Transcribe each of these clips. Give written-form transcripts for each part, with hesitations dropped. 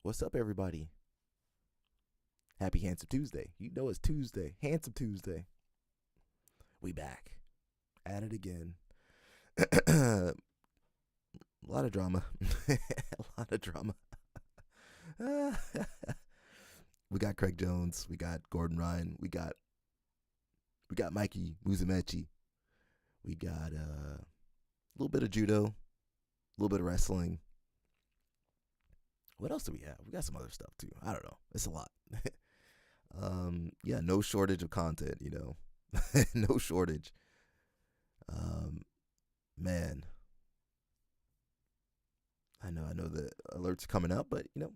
What's up, everybody? Happy Handsome Tuesday. You know it's Tuesday. Handsome Tuesday. We back. At it again. A lot of drama. A lot of drama. We got Craig Jones. We got Gordon Ryan. We got Mikey Musumeci. We got a little bit of judo. A little bit of wrestling. What else do we have? We got some other stuff too. I don't know. It's a lot. Yeah, no shortage of content, you know. No shortage. Man. I know the alerts coming up, but you know,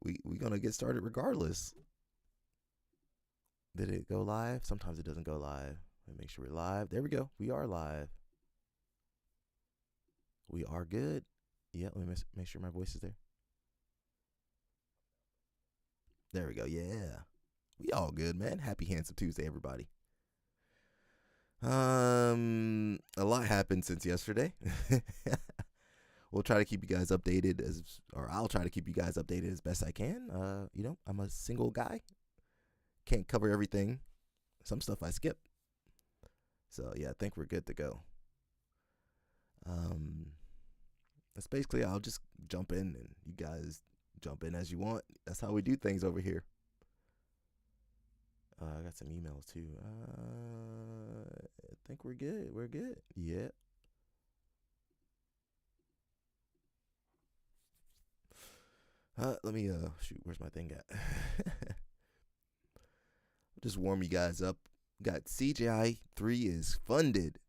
we gonna get started regardless. Did it go live? Sometimes it doesn't go live. Let me make sure we're live. There we go. We are live. We are good. Yeah, let me make sure my voice is there. There we go. Yeah. We all good, man. Happy Handsome Tuesday, everybody. A lot happened since yesterday. We'll try to keep you guys updated I'll try to keep you guys updated as best I can. You know, I'm a single guy. Can't cover everything. Some stuff I skip. So yeah, I think we're good to go. That's basically, I'll just jump in and you guys jump in as you want. That's how we do things over here. I got some emails too. I think we're good. We're good. Yeah. Let me shoot. Where's my thing at? Just warm you guys up. Got CJI 3 is funded.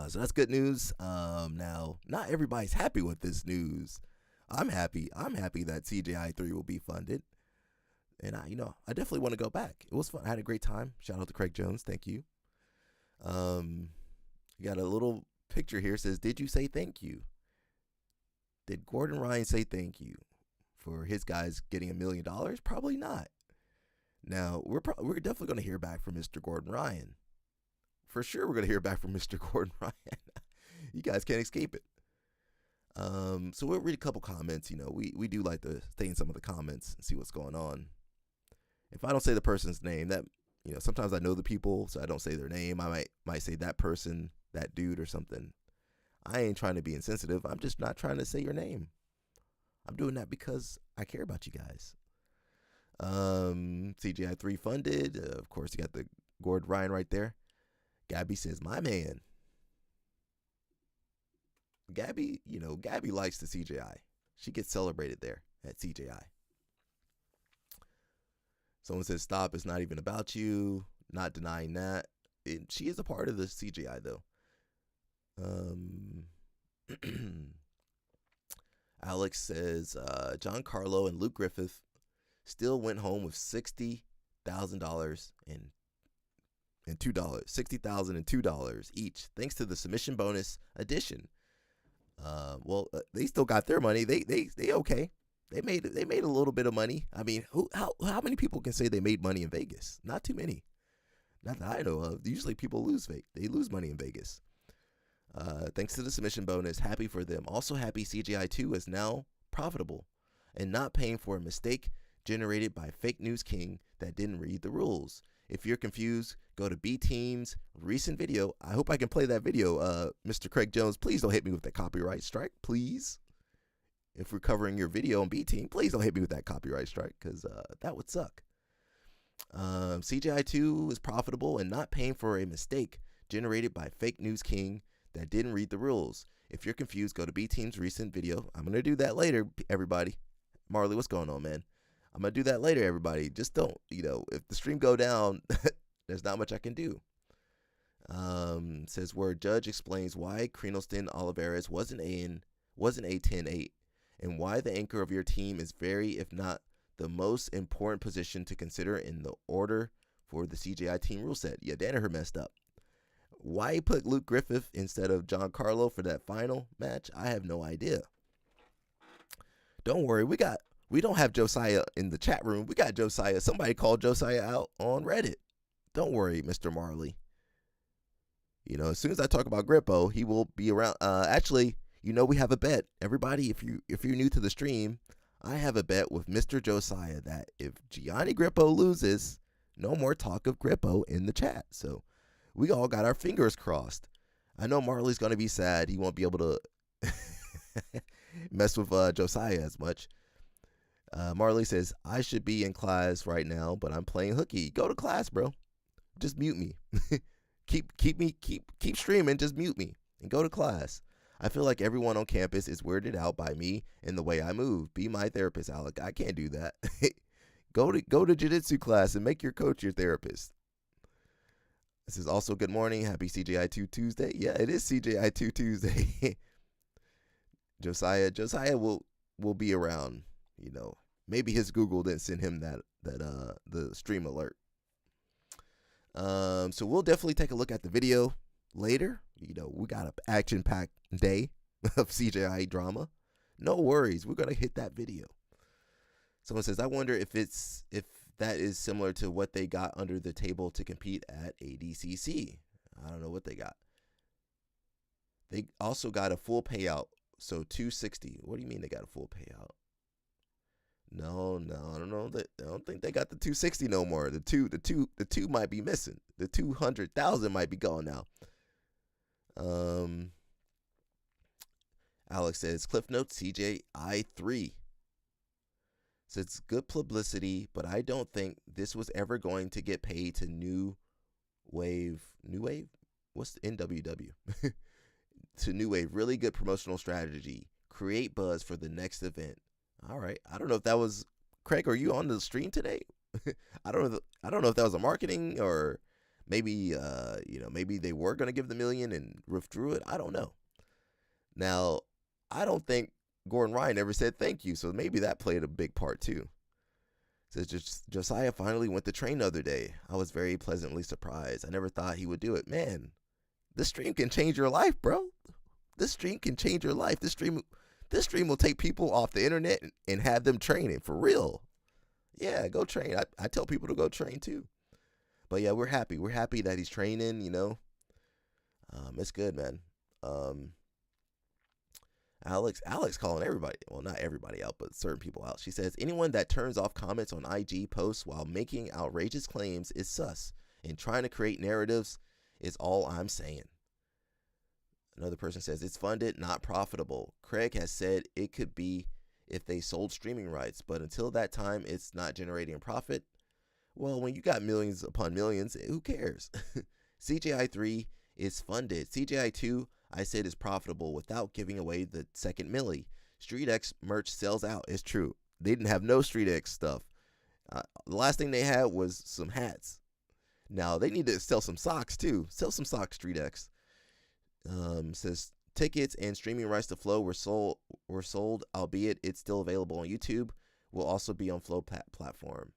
So that's good news. Now, not everybody's happy with this news. I'm happy. I'm happy that CJI 3 will be funded. And I definitely want to go back. It was fun. I had a great time. Shout out to Craig Jones. Thank you. Got a little picture here. It says, did you say thank you? Did Gordon Ryan say thank you for his guys getting $1 million? Probably not. Now, we're definitely going to hear back from Mr. Gordon Ryan. For sure, we're going to hear back from Mr. Gordon Ryan. You guys can't escape it. So we'll read a couple comments. You know, we do like to stay in some of the comments and see what's going on. If I don't say the person's name, that, you know, sometimes I know the people, so I don't say their name. I might say that person, that dude or something. I ain't trying to be insensitive. I'm just not trying to say your name. I'm doing that because I care about you guys. CGI 3 funded. Of course, you got the Gordon Ryan right there. Gabby says, my man. Gabby likes the CJI. She gets celebrated there at CJI. Someone says, stop, it's not even about you. Not denying that. She is a part of the CJI, though. Alex says, John Carlo and Luke Griffith still went home with $60,000 and $2. $60,000 and $2 each, thanks to the submission bonus addition. They still got their money. They okay. They made a little bit of money. I mean, how many people can say they made money in Vegas? Not too many. Not that I know of. Usually people lose money in Vegas. Thanks to the submission bonus, happy for them. Also happy CGI 2 is now profitable and not paying for a mistake generated by Fake News King that didn't read the rules. If you're confused, go to B Team's recent video. I hope I can play that video. Mr. Craig Jones, please don't hit me with that copyright strike, please. If we're covering your video on B Team, please don't hit me with that copyright strike, because that would suck. CGI 2 is profitable and not paying for a mistake generated by Fake News King that didn't read the rules. If you're confused, go to B Team's recent video. I'm going to do that later, everybody. Marley, what's going on, man? I'm going to do that later, everybody. Just don't, if the stream go down, there's not much I can do. Says where judge explains why Krenoston Olivares wasn't a 10-8 and why the anchor of your team is very, if not the most important position to consider in the order for the CJI team rule set. Yeah, Danaher messed up. Why he put Luke Griffith instead of John Carlo for that final match, I have no idea. Don't worry, we don't have Josiah in the chat room. We got Josiah. Somebody called Josiah out on Reddit. Don't worry, Mr. Marley. As soon as I talk about Grippo, he will be around. Actually, we have a bet. Everybody, if you're new to the stream, I have a bet with Mr. Josiah that if Gianni Grippo loses, no more talk of Grippo in the chat. So we all got our fingers crossed. I know Marley's going to be sad. He won't be able to mess with Josiah as much. Marley says, I should be in class right now, but I'm playing hooky. Go to class, bro. Just mute me. keep streaming. Just mute me and go to class. I feel like everyone on campus is weirded out by me and the way I move. Be my therapist, Alec. I can't do that. Go to jiu-jitsu class and make your coach your therapist. This is also good morning. Happy CJI2 Tuesday. Yeah, it is CJI2 Tuesday. Josiah will be around. Maybe his Google didn't send him that the stream alert. So we'll definitely take a look at the video later. We got an action-packed day of CJI drama. No worries, we're gonna hit that video. Someone says, I wonder if that is similar to what they got under the table to compete at ADCC. I don't know what they got. They also got a full payout, so $260. What do you mean they got a full payout? No, I don't know. I don't think they got the $260 no more. The two might be missing. The $200,000 might be gone now. Alex says, Cliff Notes CJI 3. Says it's good publicity, but I don't think this was ever going to get paid to New Wave. New Wave? What's the NWW? To New Wave. Really good promotional strategy. Create buzz for the next event. All right. I don't know if that was Craig. Are you on the stream today? I don't know if that was a marketing or maybe maybe they were going to give the $1 million and withdrew it. I don't know. Now, I don't think Gordon Ryan ever said thank you, so maybe that played a big part too. Says Josiah finally went to train the other day. I was very pleasantly surprised. I never thought he would do it. Man, this stream can change your life, bro. This stream can change your life. This stream will take people off the internet and have them training for real. Yeah, go train. I tell people to go train too. But yeah, we're happy. We're happy that he's training, It's good, man. Alex calling everybody, well, not everybody out, but certain people out. She says, anyone that turns off comments on IG posts while making outrageous claims is sus, and trying to create narratives is all I'm saying. Another person says, it's funded, not profitable. Craig has said it could be if they sold streaming rights, but until that time, it's not generating a profit. Well, when you got millions upon millions, who cares? CJI 3 is funded. CJI 2, I said, is profitable without giving away the second milli. StreetX merch sells out. It's true. They didn't have no StreetX stuff. The last thing they had was some hats. Now, they need to sell some socks, too. Sell some socks, StreetX. Says tickets and streaming rights to Flow were sold, albeit it's still available on YouTube. Will also be on Flow platform.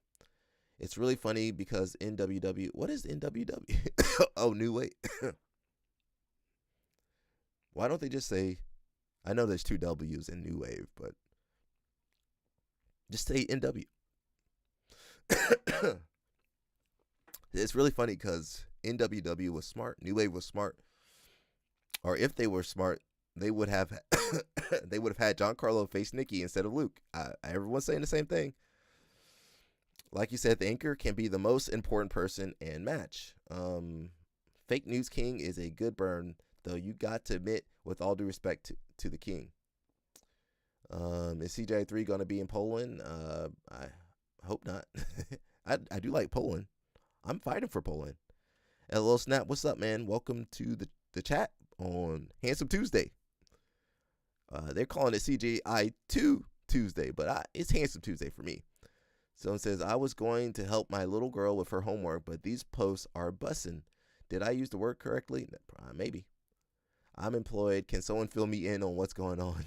It's really funny because NWW. What is NWW? Oh, New Wave. Why don't they just say? I know there's 2 W's in New Wave, but just say NW. It's really funny because NWW was smart. New Wave was smart. Or if they were smart, they would have had Giancarlo face Nikki instead of Luke. Everyone's saying the same thing. Like you said, the anchor can be the most important person and match. Fake News King is a good burn, though you got to admit, with all due respect to the king. Is CJ 3 going to be in Poland? I hope not. I do like Poland. I'm fighting for Poland. LL Snap, what's up, man? Welcome to the chat on Handsome Tuesday. They're calling it CJI 2 Tuesday, but it's Handsome Tuesday for me. Someone says, I was going to help my little girl with her homework, but these posts are bussin'. Did I use the word correctly? Maybe. I'm employed. Can someone fill me in on what's going on?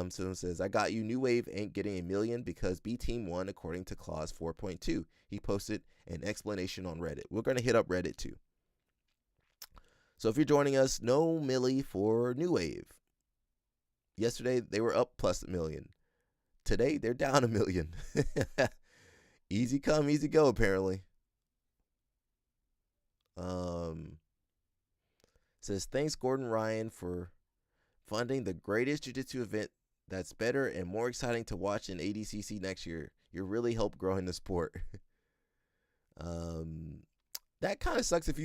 Someone says, I got you. New Wave ain't getting $1 million because B Team won according to clause 4.2. He posted an explanation on Reddit. We're going to hit up Reddit too. So if you're joining us, no milli for New Wave. Yesterday, they were up plus $1 million. Today, they're down $1 million. Easy come, easy go, apparently. Says, thanks, Gordon Ryan, for funding the greatest jiu-jitsu event that's better and more exciting to watch in ADCC next year. You really helped growing the sport. That kind of sucks if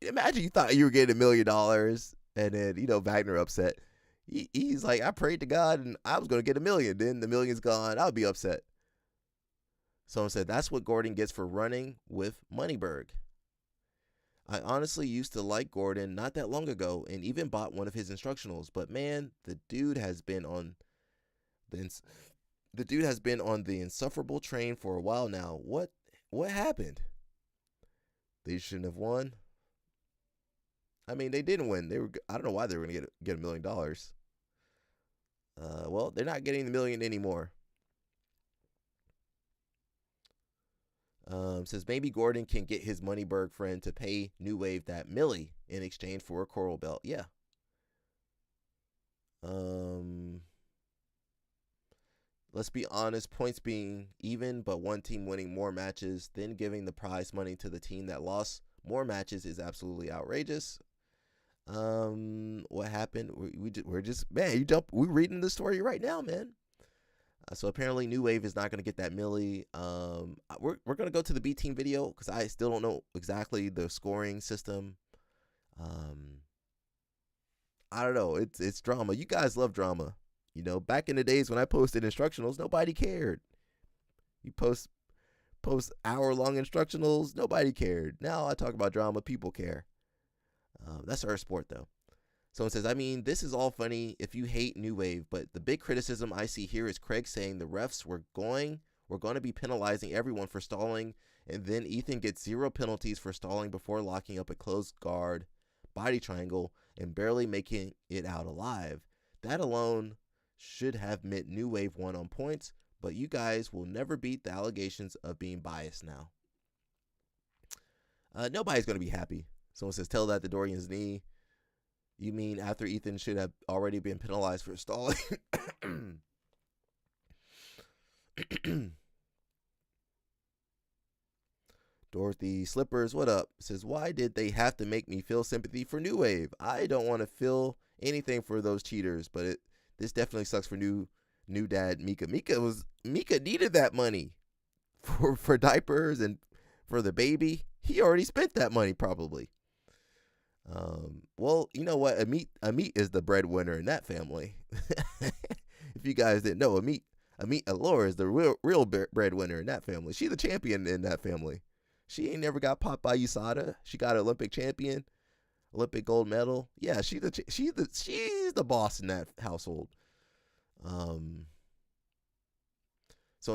imagine you thought you were getting $1 million and then, Wagner upset. He's like, I prayed to God and I was going to get $1 million. Then the million's gone. I'll be upset. Someone said, that's what Gordon gets for running with Moneyberg. I honestly used to like Gordon not that long ago and even bought one of his instructionals. But man, the dude has been on the insufferable train for a while now. What happened? They shouldn't have won. I mean, they didn't win. I don't know why they were going to get $1 million. Well, they're not getting the $1 million anymore. Says maybe Gordon can get his Moneyberg friend to pay New Wave that milli in exchange for a coral belt. Yeah. Let's be honest, points being even, but one team winning more matches, then giving the prize money to the team that lost more matches is absolutely outrageous. What happened? We're reading the story right now, man. So apparently New Wave is not going to get that milli. We're going to go to the B team video because I still don't know exactly the scoring system. I don't know. It's drama. You guys love drama. Back in the days when I posted instructionals, nobody cared. You post hour-long instructionals, nobody cared. Now I talk about drama, people care. That's our sport, though. Someone says, I mean, this is all funny if you hate New Wave, but the big criticism I see here is Craig saying the refs were going to be penalizing everyone for stalling, and then Ethan gets 0 penalties for stalling before locking up a closed guard, body triangle, and barely making it out alive. That alone should have meant New Wave won on points, but you guys will never beat the allegations of being biased now. Nobody's going to be happy. Someone says, tell that to Dorian's knee. You mean after Ethan should have already been penalized for stalling? Dorothy Slippers, what up? Says, why did they have to make me feel sympathy for New Wave? I don't want to feel anything for those cheaters, but this definitely sucks for new dad Mika. Mika needed that money for diapers and for the baby. He already spent that money probably. Well, you know what? Amit is the breadwinner in that family. If you guys didn't know, Amit Allure is the real breadwinner in that family. She's the champion in that family. She ain't never got popped by USADA. She got an Olympic champion, Olympic gold medal. Yeah, she's the boss in that household. Someone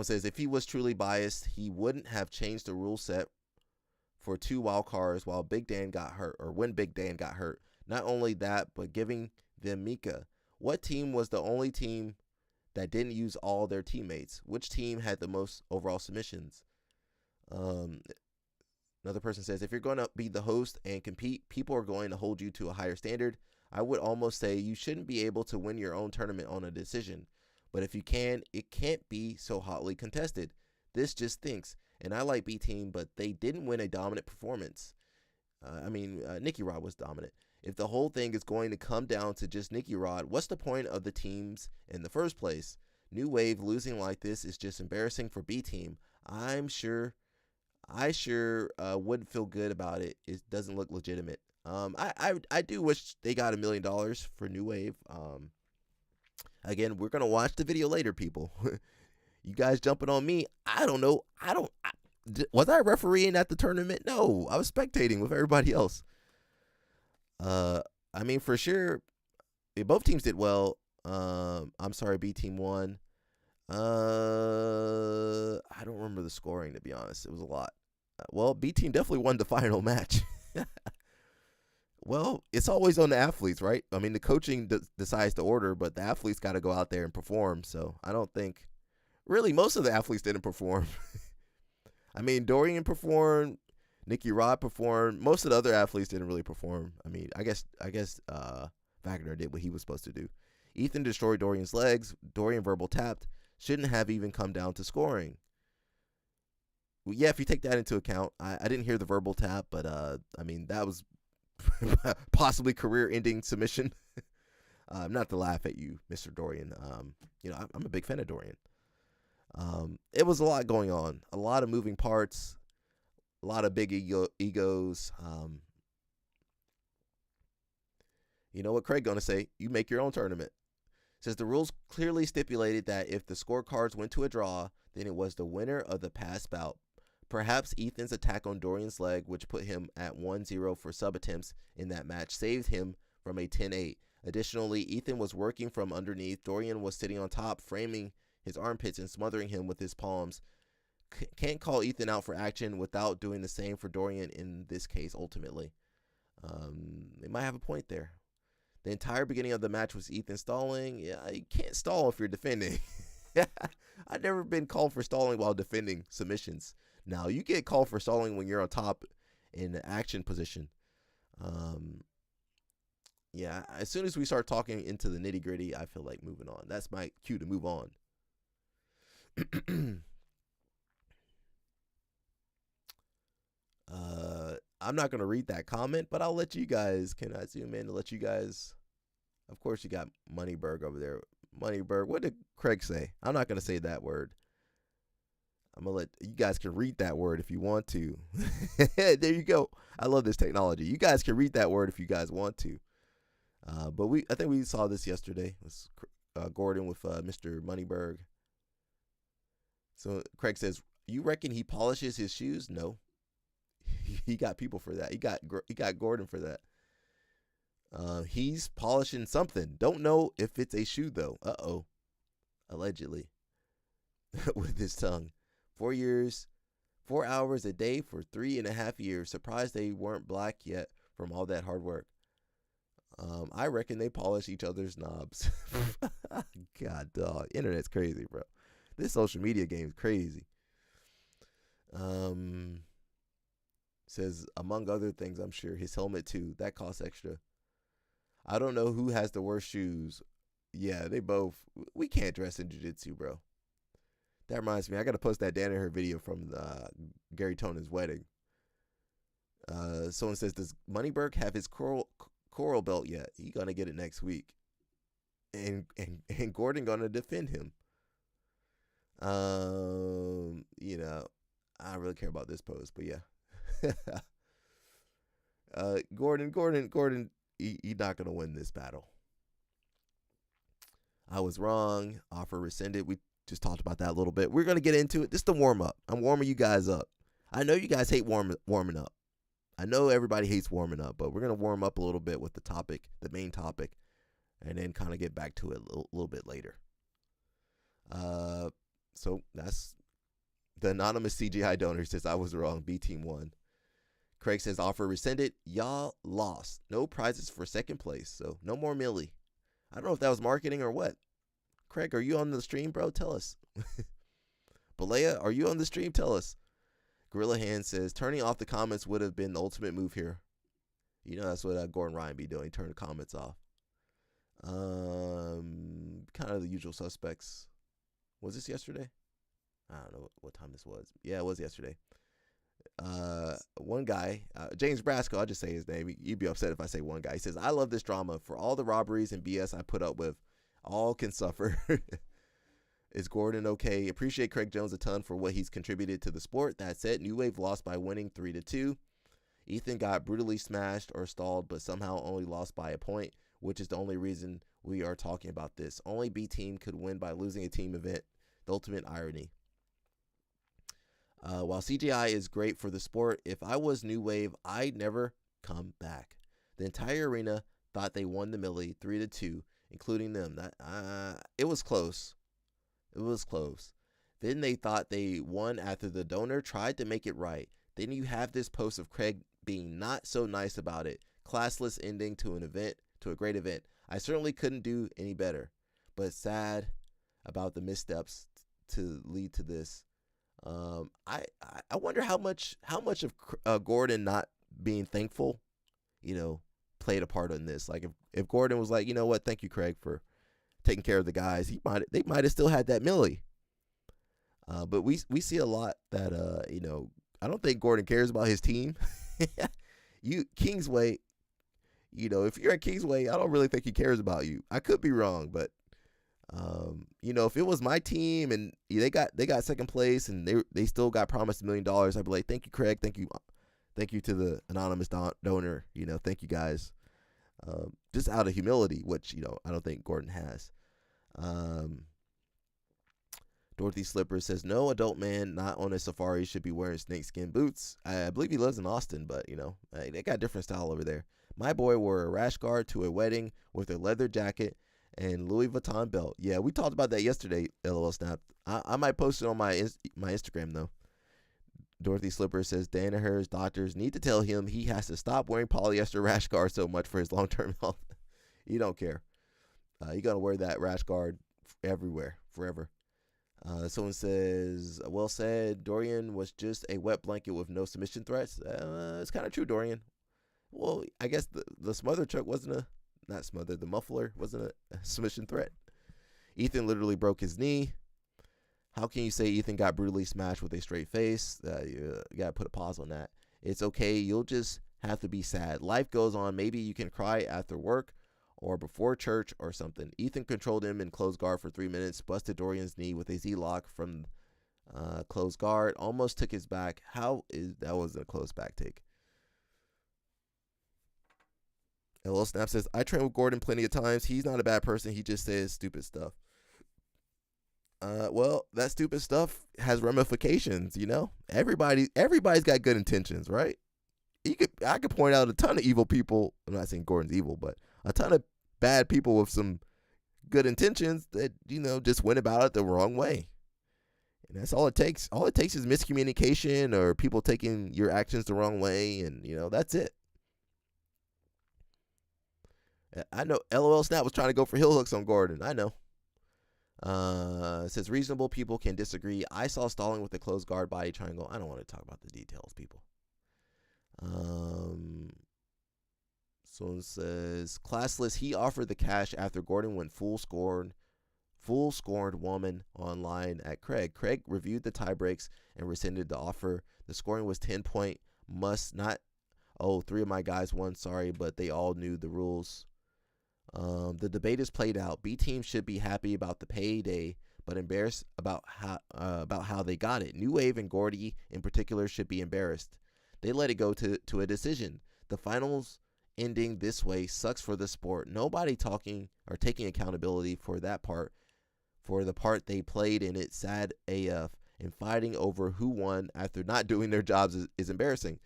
says if he was truly biased, he wouldn't have changed the rule set for 2 wild cards while Big Dan got hurt, or when Big Dan got hurt. Not only that, but giving them Mika. What team was the only team that didn't use all their teammates? Which team had the most overall submissions? Another person says, if you're going to be the host and compete, people are going to hold you to a higher standard. I would almost say you shouldn't be able to win your own tournament on a decision. But if you can, it can't be so hotly contested. This just stinks. And I like B Team, but they didn't win a dominant performance. Nicky Rod was dominant. If the whole thing is going to come down to just Nicky Rod, what's the point of the teams in the first place? New Wave losing like this is just embarrassing for B Team. I sure wouldn't feel good about it. It doesn't look legitimate. I do wish they got $1 million for New Wave. Again, we're gonna watch the video later, people. You guys jumping on me? I don't know. Was I refereeing at the tournament? No, I was spectating with everybody else. For sure, both teams did well. I'm sorry, B Team won. I don't remember the scoring, to be honest. It was a lot. Well, B Team definitely won the final match. Well, it's always on the athletes, right? I mean, the coaching decides the order, but the athletes got to go out there and perform. So I don't think, really, most of the athletes didn't perform. I mean, Dorian performed, Nicky Rod performed. Most of the other athletes didn't really perform. I mean, I guess Wagner did what he was supposed to do. Ethan destroyed Dorian's legs. Dorian verbal tapped. Shouldn't have even come down to scoring. Well, yeah, if you take that into account, I didn't hear the verbal tap, but that was possibly career-ending submission. Not to laugh at you, Mr. Dorian. I'm a big fan of Dorian. It was a lot going on, a lot of moving parts, a lot of big egos. You know what Craig gonna say? You make your own tournament. Says the rules clearly stipulated that if the scorecards went to a draw, then it was the winner of the past bout. Perhaps Ethan's attack on Dorian's leg, which put him at 1-0 for sub attempts in that match, saved him from a 10-8. Additionally, Ethan was working from underneath. Dorian was sitting on top, framing his armpits and smothering him with his palms. Can't call Ethan out for action without doing the same for Dorian in this case, ultimately. They might have a point there. The entire beginning of the match was Ethan stalling. Yeah, you can't stall if you're defending. I've never been called for stalling while defending submissions. Now, you get called for stalling when you're on top in the action position. Yeah, as soon as we start talking into the nitty gritty, I feel like moving on. That's my cue to move on. I'm not going to read that comment, but I'll let you guys, can I zoom in to let you guys, of course you got Moneyberg over there. Moneyberg, what did Craig say? I'm not going to say that word. I'm going to let, you guys can read that word if you want to. There you go. I love this technology. You guys can read that word if you guys want to. But I think we saw this yesterday. It was Gordon with Mr. Moneyberg. So Craig says, you reckon he polishes his shoes? No. He got people for that. He got Gordon for that. He's polishing something. Don't know if it's a shoe though. Uh-oh. Allegedly. With his tongue. 4 years, 4 hours a day for 3.5 years. Surprised they weren't black yet from all that hard work. I reckon they polish each other's knobs. God, dog. Internet's crazy, bro. This social media game is crazy. Says, among other things, I'm sure, his helmet too. That costs extra. I don't know who has the worst shoes. Yeah, they both. We can't dress in jiu-jitsu, bro. That reminds me, I got to post that Danaher video from Gary Tonon's wedding. Someone says, does Moneyberg have his coral belt yet? He going to get it next week. And Gordon going to defend him. You know, I don't really care about this post, but yeah. Gordon, he's not going to win this battle. I was wrong. Offer rescinded. We just talked about that a little bit. We're going to get into it. This is the warm-up. I'm warming you guys up. I know you guys hate warming up. I know everybody hates warming up, but we're going to warm up a little bit with the topic, the main topic, and then kind of get back to it a little bit later. So that's the anonymous CGI donor says, I was wrong. B team won. Craig says, offer rescinded. Y'all lost. No prizes for second place, so no more Millie. I don't know if that was marketing or what. Craig, are you on the stream, bro? Tell us. Balea, are you on the stream? Tell us. Gorilla Hand says, turning off the comments would have been the ultimate move here. You know, that's what Gordon Ryan be doing, turn the comments off. Kind of the usual suspects. Was this yesterday? I don't know what time this was. Yeah, it was yesterday. One guy, James Brasco, I'll just say his name. You'd be upset if I say one guy. He says, I love this drama. For all the robberies and BS I put up with, all can suffer. Is Gordon okay? Appreciate Craig Jones a ton for what he's contributed to the sport. That said, New Wave lost by winning 3-2. Ethan got brutally smashed or stalled, but somehow only lost by a point, which is the only reason we are talking about this. Only B team could win by losing a team event. The ultimate irony. While CGI is great for the sport, if I was New Wave, I'd never come back. The entire arena thought they won the Millie 3-2, including them. It was close. It was close. Then they thought they won after the donor tried to make it right. Then you have this post of Craig being not so nice about it. Classless ending to an event, to a great event. I certainly couldn't do any better, but sad about the missteps to lead to this. I wonder how much of Gordon not being thankful, played a part in this. Like if Gordon was like, you know what, thank you, Craig, for taking care of the guys, they might have still had that Millie. But we see a lot that I don't think Gordon cares about his team. Kingsway, if you're at Kingsway, I don't really think he cares about you. I could be wrong, but if it was my team and they got second place and they still got promised $1 million, I'd be like, thank you, Craig, thank you to the anonymous donor. Thank you guys. Just out of humility, which I don't think Gordon has. Dorothy Slipper says, no adult man not on a safari should be wearing snakeskin boots. I believe he lives in Austin, but they got different style over there. My boy wore a rash guard to a wedding with a leather jacket and Louis Vuitton belt. Yeah, we talked about that yesterday, LOL Snap. I might post it on my Instagram, though. Dorothy Slipper says, Danaher's doctors need to tell him he has to stop wearing polyester rash guard so much for his long-term health. You don't care. You're going to wear that rash guard everywhere, forever. Someone says, well said, Dorian was just a wet blanket with no submission threats. It's kind of true, Dorian. Well, I guess the smother truck the muffler wasn't a submission threat. Ethan literally broke his knee. How can you say Ethan got brutally smashed with a straight face? You got to put a pause on that. It's okay. You'll just have to be sad. Life goes on. Maybe you can cry after work or before church or something. Ethan controlled him in closed guard for 3 minutes, busted Dorian's knee with a Z-lock from closed guard, almost took his back. That was a close back take. LL Snap says, I trained with Gordon plenty of times. He's not a bad person. He just says stupid stuff. Well, that stupid stuff has ramifications, Everybody's got good intentions, right? I could point out a ton of evil people. I'm not saying Gordon's evil, but a ton of bad people with some good intentions that, just went about it the wrong way. And that's all it takes. All it takes is miscommunication or people taking your actions the wrong way, and, that's it. I know LOL Snap was trying to go for heel hooks on Gordon. I know. It says reasonable people can disagree. I saw stalling with a closed guard body triangle. I don't want to talk about the details, people. Someone says classless. He offered the cash after Gordon went full scorned woman online at Craig. Craig reviewed the tie breaks and rescinded the offer. The scoring was 10-point. Must not. Oh, 3 of my guys won. Sorry, but they all knew the rules. The debate is played out. B team should be happy about the payday, but embarrassed about how they got it. New Wave and Gordy in particular should be embarrassed. They let it go to a decision. The finals ending this way sucks for the sport. Nobody talking or taking accountability for that part, for the part they played in it. Sad AF, and fighting over who won after not doing their jobs is embarrassing.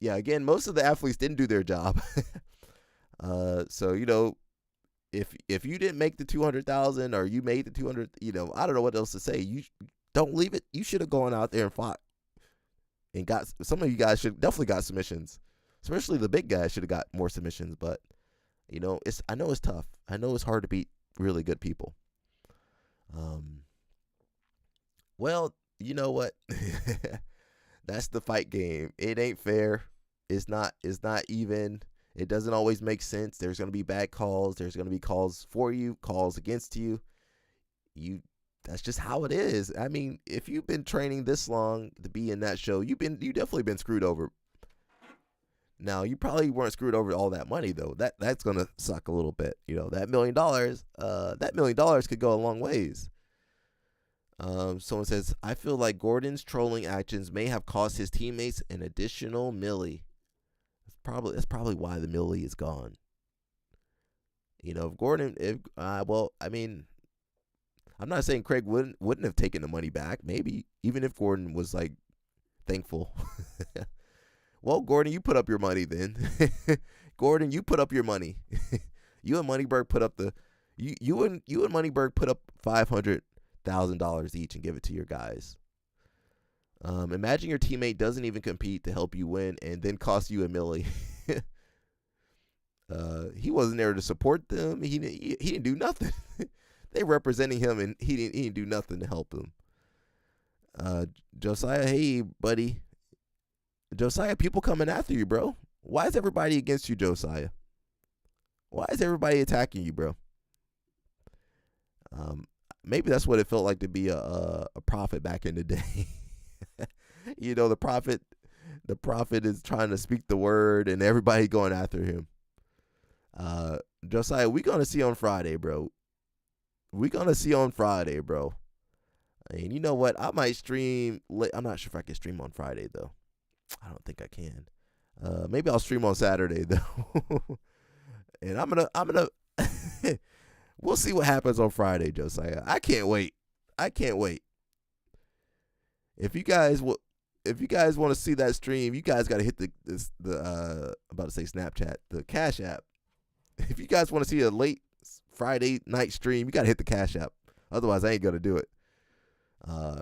Again, most of the athletes didn't do their job. So if you didn't make the 200,000 or you made the 200, I don't know what else to say. You don't leave it. You should have gone out there and fought and got. Some of you guys should definitely got submissions, especially the big guys should have got more submissions. But I know it's tough. I know it's hard to beat really good people. Well, you know what? That's the fight game. It ain't fair. It's not even. It doesn't always make sense. There's going to be bad calls. There's going to be calls for you, calls against you. That's just how it is. I mean, if you've been training this long to be in that show, you definitely been screwed over. Now, you probably weren't screwed over all that money though. That's going to suck a little bit. That $1 million, that $1 million could go a long ways. Someone says, I feel like Gordon's trolling actions may have cost his teammates an additional milli. That's probably why the milli is gone. If Gordon, I'm not saying Craig wouldn't have taken the money back. Maybe even if Gordon was like thankful. Well, Gordon, you put up your money then. Gordon, you put up your money. You and Moneyberg put up you and Moneyberg put up $500,000 each and give it to your guys. Imagine your teammate doesn't even compete to help you win and then cost you a milli. He wasn't there to support them. He didn't do nothing. They representing him and he didn't do nothing to help them. Josiah, hey buddy. Josiah, people coming after you, bro. Why is everybody against you, Josiah? Why is everybody attacking you, bro? Maybe that's what it felt like to be a prophet back in the day. The prophet is trying to speak the word and everybody going after him. Josiah, we gonna see on Friday, bro. We gonna see on Friday, bro. And you know what? I might stream. I'm not sure if I can stream on Friday though. I don't think I can. Maybe I'll stream on Saturday though. And I'm gonna. We'll see what happens on Friday, Josiah. I can't wait. I can't wait. If you guys want to see that stream, you guys got to hit the I'm about to say Snapchat, the Cash App. If you guys want to see a late Friday night stream, you got to hit the Cash App. Otherwise, I ain't gonna do it.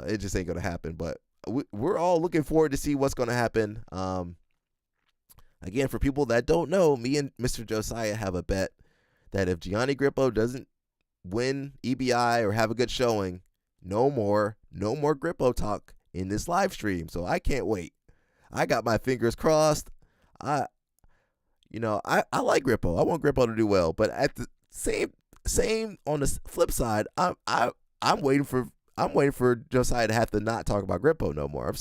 It just ain't gonna happen. But we're all looking forward to see what's gonna happen. Again, for people that don't know, me and Mr. Josiah have a bet that if Gianni Grippo doesn't win EBI or have a good showing, no more Grippo talk in this live stream. So I can't wait. I got my fingers crossed. I like Grippo. I want Grippo to do well, but at the same on the flip side, I'm waiting for Josiah to have to not talk about Grippo no more.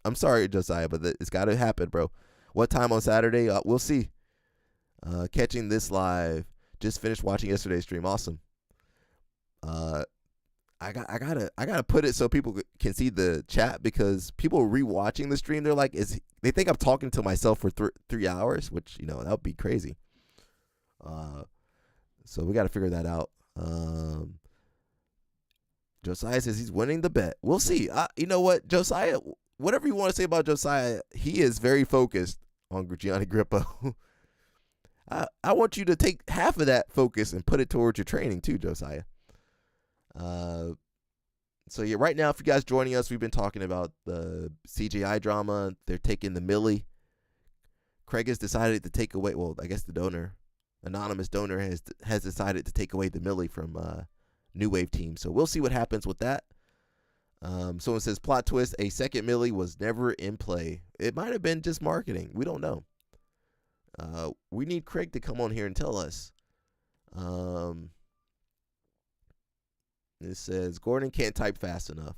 I'm sorry, Josiah, but it's got to happen, bro. What time on Saturday? We'll see. Catching this live. Just finished watching yesterday's stream. Awesome. I gotta put it so people can see the chat, because people rewatching the stream, they're like, they think I'm talking to myself for 3 hours, which that would be crazy. So we got to figure that out. Josiah says he's winning the bet. We'll see. You know what, Josiah? Whatever you want to say about Josiah, he is very focused on Gianni Grippo. I want you to take half of that focus and put it towards your training too, Josiah. So yeah, right now, if you guys joining us, we've been talking about the CJI drama. They're taking the milli. Craig has decided to take away. Well, I guess the anonymous donor, has decided to take away the milli from New Wave team. So we'll see what happens with that. Someone says, plot twist, a second milli was never in play. It might have been just marketing. We don't know. We need Craig to come on here and tell us. It says, Gordon can't type fast enough.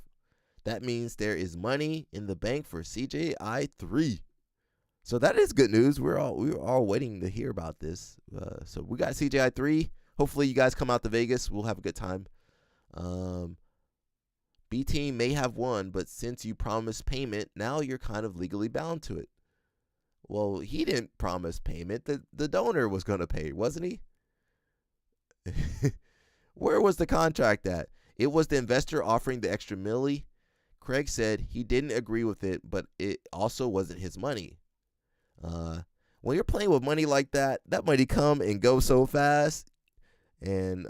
That means there is money in the bank for CJI 3. So that is good news. We were all waiting to hear about this. So we got CJI 3. Hopefully you guys come out to Vegas. We'll have a good time. B team may have won, but since you promised payment, now you're kind of legally bound to it. Well, he didn't promise payment. The donor was going to pay, wasn't he? Where was the contract at? It was the investor offering the extra milli. Craig said he didn't agree with it, but it also wasn't his money. When you're playing with money like that, that money come and go so fast. And,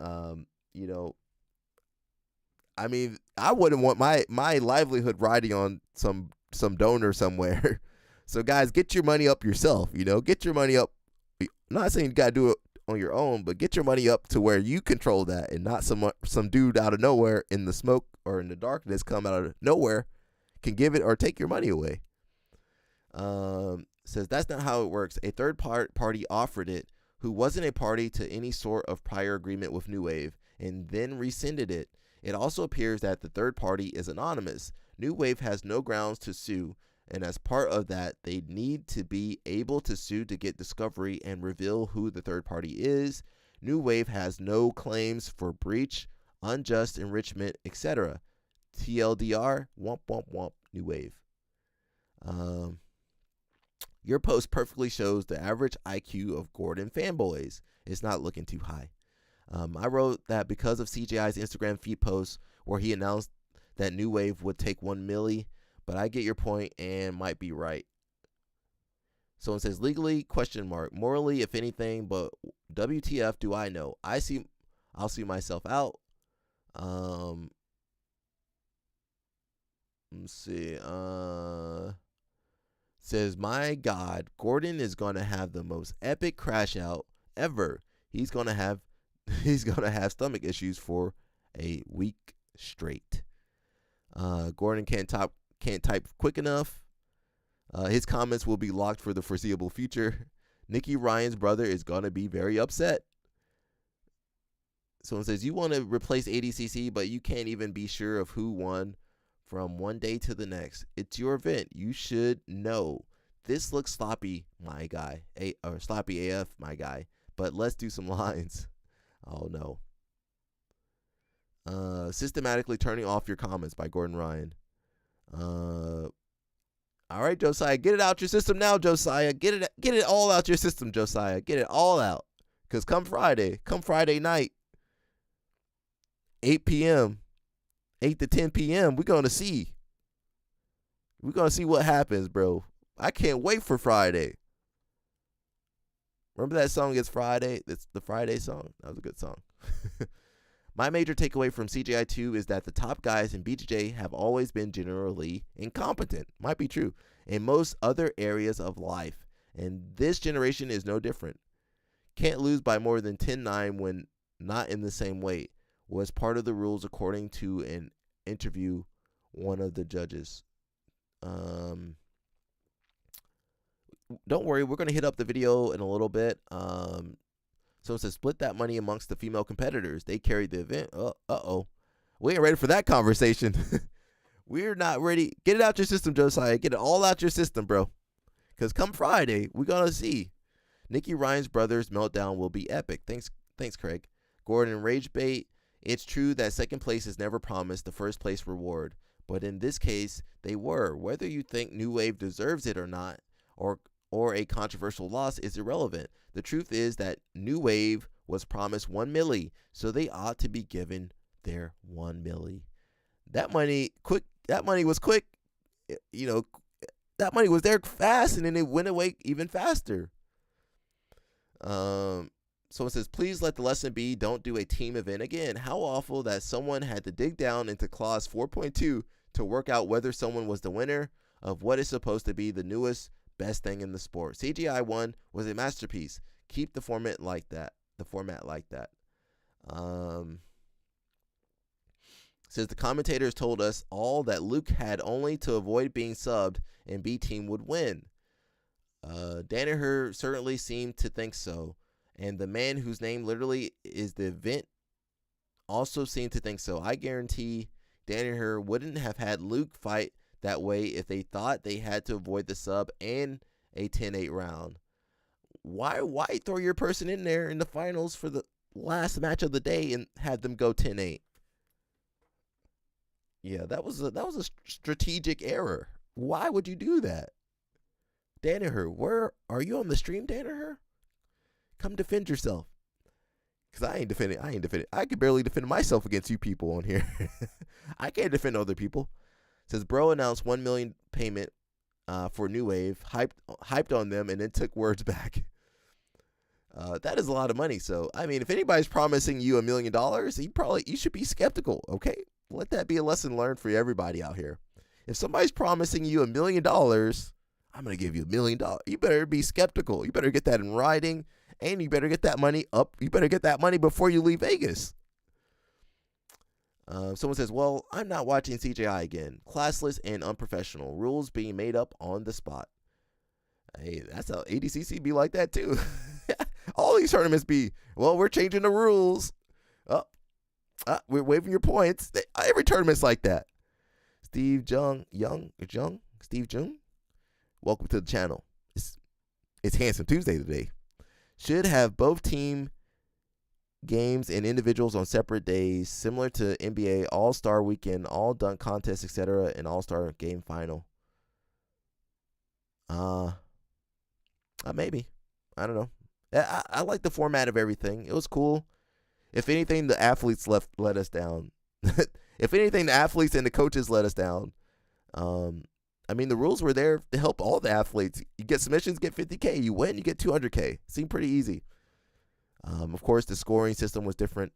I mean, I wouldn't want my livelihood riding on some donor somewhere. So, guys, get your money up yourself. Get your money up. I'm not saying you got to do it on your own, but get your money up to where you control that, and not some dude out of nowhere in the smoke or in the darkness come out of nowhere can give it or take your money away. Says that's not how it works. A third party offered it, who wasn't a party to any sort of prior agreement with New Wave, and then rescinded it. It also appears that the third party is anonymous. New Wave has no grounds to sue, and as part of that, they need to be able to sue to get discovery and reveal who the third party is. New Wave has no claims for breach, unjust enrichment, etc. TLDR, womp womp womp, New Wave. Your post perfectly shows the average IQ of Gordon fanboys. It's not looking too high. I wrote that because of CJI's Instagram feed post where he announced that New Wave would take 1 milli, but I get your point and might be right. Someone says, legally, ? Morally, if anything, but WTF do I know? I'll see myself out. Let's see. Says, my God, Gordon is going to have the most epic crash out ever. He's going to have stomach issues for a week straight. Gordon can't type quick enough. His comments will be locked for the foreseeable future. Nikki Ryan's brother is going to be very upset. Someone says, you want to replace ADCC, but you can't even be sure of who won from one day to the next. It's your event. You should know. This looks sloppy, my guy. Sloppy AF, my guy. but let's do some lines. Oh, no. Systematically turning off your comments by Gordon Ryan. All right, Josiah, get it out your system now, Josiah. Get it all out your system, Josiah. Get it all out. Because come Friday night, 8 p.m., 8 to 10 p.m., we're going to see. We're going to see what happens, bro. I can't wait for Friday. Remember that song, It's Friday? It's the Friday song. That was a good song. My major takeaway from CGI 2 is that the top guys in BJJ have always been generally incompetent. Might be true. In most other areas of life. And this generation is no different. Can't lose by more than 10-9 when not in the same weight was part of the rules according to an interview one of the judges. Don't worry, we're going to hit up the video in a little bit. So it says split that money amongst the female competitors. They carried the event. Uh-oh. We ain't ready for that conversation. We're not ready. Get it out your system, Josiah. Get it all out your system, bro. Because come Friday, we're going to see. Nikki Ryan's brothers' meltdown will be epic. Thanks, Craig. Gordon Rage Bait. It's true that second place is never promised the first place reward. But in this case, they were. Whether you think New Wave deserves it or not, or a controversial loss is irrelevant. The truth is that New Wave was promised 1 milli, so they ought to be given their 1 milli. That money was quick. You know, that money was there fast, and then it went away even faster. So it says, please let the lesson be, don't do a team event again. How awful that someone had to dig down into clause 4.2 to work out whether someone was the winner of what is supposed to be the newest best thing in the sport. CGI 1 was a masterpiece. Keep the format like that. Says the commentators told us all that Luke had only to avoid being subbed and B team would win. Danaher certainly seemed to think so, and the man whose name literally is the event also seemed to think so. I guarantee Danaher wouldn't have had Luke fight that way if they thought they had to avoid the sub and a 10-8 round. Why throw your person in there in the finals for the last match of the day and have them go 10-8? Yeah, that was a strategic error. Why would you do that? Danaher, where are you on the stream, Danaher? Come defend yourself. Because I ain't defending. I can barely defend myself against you people on here. I can't defend other people. Says bro announced 1 million payment for New Wave, hyped on them, and then took words back. That is a lot of money. So I mean, if anybody's promising you $1 million, you should be skeptical. Okay, let that be a lesson learned for everybody out here. If somebody's promising you $1 million, I'm gonna give you $1 million. You better be skeptical. You better get that in writing, and you better get that money up. You better get that money before you leave Vegas. Someone says, well, I'm not watching CJI again. Classless and unprofessional. Rules being made up on the spot. Hey, that's how ADCC be like that too. All these tournaments be, well, we're changing the rules. We're waiving your points. Every tournament's like that. Steve Jung, welcome to the channel. It's Handsome Tuesday today. Should have both team games and individuals on separate days, similar to NBA All-Star Weekend, all dunk contest, etc., and All-Star Game Final. Maybe. I don't know. I like the format of everything. It was cool. If anything, the athletes let us down. If anything, the athletes and the coaches let us down. I mean, the rules were there to help all the athletes. You get submissions, get 50K. You win, you get 200K. Seemed pretty easy. Of course, the scoring system was different.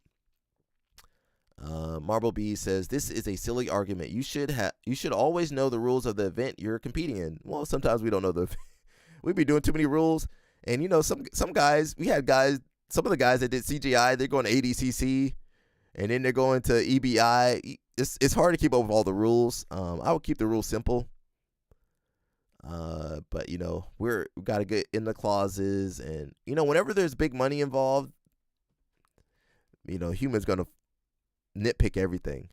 Marble B says, this is a silly argument. You should always know the rules of the event you're competing in. Well, sometimes we don't know we be doing too many rules. And, you know, some guys, some of the guys that did CGI, they're going to ADCC, and then they're going to EBI. It's hard to keep up with all the rules. I would keep the rules simple. But, you know, we got to get in the clauses, and, you know, whenever there's big money involved, you know, humans going to nitpick everything.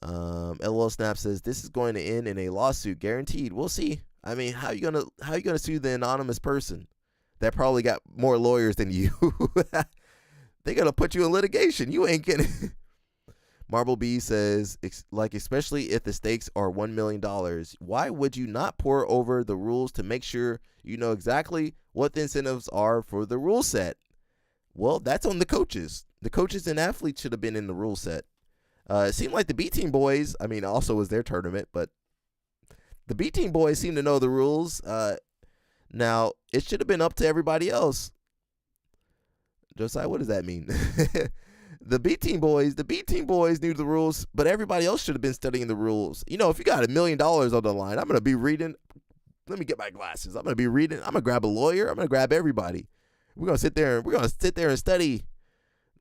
LOL Snap says this is going to end in a lawsuit, guaranteed. We'll see. I mean, how you gonna sue the anonymous person? that probably got more lawyers than you. They're going to put you in litigation. You ain't getting Marble B says, especially if the stakes are $1 million, why would you not pour over the rules to make sure you know exactly what the incentives are for the rule set? Well, that's on the coaches. The coaches and athletes should have been in the rule set. It seemed like the B Team boys, also was their tournament, but the B Team boys seem to know the rules. Now, it should have been up to everybody else. Josiah, what does that mean? The B Team boys knew the rules, but everybody else should have been studying the rules. If you got $1 million on the line, I'm going to be reading. Let me get my glasses. I'm going to be reading. I'm going to grab a lawyer. I'm going to grab everybody. We're going to sit there and study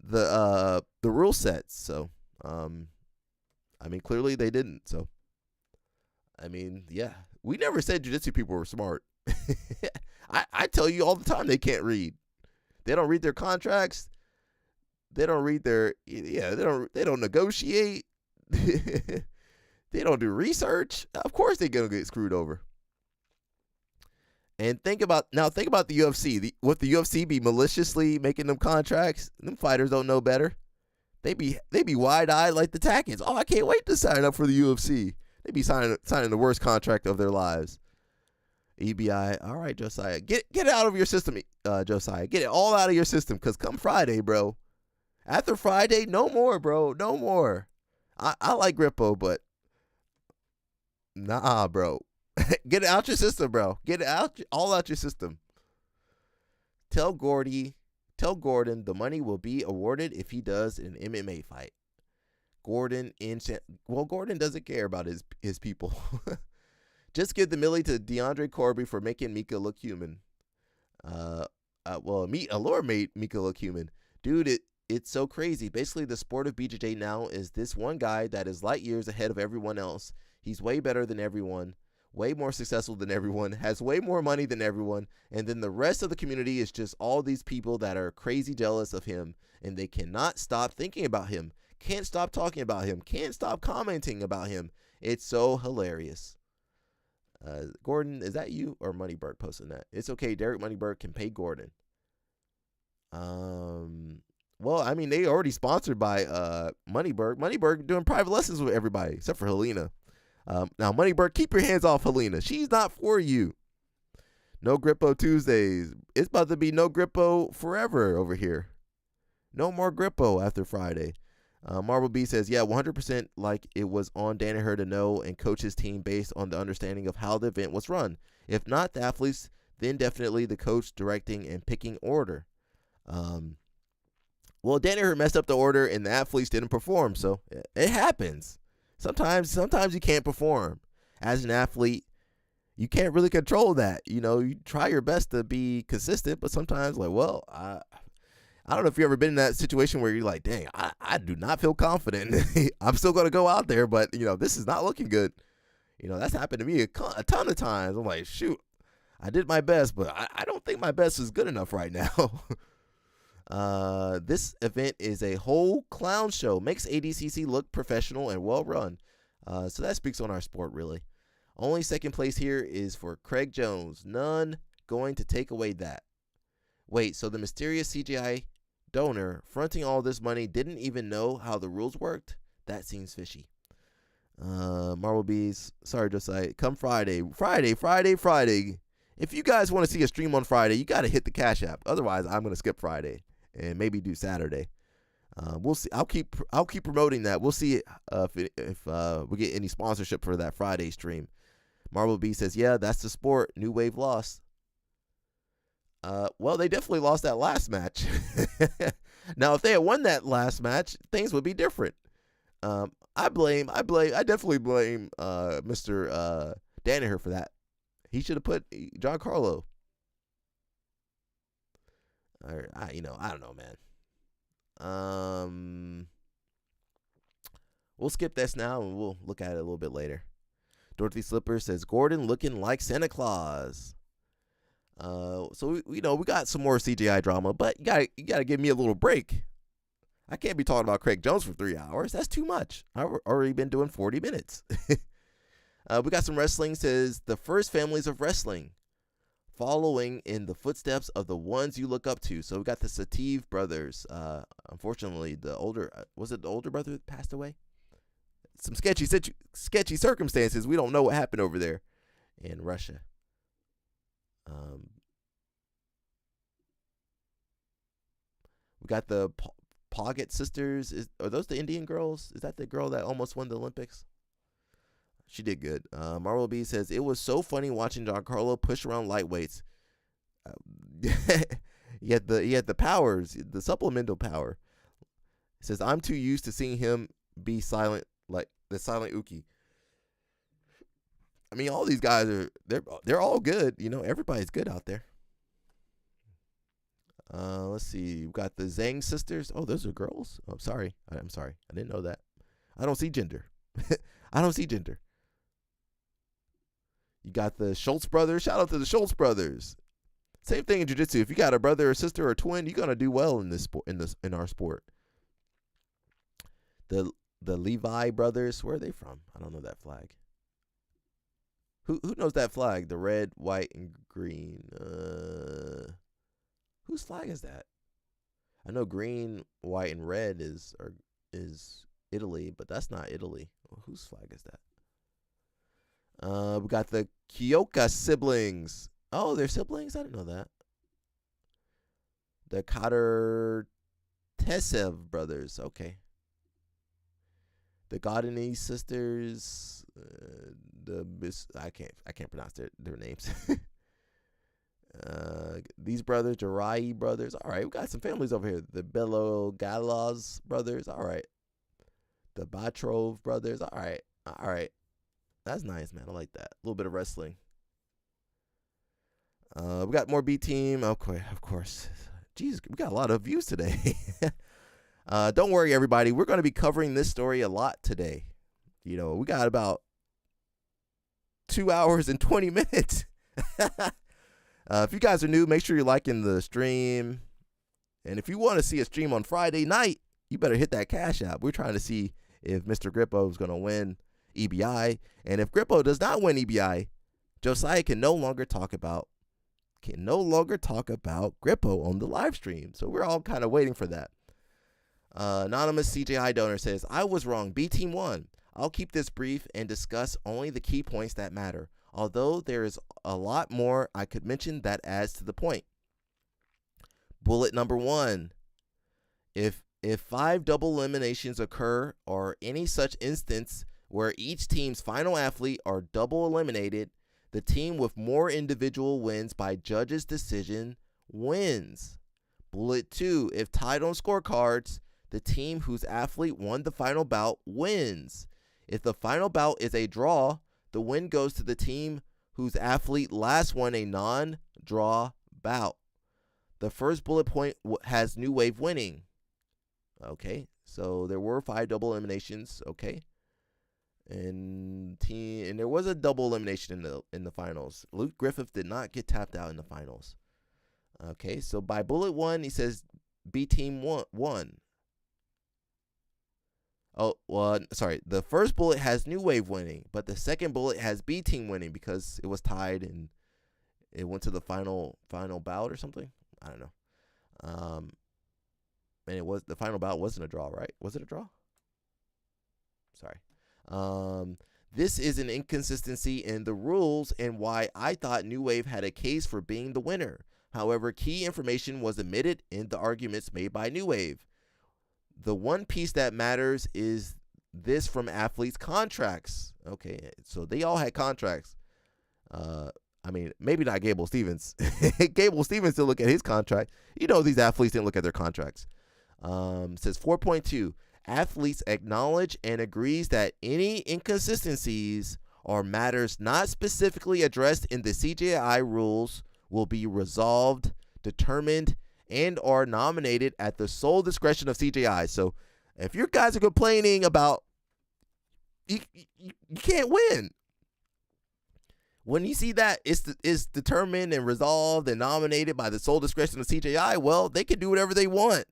the rule sets. So, clearly they didn't. So, yeah, we never said jiu-jitsu people were smart. I tell you all the time they can't read. They don't read their contracts. They don't read they don't negotiate. They don't do research. Of course they're going to get screwed over. And think about the UFC. Would the UFC be maliciously making them contracts? Them fighters don't know better. They be wide-eyed like the Tackets. Oh, I can't wait to sign up for the UFC. They be signing the worst contract of their lives. EBI, all right, Josiah. Get it out of your system, Josiah. Get it all out of your system, because come Friday, bro. After Friday, no more, bro. No more. I like Grippo, but nah, bro. Get it out your system, bro. Get it all out your system. Tell Gordon the money will be awarded if he does an MMA fight. Gordon doesn't care about his people. Just give the millie to DeAndre Corby for making Mika look human. Allure made Mika look human. Dude, it's so crazy. Basically, the sport of BJJ now is this one guy that is light years ahead of everyone else. He's way better than everyone, way more successful than everyone, has way more money than everyone, and then the rest of the community is just all these people that are crazy jealous of him, and they cannot stop thinking about him, can't stop talking about him, can't stop commenting about him. It's so hilarious. Gordon, is that you or Moneyberg posting that? It's okay. Derek Moneyberg can pay Gordon. Well, they already sponsored by Moneyberg. Moneyberg doing private lessons with everybody except for Helena. Now, Moneyberg, keep your hands off Helena. She's not for you. No Grippo Tuesdays. It's about to be no Grippo forever over here. No more Grippo after Friday. Marble B says, yeah, 100% like it was on Danaher to know and coach his team based on the understanding of how the event was run. If not the athletes, then definitely the coach directing and picking order. Well, Danaher messed up the order and the athletes didn't perform, so it happens. Sometimes you can't perform. As an athlete, you can't really control that. You try your best to be consistent, but sometimes I don't know if you've ever been in that situation where you're like, dang, I do not feel confident. I'm still going to go out there, but, this is not looking good. That's happened to me a ton of times. I'm like, shoot, I did my best, but I don't think my best is good enough right now. This event is a whole clown show. Makes ADCC look professional and well run. So that speaks on our sport, really. Only second place here is for Craig Jones. None going to take away that. Wait, so the mysterious CGI donor fronting all this money didn't even know how the rules worked? That seems fishy. Marble Bees, sorry, Josiah. Come Friday. If you guys want to see a stream on Friday, you got to hit the Cash App. Otherwise, I'm going to skip Friday and maybe do Saturday. We'll see. I'll keep promoting that. We'll see if we get any sponsorship for that Friday stream. Marble B says, yeah, that's the sport. New Wave lost. Well, they definitely lost that last match. Now, if they had won that last match, things would be different. I definitely blame Mr. Danaher for that. He should have put John Carlo. I don't know, man. We'll skip this now and we'll look at it a little bit later. Dorothy Slipper says, Gordon looking like Santa Claus. So we got some more CGI drama, but you gotta give me a little break. I can't be talking about Craig Jones for 3 hours. That's too much. I've already been doing 40 minutes. We got some wrestling. Says the first families of wrestling. following in the footsteps of the ones you look up to. So we got the Sativ brothers. Unfortunately, the older brother that passed away? Some sketchy circumstances. We don't know what happened over there in Russia. We got the Poggett sisters. Are those the Indian girls? Is that the girl that almost won the Olympics? She did good. Marvel B says, it was so funny watching Giancarlo push around lightweights. he had the powers, the supplemental power. It says, I'm too used to seeing him be silent, like the silent Uki. I mean, all these guys they're all good. You know, everybody's good out there. Let's see. We've got the Zhang sisters. Oh, those are girls. Oh, sorry. I'm sorry. I didn't know that. I don't see gender. I don't see gender. You got the Schultz brothers. Shout out to the Schultz brothers. Same thing in jiu-jitsu. If you got a brother or sister or a twin, you're gonna do well in this sport. In our sport. The Levi brothers. Where are they from? I don't know that flag. Who knows that flag? The red, white, and green. Whose flag is that? I know green, white, and red is Italy, but that's not Italy. Well, whose flag is that? We got the Kyoka siblings. Oh, they're siblings? I didn't know that. The Kader-Tesev brothers. Okay. The Godinese sisters. I can't pronounce their names. These brothers, Jarai brothers. All right, we got some families over here. The Belogalas brothers. All right. The Batrov brothers. All right. That's nice, man. I like that. A little bit of wrestling. We got more B team. Okay, of course. Jeez, we got a lot of views today. Don't worry, everybody. We're going to be covering this story a lot today. You know, we got about 2 hours and 20 minutes. If you guys are new, make sure you're liking the stream. And if you want to see a stream on Friday night, you better hit that Cash App. We're trying to see if Mr. Grippo is going to win EBI. And if Grippo does not win EBI, Josiah can no longer talk about Grippo on the live stream. So we're all kind of waiting for that. Anonymous CJI donor says, I was wrong. B team won. I'll keep this brief and discuss only the key points that matter. Although there is a lot more I could mention that adds to the point. Bullet number 1. If 5 double eliminations occur or any such instance where each team's final athlete are double eliminated, the team with more individual wins by judge's decision wins. Bullet 2. If tied on scorecards, the team whose athlete won the final bout wins. If the final bout is a draw, the win goes to the team whose athlete last won a non-draw bout. The first bullet point has New Wave winning. Okay, so there were 5 double eliminations. Okay, and there was a double elimination in the finals. Luke Griffith did not get tapped out in the finals. Okay, so by bullet 1, he says B team won. Oh, well, sorry. The first bullet has New Wave winning, but the second bullet has B team winning because it was tied and it went to the final bout or something. I don't know. And the final bout wasn't a draw, right? Was it a draw? Sorry. This is an inconsistency in the rules and why I thought New Wave had a case for being the winner. However, key information was omitted in the arguments made by New Wave. The one piece that matters is this from athletes' contracts. Okay, so they all had contracts. I mean, maybe not Gable Stevens. Gable Stevens didn't look at his contract. You know, these athletes didn't look at their contracts. Says 4.2. Athletes acknowledge and agrees that any inconsistencies or matters not specifically addressed in the CJI rules will be resolved, determined, and are nominated at the sole discretion of CJI. So if your guys are complaining about you can't win, when you see that it's determined and resolved and nominated by the sole discretion of CJI, well, they can do whatever they want.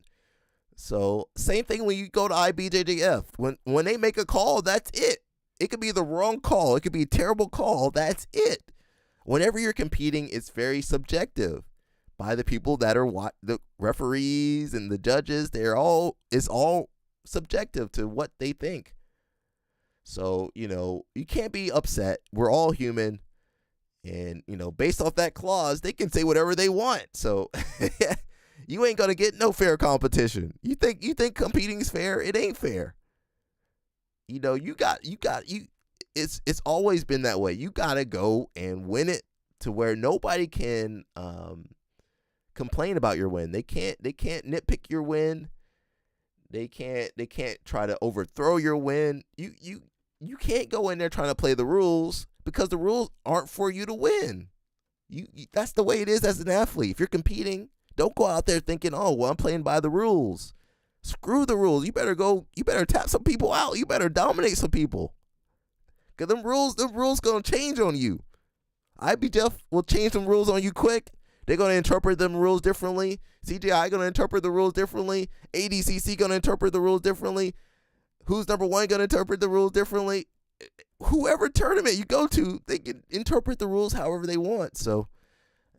So same thing when you go to IBJJF. When they make a call, that's it. It could be the wrong call. It could be a terrible call. That's it. Whenever you're competing, it's very subjective by the people that are the referees and the judges. It's all subjective to what they think. So, you can't be upset. We're all human. And, based off that clause, they can say whatever they want. So you ain't going to get no fair competition. You think competing is fair? It ain't fair. It's always been that way. You got to go and win it to where nobody can complain about your win. They can't nitpick your win. They can't try to overthrow your win. You can't go in there trying to play the rules because the rules aren't for you to win. That's the way it is as an athlete. If you're competing, don't go out there thinking, "Oh, well, I'm playing by the rules." Screw the rules. You better tap some people out. You better dominate some people. Cause them rules gonna change on you. IBJJF will change some rules on you quick. They're gonna interpret them rules differently. CGI gonna interpret the rules differently. ADCC gonna interpret the rules differently. Who's number one gonna interpret the rules differently? Whoever tournament you go to, they can interpret the rules however they want. So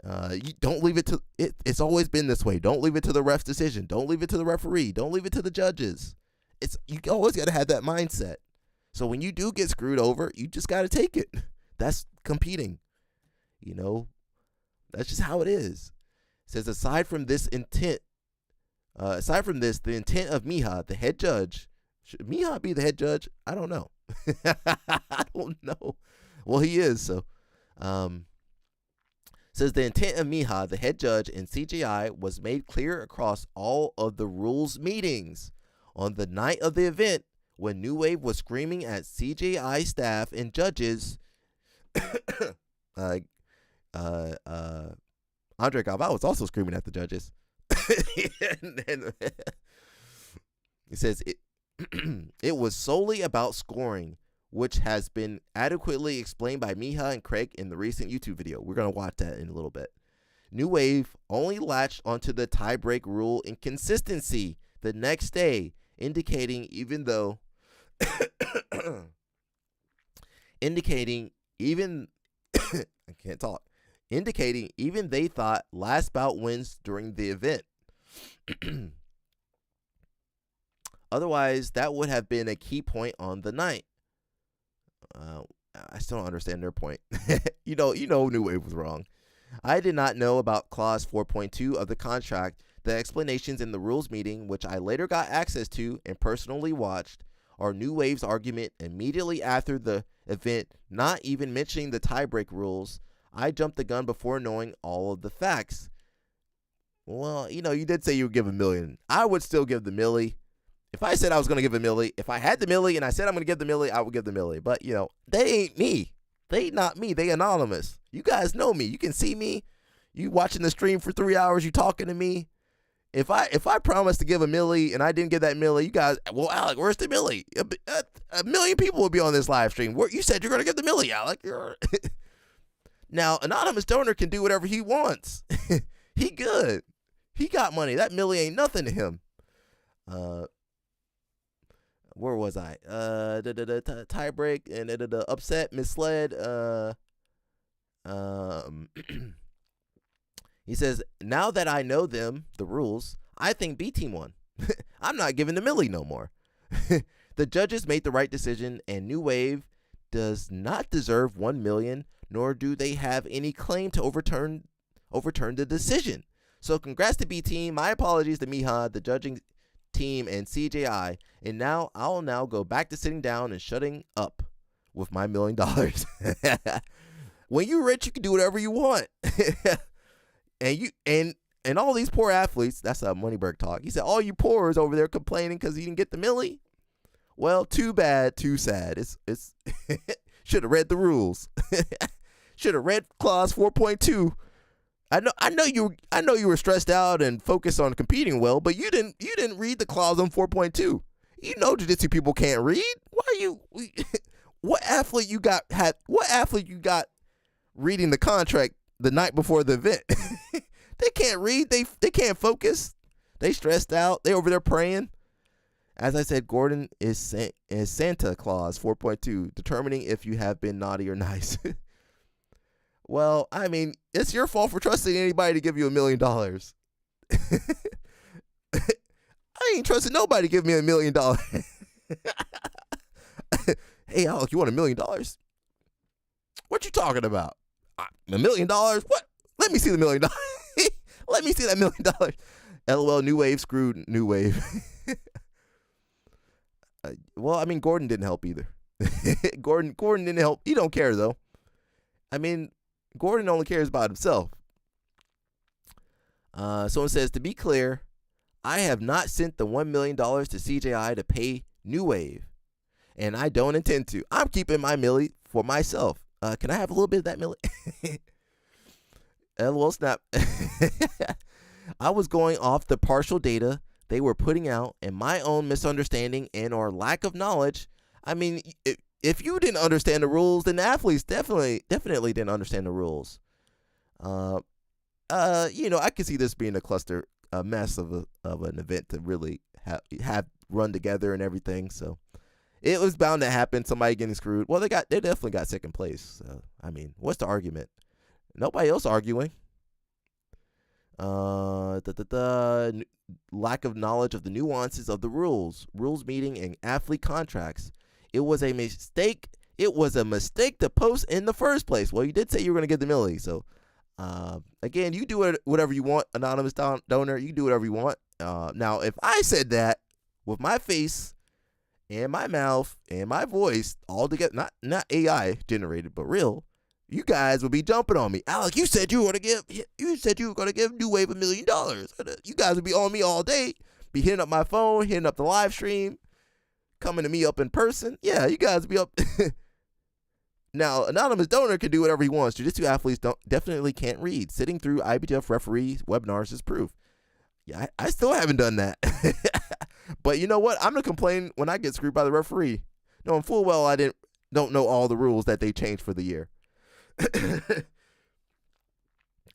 you don't leave it to it. It's always been this way. Don't leave it to the ref's decision. Don't leave it to the referee. Don't leave it to the judges. You always got to have that mindset. So when you do get screwed over, you just got to take it. That's competing. That's just how it is. It says, aside from this, the intent of Mija, the head judge, should Mija be the head judge? I don't know. I don't know. Well, he is. So, says the intent of Mija, the head judge, and CGI was made clear across all of the rules meetings. On the night of the event, when New Wave was screaming at CGI staff and judges, Andre Galvao was also screaming at the judges. It says it was solely about scoring, which has been adequately explained by Mija and Craig in the recent YouTube video. We're going to watch that in a little bit. New Wave only latched onto the tiebreak rule inconsistency the next day, indicating even they thought last bout wins during the event. Otherwise, that would have been a key point on the night. I still don't understand their point. You know, New Wave was wrong. I did not know about clause 4.2 of the contract. The explanations in the rules meeting, which I later got access to and personally watched, are New Wave's argument immediately after the event, not even mentioning the tiebreak rules. I jumped the gun before knowing all of the facts. Well, you did say you would give $1 million. I would still give the milli. If I said I was going to give a milli, if I had the milli and I said I'm going to give the milli, I would give the milli. But, they ain't me. They not me. They anonymous. You guys know me. You can see me. You watching the stream for 3 hours. You talking to me. If I promised to give a milli and I didn't get that milli, you guys, well, Alec, where's the milli? A million people will be on this live stream. You said you're going to give the milli, Alec. Now, anonymous donor can do whatever he wants. He good. He got money. That milli ain't nothing to him. Where was I? The tie break and the upset, misled. He says, now that I know the rules, I think B team won. I'm not giving the milli no more. The judges made the right decision, and New Wave does not deserve $1 million, nor do they have any claim to overturn the decision. So congrats to B team. My apologies to Mija, the judging team, and CJI. And now I'll go back to sitting down and shutting up with my $1 million. When you're rich, you can do whatever you want. And all these poor athletes, that's a Moneyberg talk. He said, all you poors over there complaining because you didn't get the milli. Well, too bad, too sad. It's should have read the rules. Should have read clause 4.2. I know you were stressed out and focused on competing well, but you didn't read the clause on 4.2. You know jiu-jitsu people can't read. What athlete you got reading the contract the night before the event? They can't read. They can't focus. They stressed out. They over there praying. As I said, Gordon is Santa Claus 4.2, determining if you have been naughty or nice. Well, I mean, it's your fault for trusting anybody to give you $1 million. I ain't trusting nobody to give me $1 million. Hey, Alec, you want $1 million? What you talking about? $1 million? What? Let me see the $1 million. Let me see that $1 million. LOL, New Wave screwed New Wave. Well, I mean, Gordon didn't help either. Gordon didn't help. He don't care, though. I mean, Gordon only cares about himself. Someone says, to be clear, I have not sent the $1 million to CJI to pay New Wave, and I don't intend to. I'm keeping my milli for myself. Can I have a little bit of that milli? LOL snap. I was going off the partial data they were putting out and my own misunderstanding and or lack of knowledge. I mean, if you didn't understand the rules, then the athletes definitely didn't understand the rules. I could see this being a mess of an event to really have run together and everything. So it was bound to happen. Somebody getting screwed. Well, they definitely got second place. So, I mean, what's the argument? Nobody else arguing. Lack of knowledge of the nuances of the rules meeting, and athlete contracts. It was a mistake. It was a mistake to post in the first place. Well, you did say you were going to get the milli. So, again, you do whatever you want, anonymous donor. You do whatever you want. Now, if I said that with my face and my mouth and my voice all together, not AI generated, but real, you guys would be jumping on me. Alec, you said you were going to give New Wave $1 million. You guys would be on me all day, be hitting up my phone, hitting up the live stream, coming to me up in person. Yeah, you guys would be up. Now, anonymous donor can do whatever he wants. Jiu-Jitsu athletes definitely can't read. Sitting through IBJJF referee webinars is proof. Yeah, I still haven't done that. But you know what? I'm going to complain when I get screwed by the referee. Knowing full well I don't know all the rules that they changed for the year.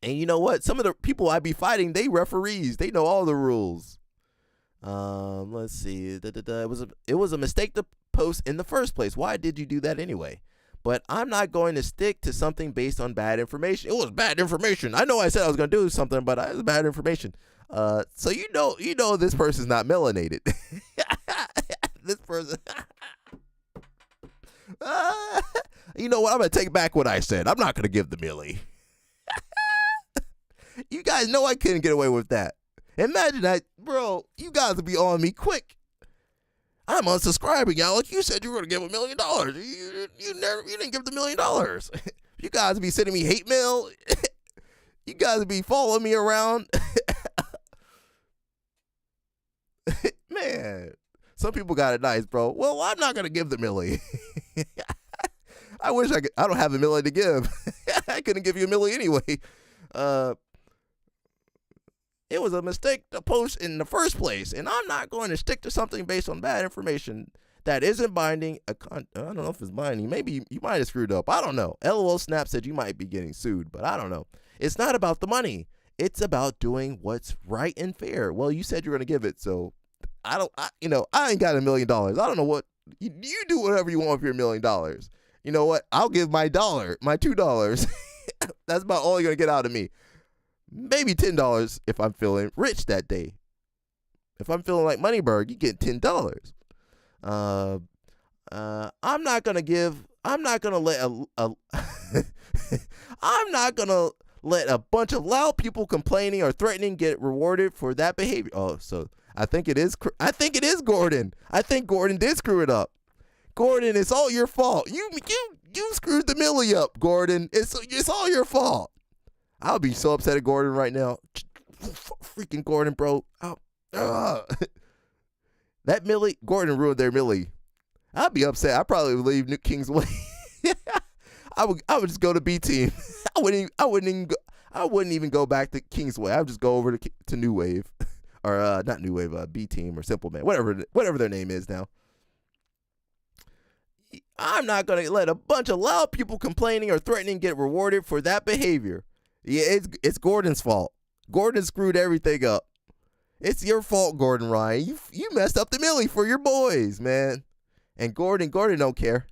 And you know what? Some of the people I be fighting, they referees. They know all the rules. Let's see. It was a mistake to post in the first place. Why did you do that anyway? But I'm not going to stick to something based on bad information. It was bad information. I know I said I was going to do something, but it was bad information. So you know this person's not melanated. This person. You know what? I'm going to take back what I said. I'm not going to give the milli. You guys know I couldn't get away with that. Imagine that, bro. You guys would be on me quick. I'm unsubscribing, Alec. You said you were going to give $1 million. You didn't give the $1 million. You guys would be sending me hate mail. You guys would be following me around. Man, some people got it nice, bro. Well, I'm not going to give the milli. I wish I could. I don't have $1 million to give. I couldn't give you $1 million anyway. It was a mistake to post in the first place, and I'm not going to stick to something based on bad information that isn't binding. I don't know if it's binding. Maybe you might have screwed up. I don't know. LOL Snap said you might be getting sued, but I don't know. It's not about the money. It's about doing what's right and fair. Well, you said you're going to give it, so I ain't got $1 million. I don't know what you do. Whatever you want for your $1 million. You know what? I'll give my $2. That's about all you're going to get out of me. Maybe $10 if I'm feeling rich that day. If I'm feeling like Moneyberg, you get $10. I'm not going to let a bunch of loud people complaining or threatening get rewarded for that behavior. Oh, so I think it is Gordon. I think Gordon did screw it up. Gordon, it's all your fault. You screwed the milli up, Gordon. It's all your fault. I'll be so upset at Gordon right now. Freaking Gordon, bro. That milli, Gordon ruined their milli. I'd be upset. I'd probably leave New Kingsway. I would just go to B team. I wouldn't even go back to Kingsway. I would just go over to New Wave, or not New Wave, B team or Simple Man, whatever their name is now. I'm not gonna let a bunch of loud people complaining or threatening get rewarded for that behavior. Yeah, it's Gordon's fault. Gordon screwed everything up. It's your fault, Gordon Ryan. You messed up the milli for your boys, man. And Gordon don't care.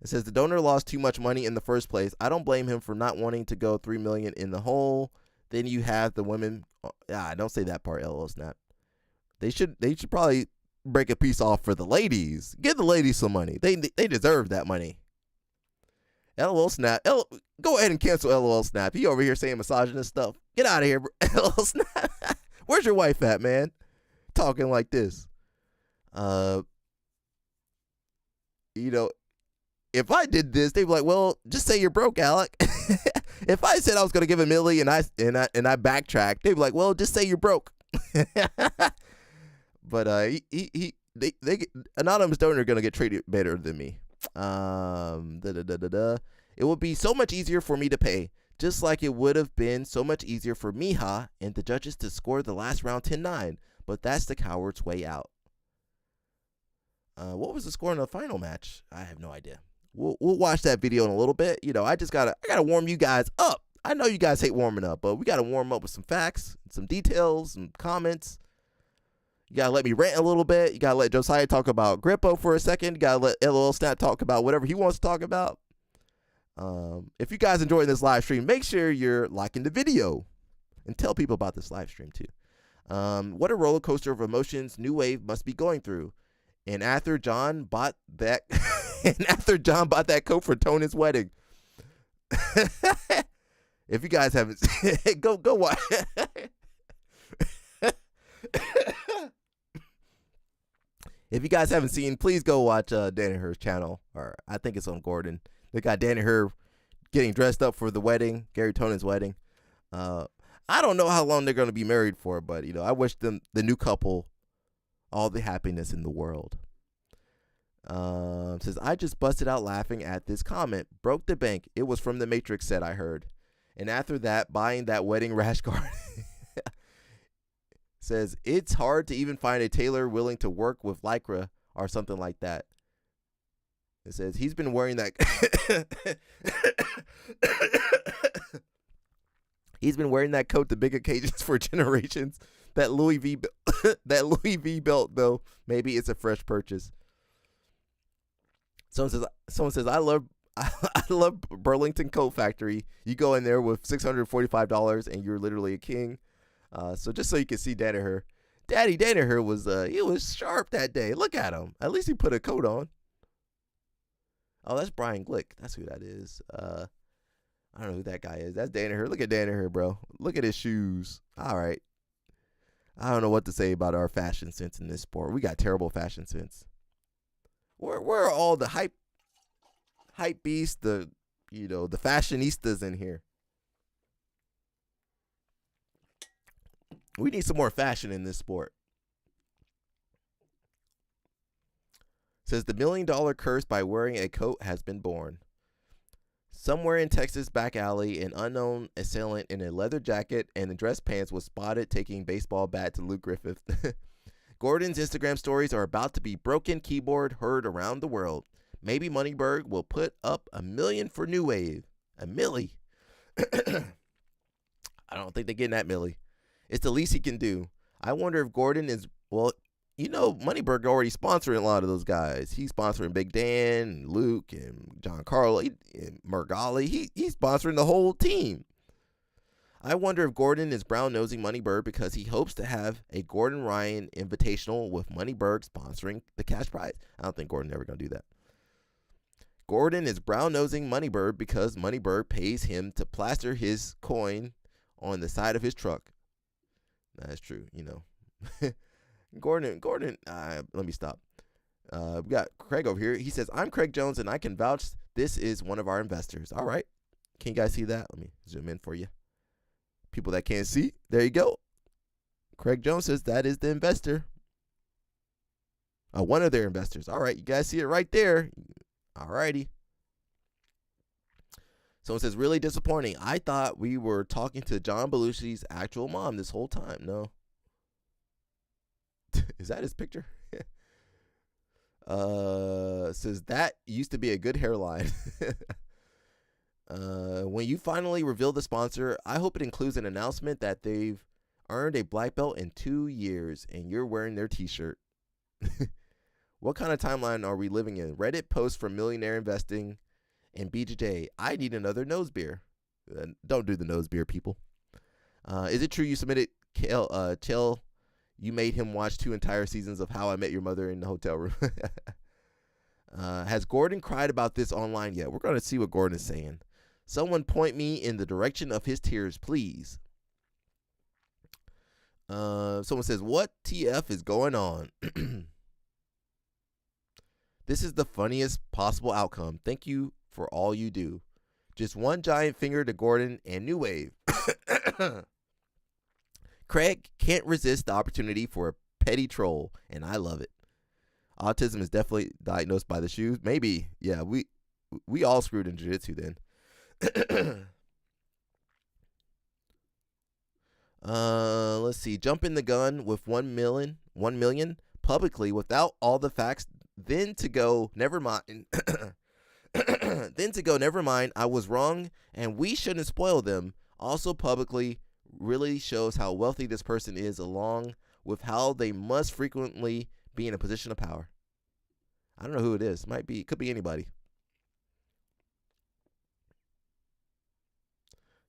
It says the donor lost too much money in the first place. I don't blame him for not wanting to go $3 million in the hole. Then you have the women. Don't say that part. LOL snap. They should probably break a piece off for the ladies. Give the ladies some money. They deserve that money. LOL snap. Go ahead and cancel LOL snap. He over here saying misogynist stuff. Get out of here, bro. LOL snap. Where's your wife at, man? Talking like this. If I did this, they'd be like, "Well, just say you're broke, Alec." If I said I was gonna give a milli and I backtracked, they'd be like, "Well, just say you're broke." But they anonymous donor are gonna get treated better than me. It would be so much easier for me to pay, just like it would have been so much easier for Miha and the judges to score the last round 10-9. But that's the coward's way out. What was the score in the final match? I have no idea. We'll watch that video in a little bit. I gotta warm you guys up. I know you guys hate warming up, but we gotta warm up with some facts, some details, some comments. You gotta let me rant a little bit. You gotta let Josiah talk about Grippo for a second. You gotta let LOL Snap talk about whatever he wants to talk about. If you guys enjoyed this live stream, make sure you're liking the video and tell people about this live stream too. What a roller coaster of emotions New Wave must be going through. And after John bought that coat for Tony's wedding. If you guys haven't go watch. If you guys haven't seen, please go watch Danaher's channel, or I think it's on Gordon. They got Danaher getting dressed up for the wedding, Gary Tonin's wedding. I don't know how long they're going to be married for, but I wish them, the new couple, all the happiness in the world. Says, I just busted out laughing at this comment. Broke the bank. It was from the Matrix set, I heard. And after that, buying that wedding rash guard. Says, it's hard to even find a tailor willing to work with Lycra or something like that. It says, he's been wearing that. He's been wearing that coat to big occasions for generations. That Louis V belt, though, maybe it's a fresh purchase. Someone says, I love Burlington Coat Factory. You go in there with $645 and you're literally a king. So just so you can see Danaher. Daddy Danaher was he was sharp that day. Look at him. At least he put a coat on. Oh, that's Brian Glick. That's who that is. I don't know who that guy is. That's Danaher. Look at Danaher, bro. Look at his shoes. All right. I don't know what to say about our fashion sense in this sport. We got terrible fashion sense. Where are all the hype beasts, the fashionistas in here? We need some more fashion in this sport. Says the $1 million curse by wearing a coat has been born. Somewhere in Texas back alley, an unknown assailant in a leather jacket and dress pants was spotted taking baseball bat to Luke Griffith. Gordon's Instagram stories are about to be broken keyboard heard around the world. Maybe Moneyberg will put up $1 million for New Wave. A milli. I don't think they're getting that milli. It's the least he can do. I wonder if Gordon is, Moneyberg already sponsoring a lot of those guys. He's sponsoring Big Dan, and Luke, and John Carlo, and Mergali. He's sponsoring the whole team. I wonder if Gordon is brown-nosing Moneyberg because he hopes to have a Gordon Ryan Invitational with Moneyberg sponsoring the cash prize. I don't think Gordon's ever going to do that. Gordon is brown-nosing Moneyberg because Moneyberg pays him to plaster his coin on the side of his truck. That's true, Gordon, let me stop. We got Craig over here. He says, I'm Craig Jones, and I can vouch this is one of our investors. All right. Can you guys see that? Let me zoom in for you. People that can't see, there you go. Craig Jones says that is the investor. One of their investors. All right. You guys see it right there. All righty. Someone says, really disappointing. I thought we were talking to John Belushi's actual mom this whole time. No. Is that his picture? Says that used to be a good hairline. When you finally reveal the sponsor, I hope it includes an announcement that they've earned a black belt in 2 years and you're wearing their t-shirt. What kind of timeline are we living in? Reddit posts for millionaire investing in BJJ. I need another nose beer. Don't do the nose beer, people. Is it true you submitted Chell? You made him watch 2 entire seasons of How I Met Your Mother in the hotel room. Has Gordon cried about this online yet? We're going to see what Gordon is saying. Someone point me in the direction of his tears, please. Someone says, what TF is going on? This is the funniest possible outcome. Thank you for all you do. Just one giant finger to Gordon and New Wave. Craig can't resist the opportunity for a petty troll, and I love it. Autism is definitely diagnosed by the shoes. Maybe, yeah, we all screwed in jiu-jitsu then. Let's see. Jumping the gun with 1 million publicly without all the facts. Then to go, never mind. Never mind. I was wrong, and we shouldn't spoil them. Also, publicly really shows how wealthy this person is, along with how they must frequently be in a position of power. I don't know who it is. Could be anybody.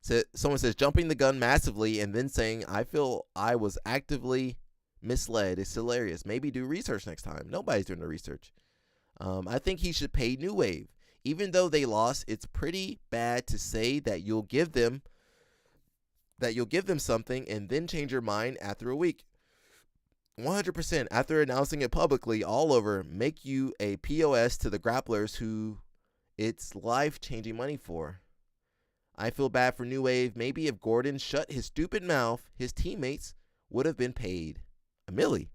So someone says jumping the gun massively and then saying, I feel I was actively misled. It's hilarious. Maybe do research next time. Nobody's doing the research. I think he should pay New Wave. Even though they lost, it's pretty bad to say that you'll give them something and then change your mind after a week. 100% after announcing it publicly all over, make you a POS to the grapplers who it's life-changing money for. I feel bad for New Wave. Maybe if Gordon shut his stupid mouth, his teammates would have been paid a milli.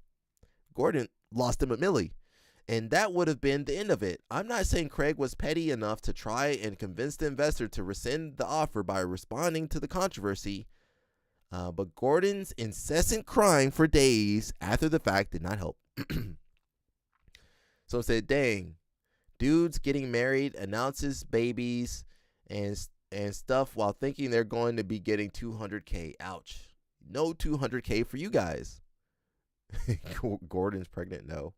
Gordon lost him a milli, and that would have been the end of it. I'm not saying Craig was petty enough to try and convince the investor to rescind the offer by responding to the controversy, but Gordon's incessant crying for days after the fact did not help. So it said, dang, dudes getting married, announces babies, and stuff while thinking they're going to be getting $200K. Ouch. No $200K for you guys. Gordon's pregnant? No.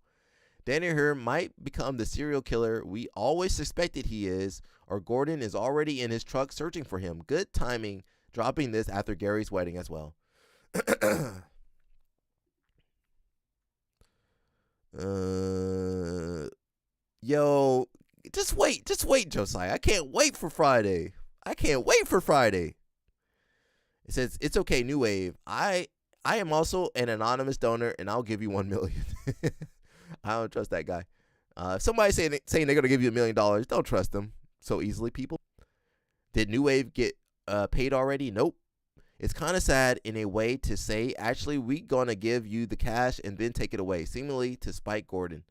Danny here might become the serial killer we always suspected he is, or Gordon is already in his truck searching for him. Good timing dropping this after Gary's wedding as well. Yo, just wait, Josiah. I can't wait for Friday. It says, it's okay, New Wave. I am also an anonymous donor, and I'll give you 1 million. I don't trust that guy. Somebody saying they're going to give you $1 million, don't trust them so easily, people. Did New Wave get paid already? Nope. It's kind of sad in a way to say, actually, we going to give you the cash and then take it away, seemingly to spite Gordon.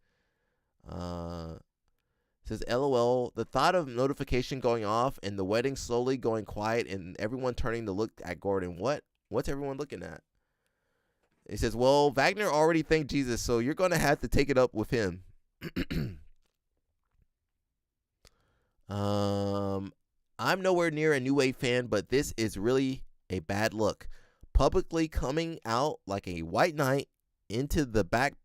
Says, LOL, the thought of notification going off and the wedding slowly going quiet and everyone turning to look at Gordon. What's everyone looking at? It says, well, Wagner already thanked Jesus, so you're going to have to take it up with him. I'm nowhere near a New Wave fan, but this is really a bad look. Publicly coming out like a white knight into backpedaling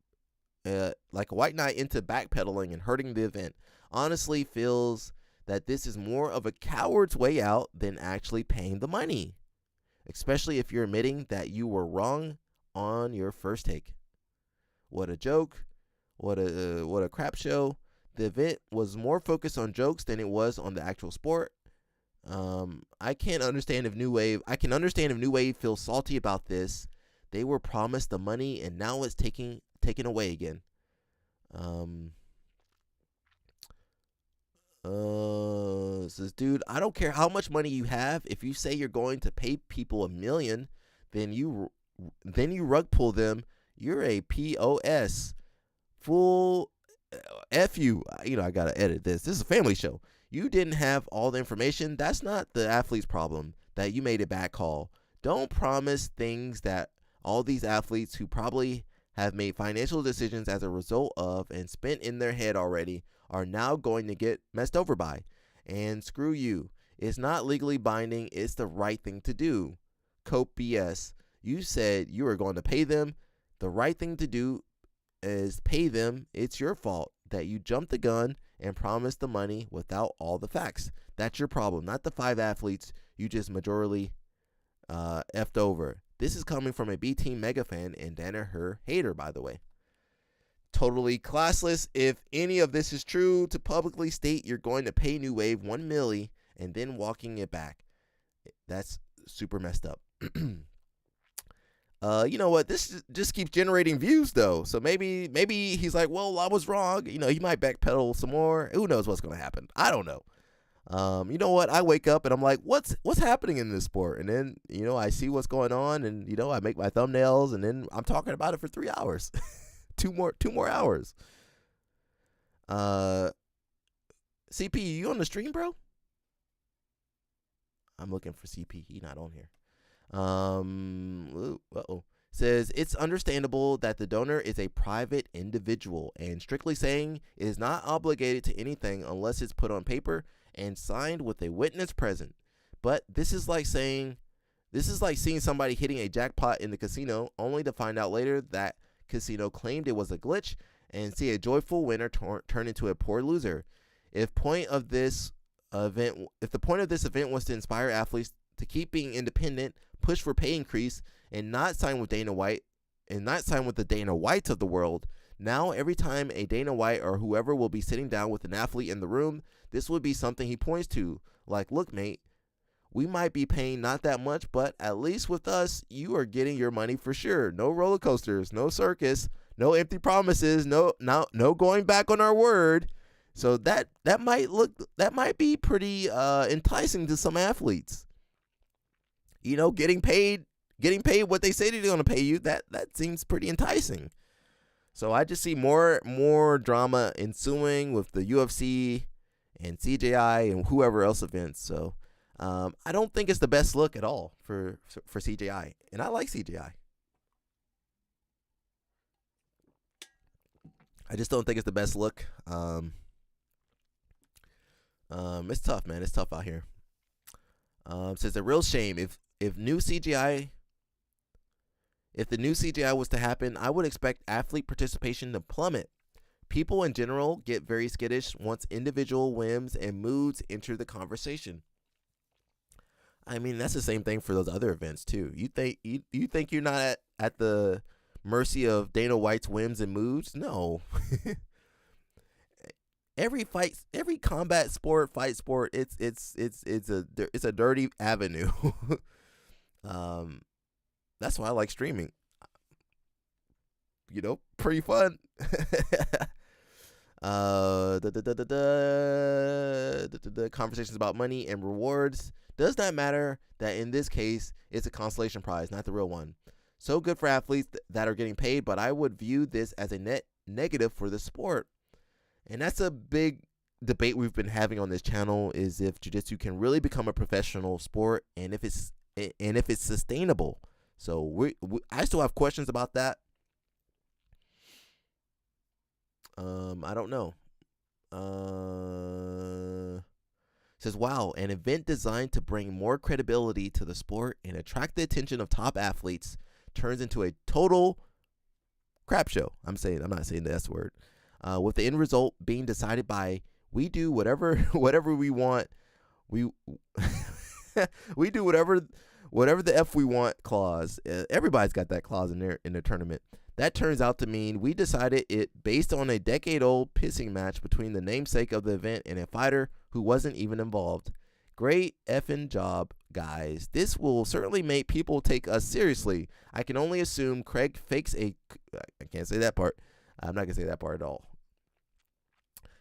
and hurting the event. Honestly feels that this is more of a coward's way out than actually paying the money, especially if you're admitting that you were wrong on your first take. What a joke. What a crap show. The event was more focused on jokes than it was on the actual sport. I can understand if New Wave feels salty about this. They were promised the money and now it's taken away again. Says, dude, I don't care how much money you have. If you say you're going to pay people $1 million, then you rug pull them. You're a POS. Full F you. I gotta edit this. This is a family show. You didn't have all the information. That's not the athlete's problem that you made a bad call. Don't promise things that all these athletes who probably have made financial decisions as a result of and spent in their head already are now going to get messed over by. And screw you. It's not legally binding. It's the right thing to do. Cope BS. You said you were going to pay them. The right thing to do is pay them. It's your fault that you jumped the gun and promised the money without all the facts. That's your problem, not the 5 athletes you just majorly effed over. This is coming from a B Team mega fan and Danaher hater, by the way. Totally classless if any of this is true to publicly state you're going to pay New Wave $1 million and then walking it back. That's super messed up. You know what? This just keeps generating views though. So maybe he's like, well, I was wrong. You know, he might backpedal some more. Who knows what's going to happen? I don't know. You know what? I wake up and I'm like, what's happening in this sport? And then, you know, I see what's going on and, you know, I make my thumbnails and then I'm talking about it for 3 hours. two more hours. CP, you on the stream, bro? I'm looking for CP. He not on here. Says it's understandable that the donor is a private individual and strictly saying is not obligated to anything unless it's put on paper and signed with a witness present. But this is like seeing somebody hitting a jackpot in the casino only to find out later that casino claimed it was a glitch and see a joyful winner turn into a poor loser. If the point of this event was to inspire athletes to keep being independent, push for pay increase, and not sign with Dana White, and not sign with the Dana Whites of the world, now every time a Dana White or whoever will be sitting down with an athlete in the room, this would be something he points to. Like, look, mate, we might be paying not that much, but at least with us, you are getting your money for sure. No roller coasters, no circus, no empty promises, no going back on our word. So that might be pretty enticing to some athletes. You know, getting paid what they say they're going to pay you. That seems pretty enticing. So I just see more drama ensuing with the UFC and CJI and whoever else events. So I don't think it's the best look at all for CJI, and I like CJI. I just don't think it's the best look. It's tough, man. It's tough out here. Says a real shame if the new CGI was to happen, I would expect athlete participation to plummet. People in general get very skittish once individual whims and moods enter the conversation. I mean, that's the same thing for those other events too. You think you're not at the mercy of Dana White's whims and moods? No. Every combat sport, fight sport, it's a dirty avenue. That's why I like streaming. You know, pretty fun. The conversations about money and rewards does not matter. That in this case, it's a consolation prize, not the real one. So good for athletes that are getting paid, but I would view this as a net negative for the sport. And that's a big debate we've been having on this channel, is if jiu-jitsu can really become a professional sport and if it's sustainable. So I still have questions about that. I don't know. Says, wow, an event designed to bring more credibility to the sport and attract the attention of top athletes turns into a total crap show. I'm not saying the S word. With the end result being decided by we do whatever we want. We do whatever the F we want clause. Everybody's got that clause in their tournament. That turns out to mean we decided it based on a decade-old pissing match between the namesake of the event and a fighter who wasn't even involved. Great effing job, guys. This will certainly make people take us seriously. I can only assume Craig fakes I can't say that part. I'm not going to say that part at all.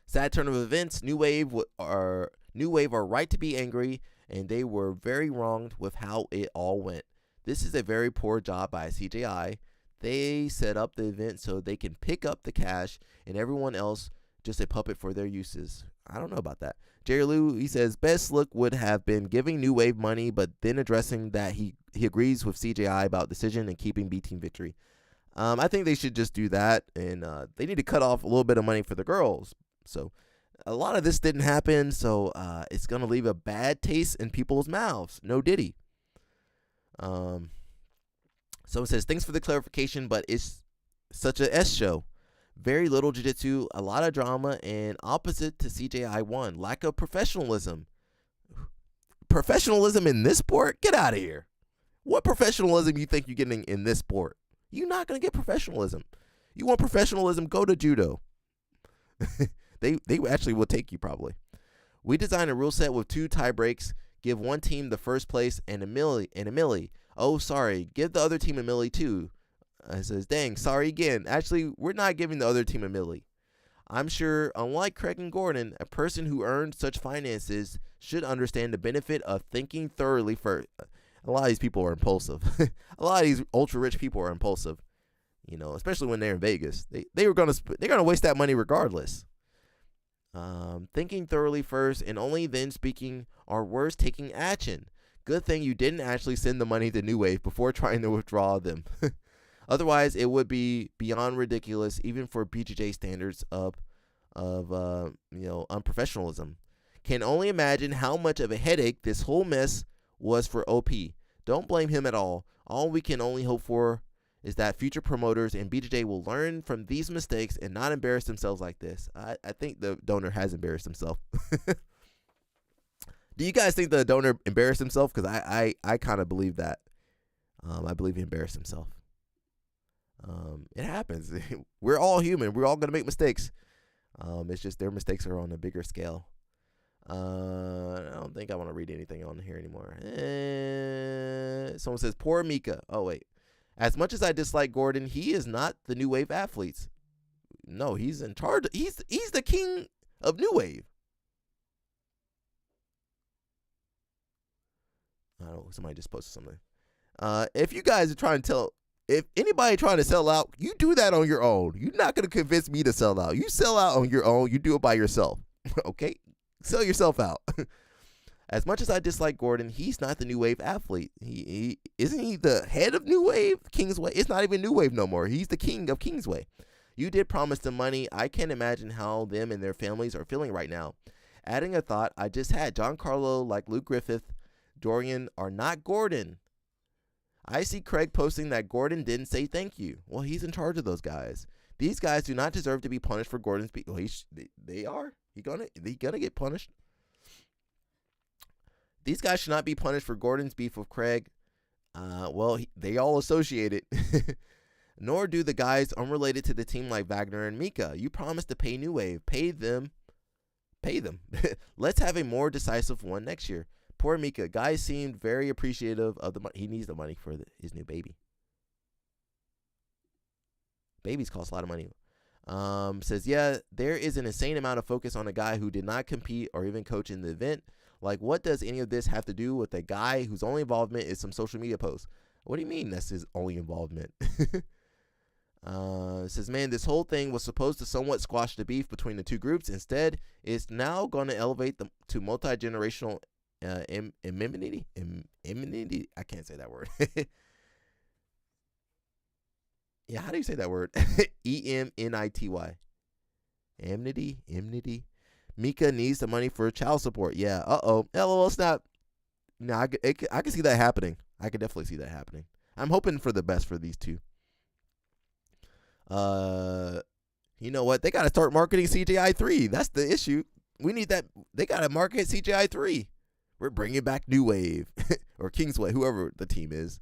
Sad turn of events. New Wave are right to be angry, and they were very wronged with how it all went. This is a very poor job by CJI. They set up the event so they can pick up the cash, and everyone else just a puppet for their uses. I don't know about that. Jerry Lou, he says, best look would have been giving New Wave money, but then addressing that he agrees with CJI about decision and keeping B Team victory. I think they should just do that, and they need to cut off a little bit of money for the girls. So a lot of this didn't happen, so it's going to leave a bad taste in people's mouths. No Diddy. Someone says, thanks for the clarification, but it's such a S show. Very little jiu-jitsu, a lot of drama, and opposite to CJI 1, lack of professionalism. Professionalism in this sport? Get out of here. What professionalism you think you're getting in this sport? You're not going to get professionalism. You want professionalism, go to judo. they actually will take you probably. We designed a rule set with 2 tie breaks. Give one team the first place and a milli. Oh, sorry. Give the other team a milli too. I says, dang, sorry again. Actually, we're not giving the other team a milli. I'm sure, unlike Craig and Gordon, a person who earned such finances should understand the benefit of thinking thoroughly first. A lot of these people are impulsive. A lot of these ultra-rich people are impulsive. You know, especially when they're in Vegas. They're gonna waste that money regardless. Thinking thoroughly first and only then speaking, or worse, taking action. Good thing you didn't actually send the money to New Wave before trying to withdraw them. Otherwise, it would be beyond ridiculous, even for BJJ standards of unprofessionalism. Can only imagine how much of a headache this whole mess was for OP. Don't blame him at all. All we can only hope for is that future promoters and BJJ will learn from these mistakes and not embarrass themselves like this. I think the donor has embarrassed himself. Do you guys think the donor embarrassed himself? Because I kind of believe that. I believe he embarrassed himself. It happens. We're all human. We're all going to make mistakes. It's just their mistakes are on a bigger scale. I don't think I want to read anything on here anymore. Someone says, poor Mika. Oh, wait. As much as I dislike Gordon, he is not the New Wave athletes. No, he's in charge. He's the king of New Wave. I don't know. Somebody just posted something. If you guys are trying to tell, if anybody trying to sell out, you do that on your own. You're not going to convince me to sell out. You sell out on your own. You do it by yourself. Okay? Sell yourself out. As much as I dislike Gordon, he's not the New Wave athlete. He isn't he the head of New Wave? Kingsway? It's not even New Wave no more. He's the king of Kingsway. You did promise them money. I can't imagine how them and their families are feeling right now. Adding a thought I just had, Giancarlo, like Luke Griffith, Dorian are not Gordon. I see Craig posting that Gordon didn't say thank you. Well, he's in charge of those guys. These guys do not deserve to be punished for Gordon's beat. Well, they are. He gonna get punished. These guys should not be punished for Gordon's beef with Craig. They all associate it. Nor do the guys unrelated to the team like Wagner and Mika. You promised to pay New Wave. Pay them. Let's have a more decisive one next year. Poor Mika. Guys seemed very appreciative of the money. He needs the money for his new baby. Babies cost a lot of money. Says, yeah, there is an insane amount of focus on a guy who did not compete or even coach in the event. Like, what does any of this have to do with a guy whose only involvement is some social media posts? What do you mean that's his only involvement? Says, man, this whole thing was supposed to somewhat squash the beef between the two groups. Instead, it's now going to elevate them to multi-generational enmity. I can't say that word. Yeah, how do you say that word? EMNITY. Enmity. Mika needs the money for child support. Yeah. LOL snap. No, I can see that happening. I can definitely see that happening. I'm hoping for the best for these two. You know what? They got to start marketing CJI 3. That's the issue. We need that. They got to market CJI 3. We're bringing back New Wave or Kingsway, whoever the team is.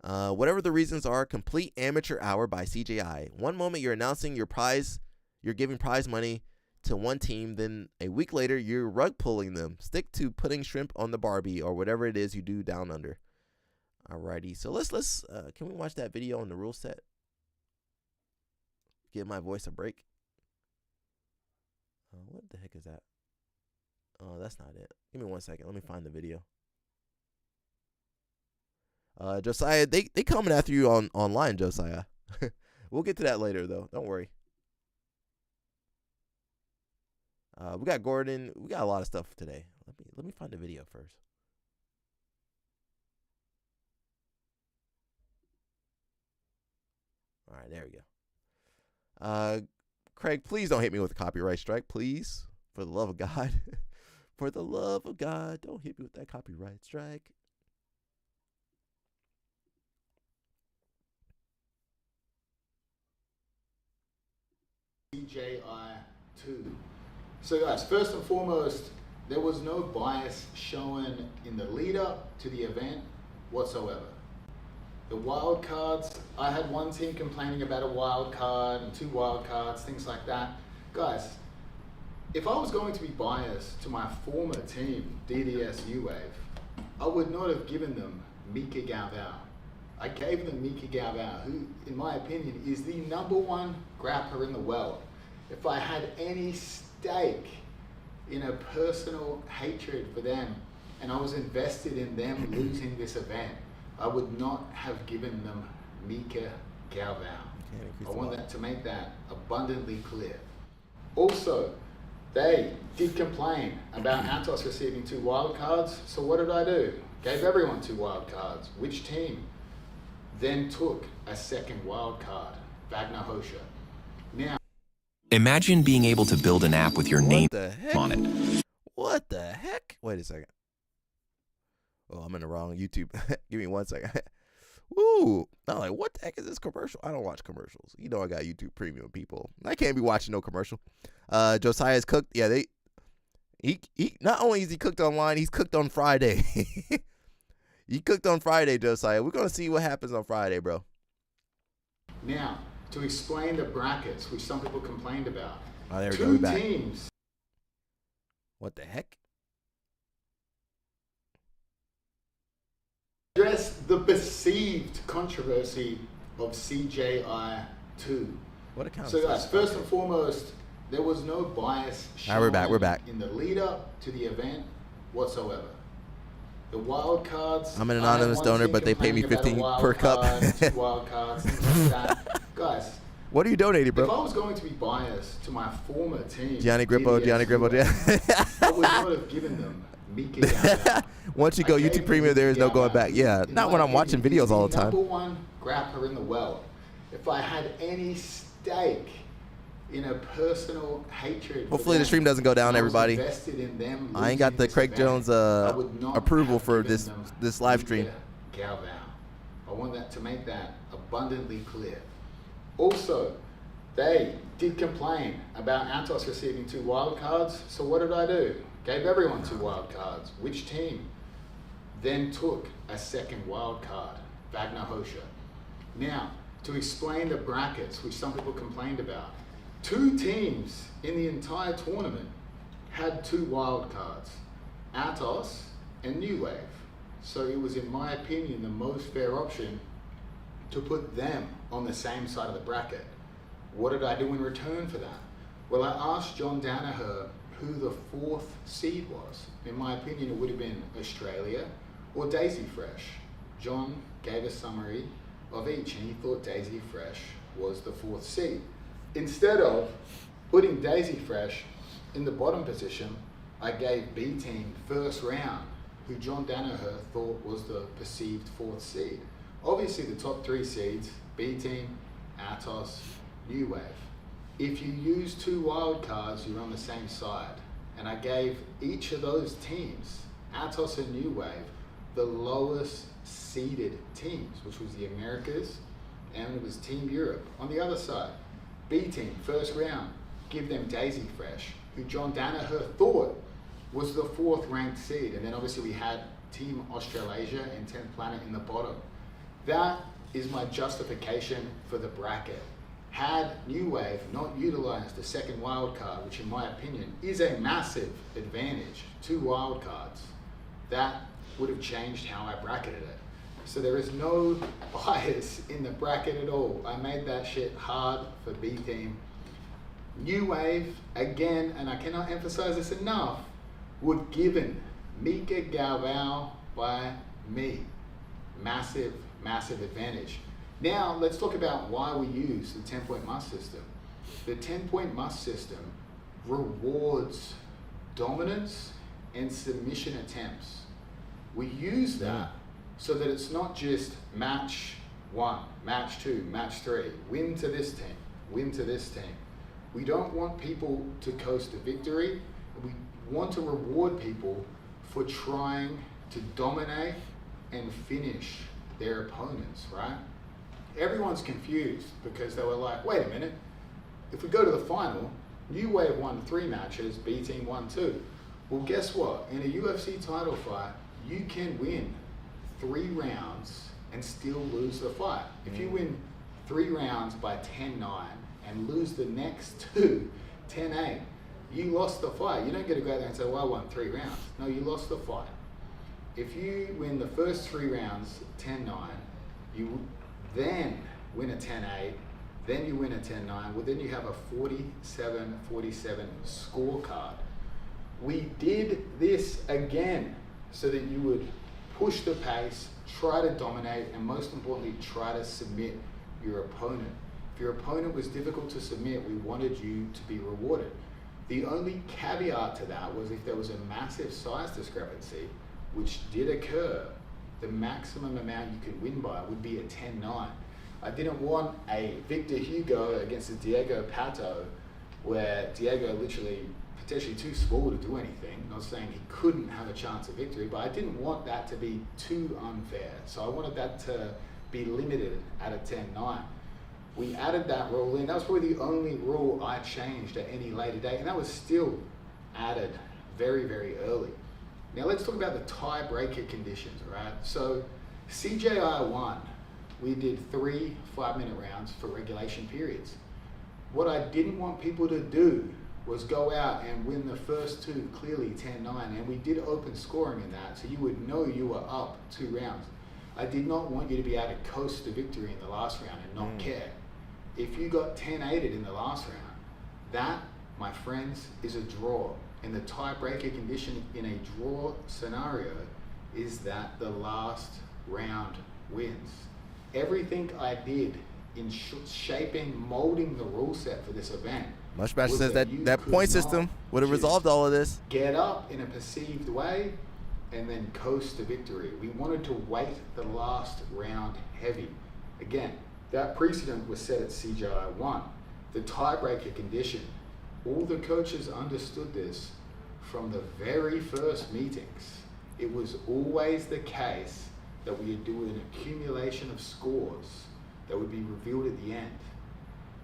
Whatever the reasons are, complete amateur hour by CJI. One moment you're announcing your prize, you're giving prize money to one team, then a week later you're rug pulling them. Stick to putting shrimp on the Barbie or whatever it is you do down under. Alrighty, so let's can we watch that video on the rule set? Give my voice a break. What the heck is that? Oh, that's not it. Give me 1 second. Let me find the video. Josiah, they coming after you online, Josiah. We'll get to that later though. Don't worry. We got Gordon. We got a lot of stuff today. Let me find the video first. All right, there we go. Craig, please don't hit me with a copyright strike, please. For the love of God. For the love of God, don't hit me with that copyright strike. BJJ 2. So guys, first and foremost, there was no bias shown in the lead up to the event whatsoever. The wild cards, I had one team complaining about a wild card and 2 wild cards, things like that. Guys, if I was going to be biased to my former team, DDS U-Wave, I would not have given them Mika Galvao. I gave them Mika Galvao, who, in my opinion, is the #1 grappler in the world. If I had any stake in a personal hatred for them and I was invested in them losing this event, I would not have given them Mika Galvao. I want that to make that abundantly clear. Also, they did complain about Atos receiving 2 wild cards, so what did I do? Gave everyone 2 wild cards. Which team then took a second wild card? Wagner Hosha. Now, imagine being able to build an app with your name on it. What the heck? Wait a second. Oh, I'm in the wrong YouTube. Give me 1 second. Woo! I'm like, what the heck is this commercial? I don't watch commercials. You know I got YouTube Premium, people. I can't be watching no commercial. Josiah's cooked. Yeah, he not only is he cooked online, he's cooked on Friday. He cooked on Friday, Josiah. We're gonna see what happens on Friday, bro. Now, to explain the brackets, which some people complained about. Oh, there we go. 2 We back. teams. What the heck? Address the perceived controversy of CJI 2. What account? So guys, first and foremost, there was no bias shown we're back. in the lead up to the event whatsoever. The wild cards. I'm an anonymous donor, but they pay me 15 per cup. 2 wild cards, things like that. Guys, what are you donating, bro? if I was going to be biased to my former team, Gianni Grippo. I would not have given them Mika Galvao. Once you go YouTube Premium, there is no going back. Yeah, not when I'm watching videos all the time. #1 grappler in the world. If I had any stake in a personal hatred. Hopefully the stream doesn't go down, everybody. I ain't got the Craig Jones approval for this live stream. Galvao. I want that to make that abundantly clear. Also, they did complain about Atos receiving 2 wild cards, so what did I do? Gave everyone 2 wild cards. Which team then took a second wild card? Wagner Hosha. Now, to explain the brackets, which some people complained about, 2 teams in the entire tournament had 2 wild cards, Atos and New Wave. So it was, in my opinion, the most fair option to put them on the same side of the bracket. What did I do in return for that? Well, I asked John Danaher who the 4th seed was. In my opinion, it would have been Australia or Daisy Fresh. John gave a summary of each, and he thought Daisy Fresh was the 4th seed. Instead of putting Daisy Fresh in the bottom position, I gave B Team first round, who John Danaher thought was the perceived 4th seed. Obviously, the top 3 seeds, B Team, Atos, New Wave. If you use 2 wild cards, you're on the same side. And I gave each of those teams, Atos and New Wave, the lowest seeded teams, which was the Americas, and it was Team Europe. On the other side, B Team, first round, give them Daisy Fresh, who John Danaher thought was the 4th ranked seed. And then obviously we had Team Australasia and 10th Planet in the bottom. That is my justification for the bracket. Had New Wave not utilized the second wild card, which in my opinion is a massive advantage, 2 wild cards, that would have changed how I bracketed it. So there is no bias in the bracket at all. I made that shit hard for B Team. New Wave, again, and I cannot emphasize this enough, were given Mika Galvao by me. Massive, massive advantage. Now, let's talk about why we use the 10-point must system. The 10-point must system rewards dominance and submission attempts. We use that so that it's not just match 1, match 2, match 3, win to this team, win to this team. We don't want people to coast to victory. We want to reward people for trying to dominate and finish their opponents, right? Everyone's confused because they were like, wait a minute, if we go to the final, New Wave won 3 matches, B Team won 2. Well, guess what? In a UFC title fight, you can win 3 rounds and still lose the fight. If you win 3 rounds by 10-9 and lose the next 2 10-8, you lost the fight. You don't get to go there and say, well, I won 3 rounds. No, you lost the fight. If you win the first 3 rounds 10-9, you then win a 10-8, then you win a 10-9, well, then you have a 47-47 scorecard. We did this again so that you would push the pace, try to dominate, and most importantly, try to submit your opponent. If your opponent was difficult to submit, we wanted you to be rewarded. The only caveat to that was if there was a massive size discrepancy, which did occur, the maximum amount you could win by would be a 10-9. I didn't want a Victor Hugo against a Diego Pato, where Diego literally potentially too small to do anything. Not saying he couldn't have a chance of victory, but I didn't want that to be too unfair. So I wanted that to be limited at a 10-9. We added that rule in. That was probably the only rule I changed at any later date, and that was still added very, very early. Now let's talk about the tiebreaker conditions, right? So CJI 1, we did 3 5-minute rounds for regulation periods. What I didn't want people to do was go out and win the first 2 clearly 10-9, and we did open scoring in that, so you would know you were up 2 rounds. I did not want you to be able to coast to victory in the last round and not care. If you got 10-8'd in the last round, that, my friends, is a draw. And the tiebreaker condition in a draw scenario is that the last round wins. Everything I did in shaping, molding the rule set for this event. Mushmash says that point system would have resolved all of this. Get up in a perceived way and then coast to victory. We wanted to weight the last round heavy. Again, that precedent was set at CJI 1. The tiebreaker condition, all the coaches understood this from the very first meetings. It was always the case that we would do an accumulation of scores that would be revealed at the end.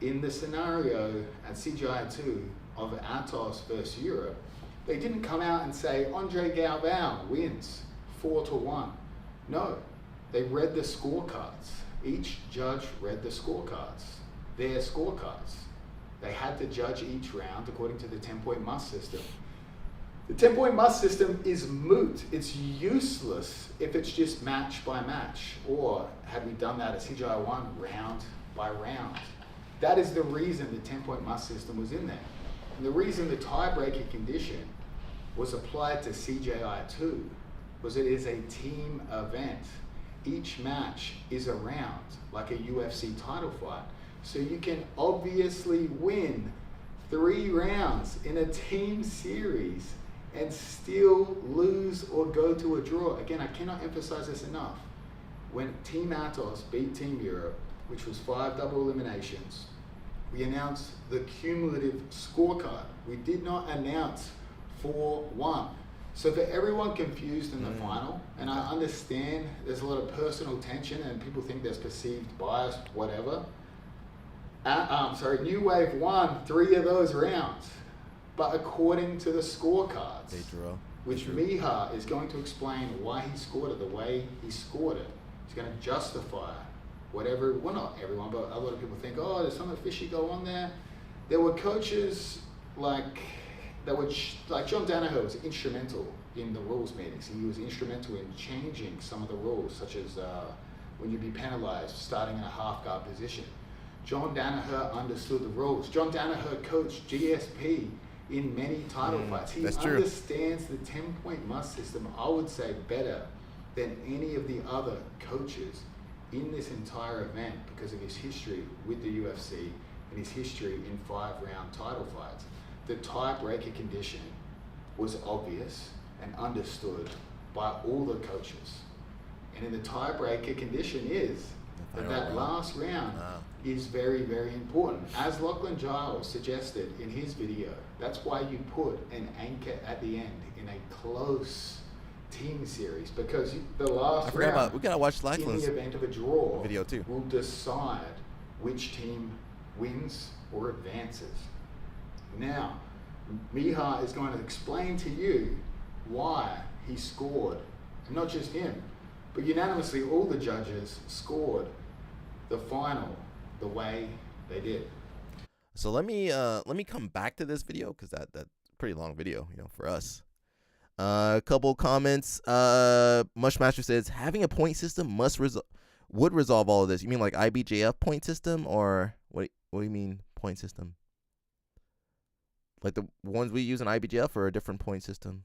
In the scenario at CGI 2 of Atos versus Europe, they didn't come out and say Andre Galvão wins 4-1. No, they read the scorecards. Each judge read the scorecards, their scorecards. They had to judge each round according to the 10-point must system. The 10-point must system is moot. It's useless if it's just match by match, or had we done that at CGI 1 round by round. That is the reason the 10-point must system was in there. And the reason the tiebreaker condition was applied to CJI 2 was it is a team event. Each match is a round, like a UFC title fight. So you can obviously win 3 rounds in a team series and still lose or go to a draw. Again, I cannot emphasize this enough. When Team Atos beat Team Europe, which was 5 double eliminations, we announced the cumulative scorecard. We did not announce 4-1. So for everyone confused in the final, and I understand there's a lot of personal tension and people think there's perceived bias, whatever. New Wave won 3 of those rounds, but according to the scorecards, which Miha is going to explain why he scored it the way he scored it. He's going to justify whatever, well, not everyone, but a lot of people think, oh, there's something fishy go on there. There were coaches like John Danaher was instrumental in the rules meetings. He was instrumental in changing some of the rules, such as when you'd be penalized starting in a half guard position. John Danaher understood the rules. John Danaher coached GSP in many title fights. He understands the 10-point must system, I would say, better than any of the other coaches in this entire event because of his history with the UFC and his history in 5-round title fights. The tiebreaker condition was obvious and understood by all the coaches. And in the tiebreaker condition is that last round is very, very important. As Lachlan Giles suggested in his video, that's why you put an anchor at the end in a close team series, because the last round we gotta watch Lachlan's in the event of a draw video too will decide which team wins or advances. Now, Miha is going to explain to you why he scored, and not just him, but unanimously all the judges scored the final the way they did. So let me come back to this video because that's a pretty long video, for us. A couple comments. Mushmaster says having a point system would resolve all of this. You mean like IBJF point system, or what do you mean point system? Like the ones we use in IBJF or a different point system?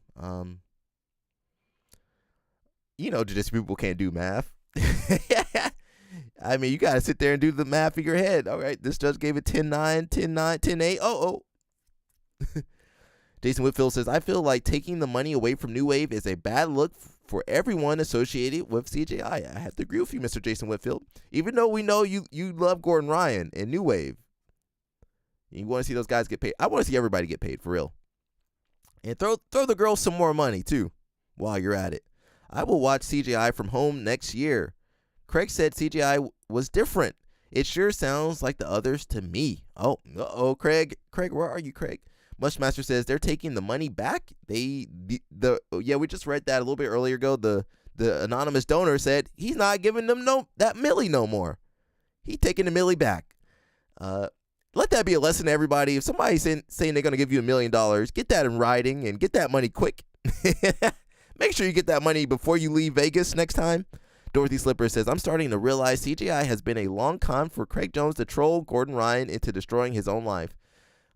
Just people can't do math. I mean, you got to sit there and do the math in your head. All right, this judge gave it 10-9, 10-9, 10-8. Oh. Jason Whitfield says, I feel like taking the money away from New Wave is a bad look for everyone associated with CJI. I have to agree with you, Mr. Jason Whitfield. Even though we know you love Gordon Ryan and New Wave. You want to see those guys get paid. I want to see everybody get paid, for real. And throw the girls some more money, too, while you're at it. I will watch CJI from home next year. Craig said CJI was different. It sure sounds like the others to me. Oh, Craig. Craig, where are you, Craig? Mushmaster says they're taking the money back. We just read that a little bit earlier ago. The anonymous donor said he's not giving them that milli no more. He taking the milli back. Let that be a lesson to everybody. If somebody's saying they're going to give you $1 million, get that in writing and get that money quick. Make sure you get that money before you leave Vegas next time. Dorothy Slipper says, I'm starting to realize CGI has been a long con for Craig Jones to troll Gordon Ryan into destroying his own life.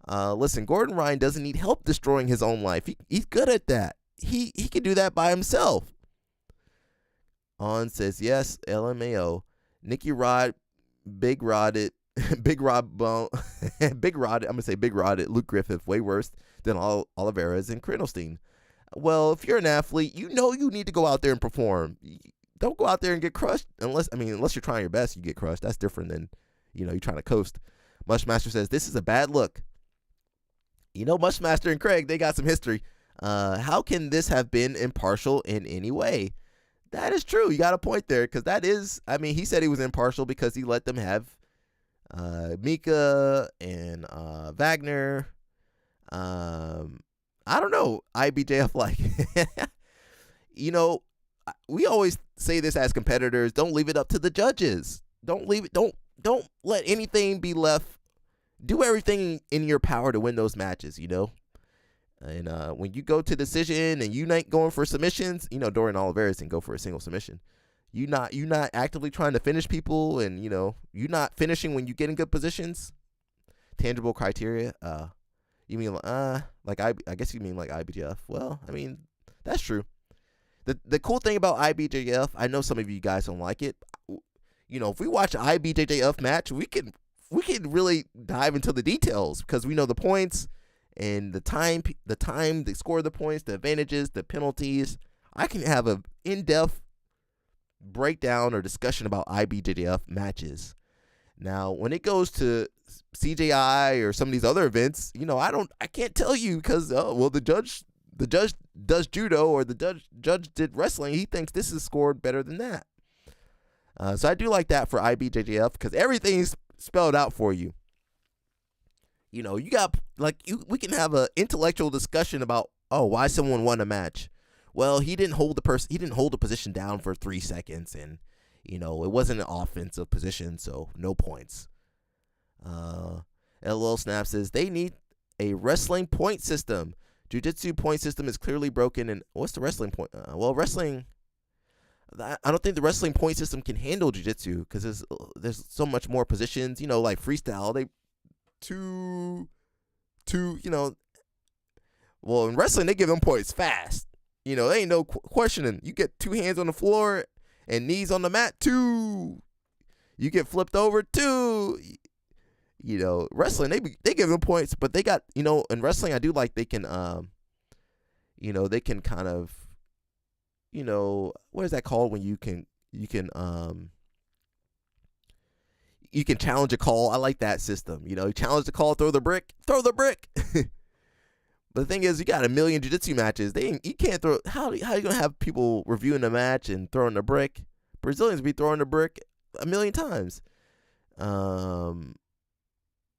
Listen, Gordon Ryan doesn't need help destroying his own life. He's good at that. He can do that by himself. On says, yes, LMAO. Nicky Rod, Big Rodded, Big Rod Bone, Big Rod, I'm going to say Big Rodded, Luke Griffith, way worse than Oliveras and Krinelstein. Well, if you're an athlete, you need to go out there and perform. Don't go out there and get crushed unless you're trying your best, you get crushed. That's different than, you're trying to coast. Mushmaster says, this is a bad look. Mushmaster and Craig, they got some history. How can this have been impartial in any way? That is true. You got a point there, because that is, he said he was impartial because he let them have Mika and Wagner. I don't know, IBJF like. We always say this as competitors, don't leave it up to the judges. Don't let anything be left. Do everything in your power to win those matches, And when you go to decision and you ain't going for submissions, Dorian Oliveras didn't go for a single submission. You not actively trying to finish people, and you not finishing when you get in good positions. Tangible criteria. You mean I guess you mean like IBJF. Well, that's true. The cool thing about IBJF, I know some of you guys don't like it. If we watch an IBJJF match, we can really dive into the details because we know the points and the time, the score of the points, the advantages, the penalties. I can have an in-depth breakdown or discussion about IBJJF matches. Now, when it goes to CJI or some of these other events, I can't tell you because the judge does judo or the judge did wrestling. He thinks this is scored better than that. So I do like that for IBJJF because everything's spelled out for you. You got we can have an intellectual discussion about why someone won a match. Well, he didn't hold the position down for 3 seconds, and it wasn't an offensive position, so no points. LL Snap says they need a wrestling point system. Jiu-Jitsu point system is clearly broken, and what's the wrestling point? Wrestling. I don't think the wrestling point system can handle jiu-jitsu because there's so much more positions. Like freestyle, they Well, in wrestling, they give them points fast. There ain't no questioning. You get 2 hands on the floor and knees on the mat, 2. You get flipped over, 2. Wrestling, they give them points, but they got, in wrestling, I do like they can, they can kind of, what is that called when you can challenge a call. I like that system. You challenge the call, throw the brick. But the thing is, you got 1 million jiu-jitsu matches. You can't throw. How are you gonna have people reviewing the match and throwing the brick? Brazilians be throwing the brick 1 million times.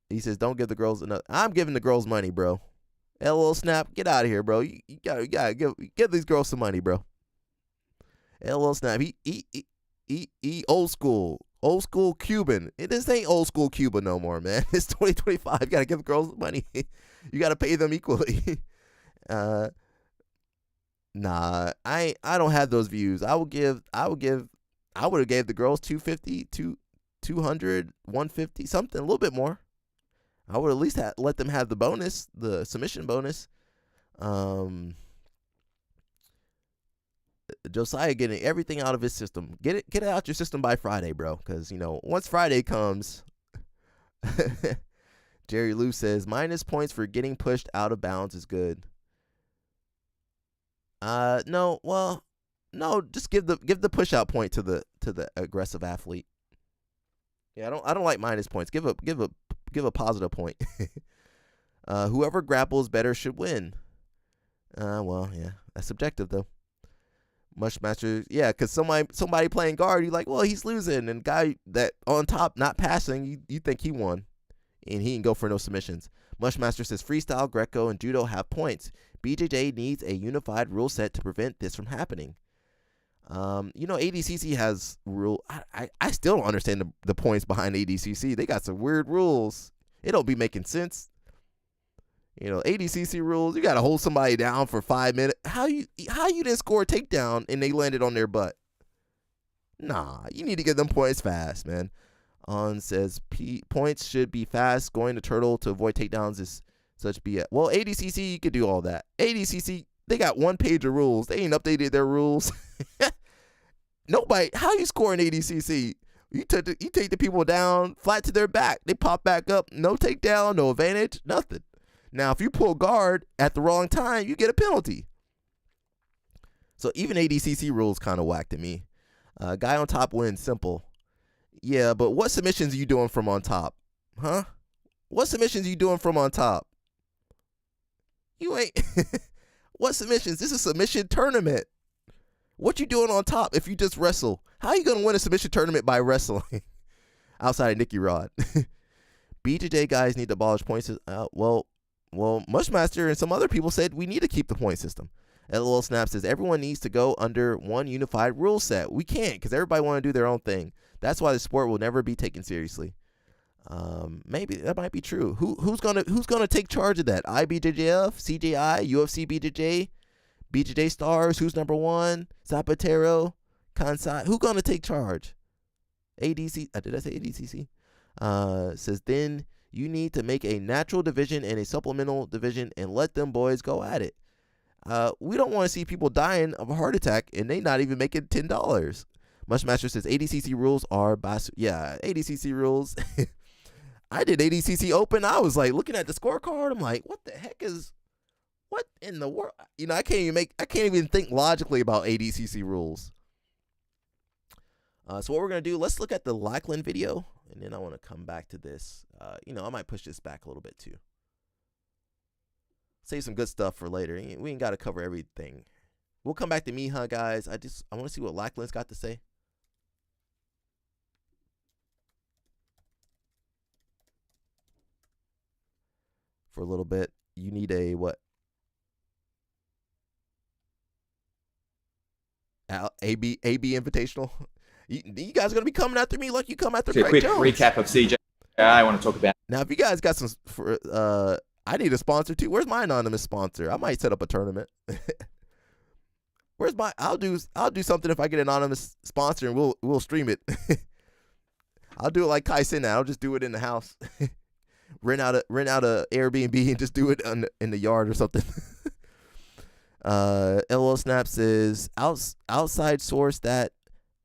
He says, don't give the girls enough. I'm giving the girls money, bro. LOL Snap, get out of here, bro. You gotta give these girls some money, bro. LOL Snap, he old school Cuban. This ain't old school Cuba no more, man. It's 2025. You gotta give the girls money. You gotta pay them equally. Nah, I don't have those views. I would have gave the girls 250, 200, 150, something, a little bit more. I would at least let them have the bonus, the submission bonus. Josiah getting everything out of his system. Get it out your system by Friday, bro. Because, once Friday comes, Jerry Lou says, minus points for getting pushed out of bounds is good. No, just give the push out point to the aggressive athlete. Yeah, I don't like minus points. Give a positive point. Whoever grapples better should win. Well, yeah, that's subjective though. Mushmaster, yeah, because somebody playing guard, you're like, well, he's losing, and guy that on top not passing, you think he won, and he can go for no submissions. Mushmaster says freestyle, Greco, and Judo have points. BJJ needs a unified rule set to prevent this from happening. ADCC has rule. I still don't understand the points behind ADCC. They got some weird rules. It don't be making sense. ADCC rules. You got to hold somebody down for 5 minutes. How you didn't score a takedown and they landed on their butt? Nah, you need to get them points fast, man. On says points should be fast. Going to turtle to avoid takedowns is such BS. Well, ADCC, you could do all that. ADCC, they got 1 page of rules. They ain't updated their rules. Nobody. How you score in ADCC? You take the people down flat to their back. They pop back up. No takedown, no advantage, nothing. Now, if you pull guard at the wrong time, you get a penalty. So even ADCC rules kind of whack to me. Guy on top wins, simple. Yeah, but what submissions are you doing from on top? Huh? What submissions are you doing from on top? You ain't. What submissions? This is a submission tournament. What you doing on top if you just wrestle? How are you going to win a submission tournament by wrestling? Outside of Nicky Rod. BJJ guys need to abolish points. Well, Mushmaster and some other people said we need to keep the point system. LOL Snap says everyone needs to go under one unified rule set. We can't because everybody want to do their own thing. That's why the sport will never be taken seriously. Maybe that might be true. Who's gonna take charge of that? IBJJF, CJI, UFC BJJ, BJJ Stars. Who's number one? Zapatero, Kansai. Who's gonna take charge? ADC. Did I say ADCC? Says then you need to make a natural division and a supplemental division and let them boys go at it. We don't want to see people dying of a heart attack and they not even making $10. Mushmaster says ADCC rules are yeah, ADCC rules. I did ADCC Open. I was like looking at the scorecard. I'm like, what in the world? I can't even think logically about ADCC rules. So what we're gonna do? Let's look at the Lackland video, and then I want to come back to this. I might push this back a little bit too. Save some good stuff for later. We ain't got to cover everything. We'll come back to Miha, guys. I want to see what Lackland's got to say. For a little bit, you need a what? AB Invitational. You guys are gonna be coming after me like you come after Craig Jones. Quick recap of CJ. I want to talk about. Now, if you guys got some I need a sponsor too. Where's my anonymous sponsor? I might set up a tournament. Where's my? I'll do something if I get an anonymous sponsor and we'll stream it. I'll do it like Kai said. Now I'll just do it in the house. rent out a Airbnb and just do it in the yard or something. LOL Snap says outside source that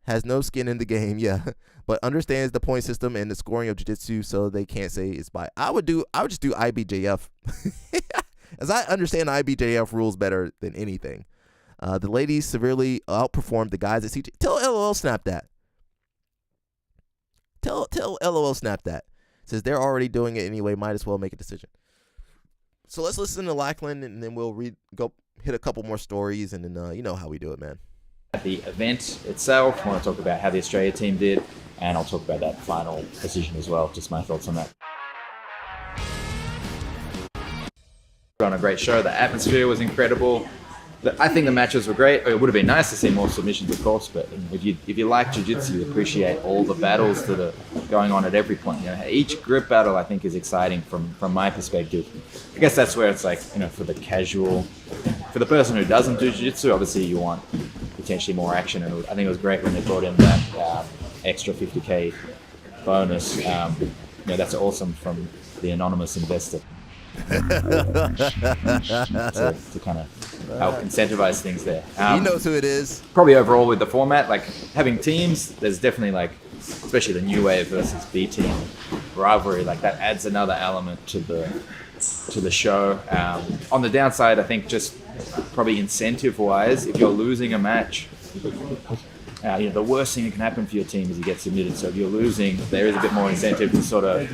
has no skin in the game. Yeah. But understands the point system and the scoring of jiu-jitsu, so they can't say it's by. I would just do IBJF, as I understand IBJF rules better than anything. The ladies severely outperformed the guys at CJ. Tell LOL Snap that. Tell LOL Snap that. Says they're already doing it anyway. Might as well make a decision. So let's listen to Lackland, and then we'll go hit a couple more stories, and then you know how we do it, man. At the event itself, I want to talk about how the Australia team did, and I'll talk about that final decision as well, just my thoughts on that. on a great show. The atmosphere was incredible. I think the matches were great. It would have been nice to see more submissions, of course, but if you like jiu-jitsu, you appreciate all the battles that are going on at every point. Each grip battle, I think, is exciting from my perspective. I guess that's where it's like, for the casual, for the person who doesn't do jiu-jitsu, obviously you want potentially more action. And I think it was great when they brought in that extra 50K bonus. That's awesome from the anonymous investor. to kind of help incentivize things there. He knows who it is. Probably overall with the format, like having teams, there's definitely especially the new wave versus B team rivalry, like that adds another element to the show. On the downside, I think just probably incentive wise, if you're losing a match, the worst thing that can happen for your team is you get submitted. So if you're losing, there is a bit more incentive to sort of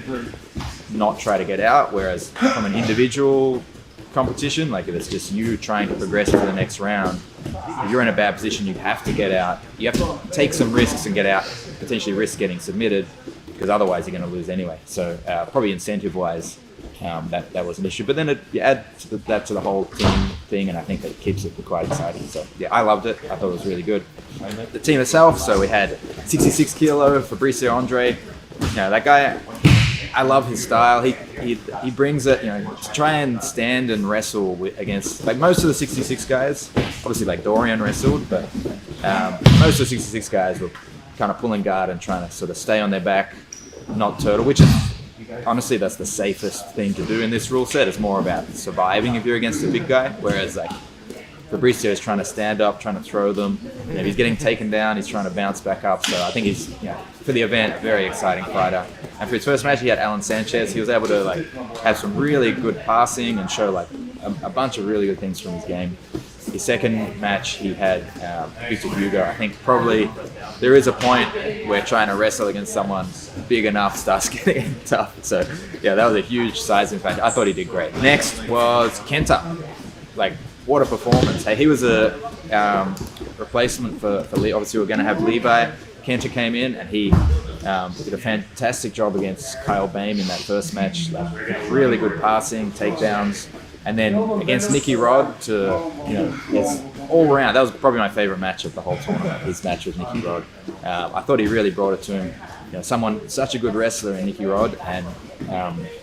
not try to get out. Whereas from an individual competition, like if it's just you trying to progress to the next round, if you're in a bad position, you have to get out. You have to take some risks and get out, potentially risk getting submitted, because otherwise you're going to lose anyway. So probably incentive-wise, that was an issue. But then you add that to the whole team thing, and I think that keeps it quite exciting. So yeah, I loved it. I thought it was really good. The team itself, so we had 66 kilo Fabricio Andre. That guy, I love his style. He brings it, to try and stand and wrestle against, like most of the 66 guys, obviously like Dorian wrestled, but most of the 66 guys were kind of pulling guard and trying to sort of stay on their back, not turtle, which is, honestly, that's the safest thing to do in this rule set. It's more about surviving if you're against a big guy, whereas like Fabricio is trying to stand up, trying to throw them. If he's getting taken down, he's trying to bounce back up. So I think he's, for the event, very exciting fighter. And for his first match, he had Alan Sanchez. He was able to have some really good passing and show a bunch of really good things from his game. His second match, he had Victor Hugo. I think probably there is a point where trying to wrestle against someone big enough starts getting tough. So yeah, that was a huge sizing factor. I thought he did great. Next was Kenta. What a performance. Hey, he was a replacement for Lee. Obviously, we're going to have Levi. Kenta came in and he did a fantastic job against Kyle Bain in that first match. Really good passing, takedowns. And then against Nicky Rod, it's all around. That was probably my favorite match of the whole tournament, his match with Nicky Rod. I thought he really brought it to him. Someone, such a good wrestler in Nicky Rod, and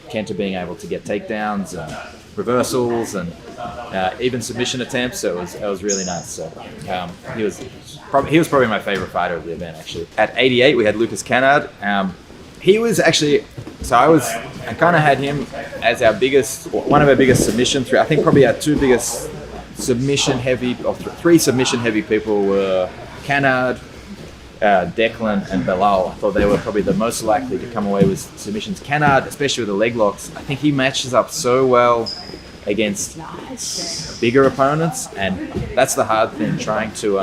Kenta being able to get takedowns and reversals and even submission attempts. So it was really nice. So he was probably my favorite fighter of the event, actually. At 88, we had Lucas Canard. He was actually, I kind of had him as one of our biggest submission I think probably our two biggest three submission heavy people were Canard, Declan and Bilal. I thought they were probably the most likely to come away with submissions. Canard, especially with the leg locks, I think he matches up so well against bigger opponents, and that's the hard thing, trying to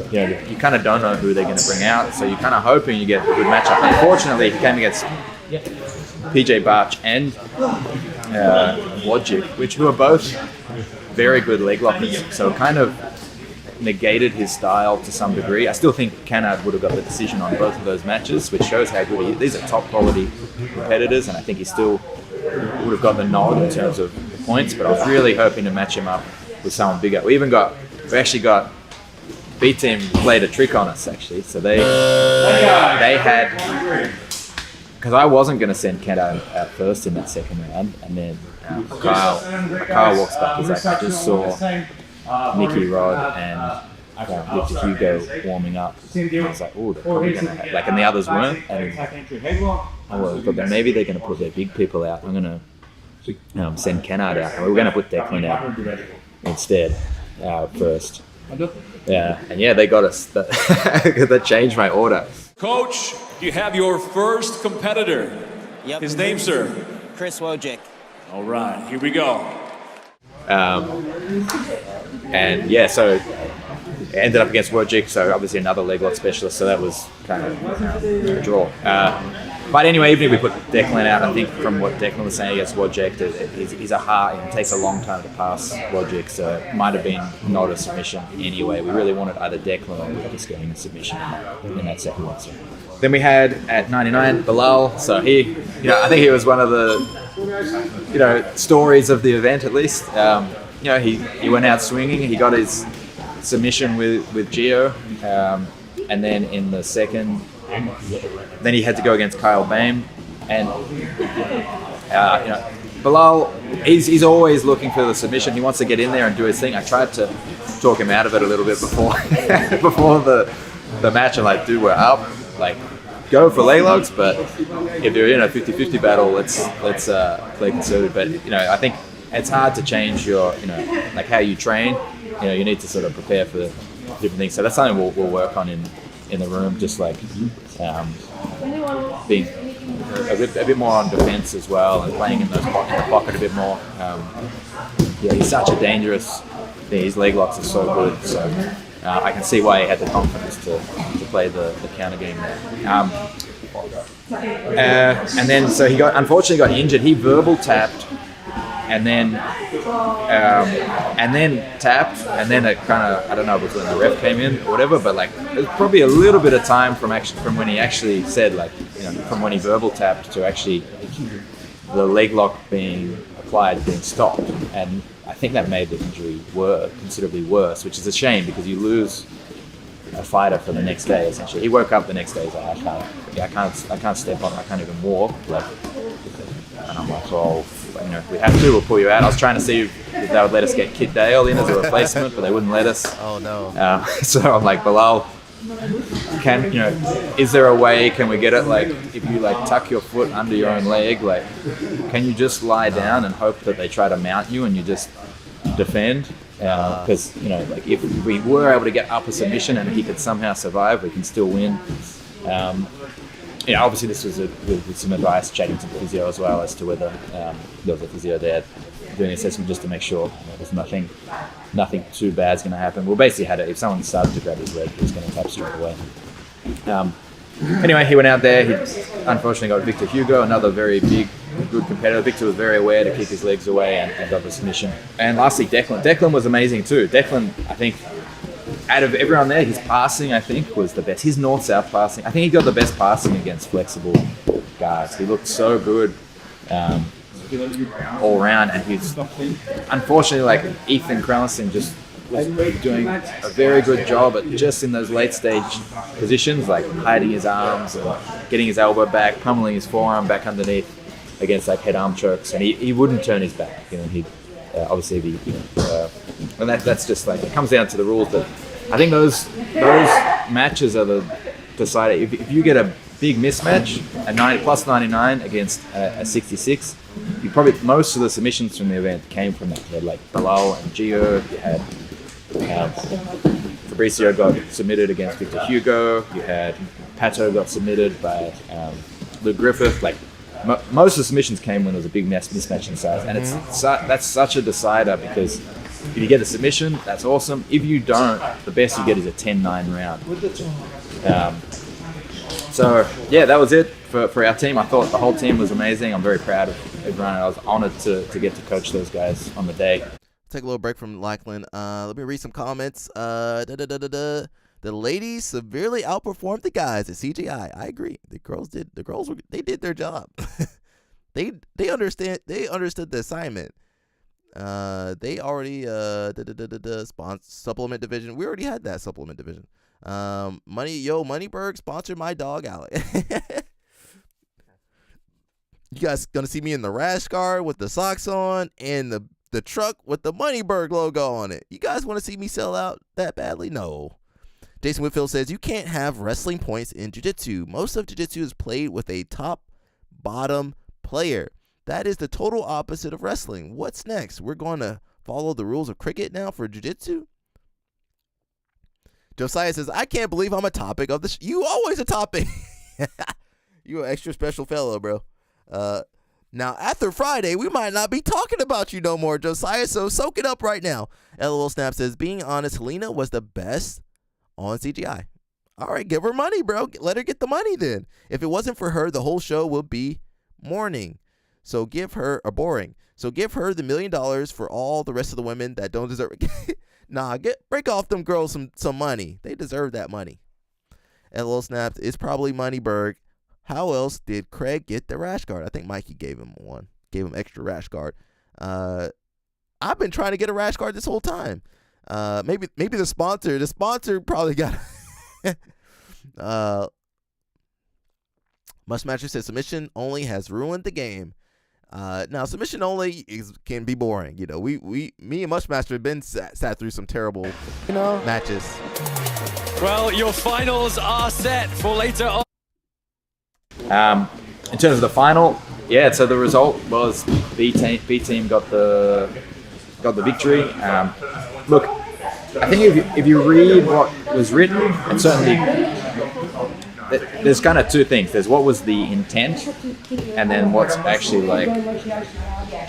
you kind of don't know who they're going to bring out, so you're kind of hoping you get a good matchup. Unfortunately, he came against PJ Barch and Wojcik, who are both very good leg lockers, so it kind of negated his style to some degree. I still think Canard would have got the decision on both of those matches, which shows how good he is. These are top quality competitors, and I think he still would have got the nod in terms of the points, but I was really hoping to match him up with someone bigger. We actually got B-Team played a trick on us, actually. So they had, because I wasn't going to send Kent out first in that second round, and then Kyle walks back. He's like, I just saw Nicky Rod and Victor Hugo warming up. I was like, oh, they're probably going to and the others weren't. And I thought that maybe they're going to put their big people out. I'm going to send Kennard out. And we were going to put Declan out instead first. Yeah, and they got us. That changed my order. Coach, you have your first competitor. Yep. His name, sir? Chris Wojcik. All right, here we go. So it ended up against Wojcik, so obviously another leg lock specialist, so that was kind of a draw. But anyway, even if we put Declan out, I think from what Declan was saying against Wojcik, he's a hard, it takes a long time to pass Wojcik, so it might have been not a submission anyway. We really wanted either Declan or Lucas getting a submission in that second one. So. Then we had at 99 Bilal, so I think he was one of the stories of the event at least. He went out swinging. He got his submission with Gio, and then in the second, then he had to go against Kyle Bain, and Bilal, he's always looking for the submission. He wants to get in there and do his thing. I tried to talk him out of it a little bit before before the match. I'm like, dude, we're up. Like, go for leg locks, but if you're in a 50-50 battle, let's play conservative. But I think it's hard to change your like how you train. You need to sort of prepare for different things. So that's something we'll work on in the room, just like being a bit more on defense as well, and playing in the pocket a bit more. He's such a dangerous. His leg locks are so good, so I can see why he had the confidence to play the counter game there. And then so he unfortunately got injured. He verbal tapped, and then tapped, and then it kind of, I don't know if it was when the ref came in or whatever, but like it was probably a little bit of time from when he actually said, like, from when he verbal tapped to actually the leg lock being applied, being stopped, and I think that made the injury considerably worse, which is a shame because you lose a fighter for the next day. Essentially, he woke up the next day. He's like, I can't step on. I can't even walk. Like, and I'm like, well, if we have to, we'll pull you out. I was trying to see if they would let us get Kid Dale in as a replacement, but they wouldn't let us. Oh no. So I'm like, Bilal, is there a way? Can we get it? Like, if you like tuck your foot under your own leg, like, can you just lie down and hope that they try to mount you and you just defend? Because like if we were able to get up a submission and he could somehow survive, we can still win. Obviously this was with some advice, chatting to the physio as well as to whether there was a physio there doing an assessment just to make sure there's nothing too bad's going to happen. Well, basically had it. If someone started to grab his leg, he was going to tap straight away. Anyway, he went out there. He unfortunately got Victor Hugo, another very big, good competitor. Victor was very aware to kick his legs away and got the submission. And lastly, Declan. Declan was amazing too. Declan, I think, out of everyone there, his passing, I think, was the best. His north-south passing, I think he got the best passing against flexible guys. He looked so good all around, and he's unfortunately, like, Ethan Kralison just was doing a very good job at just in those late stage positions, like hiding his arms and getting his elbow back, pummeling his forearm back underneath against like head arm chokes, and he wouldn't turn his back. He'd obviously be, and that's just like, it comes down to the rules. But I think those matches are the decider. If you get a big mismatch, a 99 against a 66, you probably, most of the submissions from the event came from that. You had like Bilal and Gio, you had Fabricio got submitted against Victor Hugo, you had Pato got submitted by Luke Griffith. Like, most of the submissions came when there was a big mismatch in size, and that's such a decider, because if you get a submission, that's awesome. If you don't, the best you get is a 10-9 round. So yeah, that was it for our team. I thought the whole team was amazing. I'm very proud of everyone. I was honored to get to coach those guys on the day. Take a little break from Lachlan. Let me read some comments. The ladies severely outperformed the guys at CGI. I agree. The girls did their job. they understood the assignment. They already supplement division. We already had that supplement division. Moneyberg sponsored my dog Alec. You guys gonna see me in the rash guard with the socks on and the truck with the Moneyberg logo on it. You guys want to see me sell out that badly? No. Jason Whitfield says, you can't have wrestling points in jiu-jitsu. Most of jiu-jitsu is played with a top-bottom player. That is the total opposite of wrestling. What's next? We're going to follow the rules of cricket now for jiu-jitsu? Josiah says, I can't believe I'm a topic of this. You always a topic. You an extra special fellow, bro. Now, after Friday, we might not be talking about you no more, Josiah, so soak it up right now. LOL Snap says, being honest, Helena was the best on CGI. All right, give her money, bro. Let her get the money then. If it wasn't for her, the whole show would be boring. So give her the $1 million for all the rest of the women that don't deserve it. Nah, break off them girls some money. They deserve that money. LOL Snaps, it's probably Moneyberg. How else did Craig get the rash guard? I think Mikey gave him one. gave him extra rash guard. I've been trying to get a rash guard this whole time. Maybe the sponsor probably got. Mushmaster says submission only has ruined the game. Now submission only can be boring. You know, me and Mushmaster have been sat through some terrible matches. Well, your finals are set for later on. In terms of the final, yeah. So the result was B team got the victory. Look, I think if you read what was written, and certainly there's kind of two things. There's what was the intent, and then what's actually like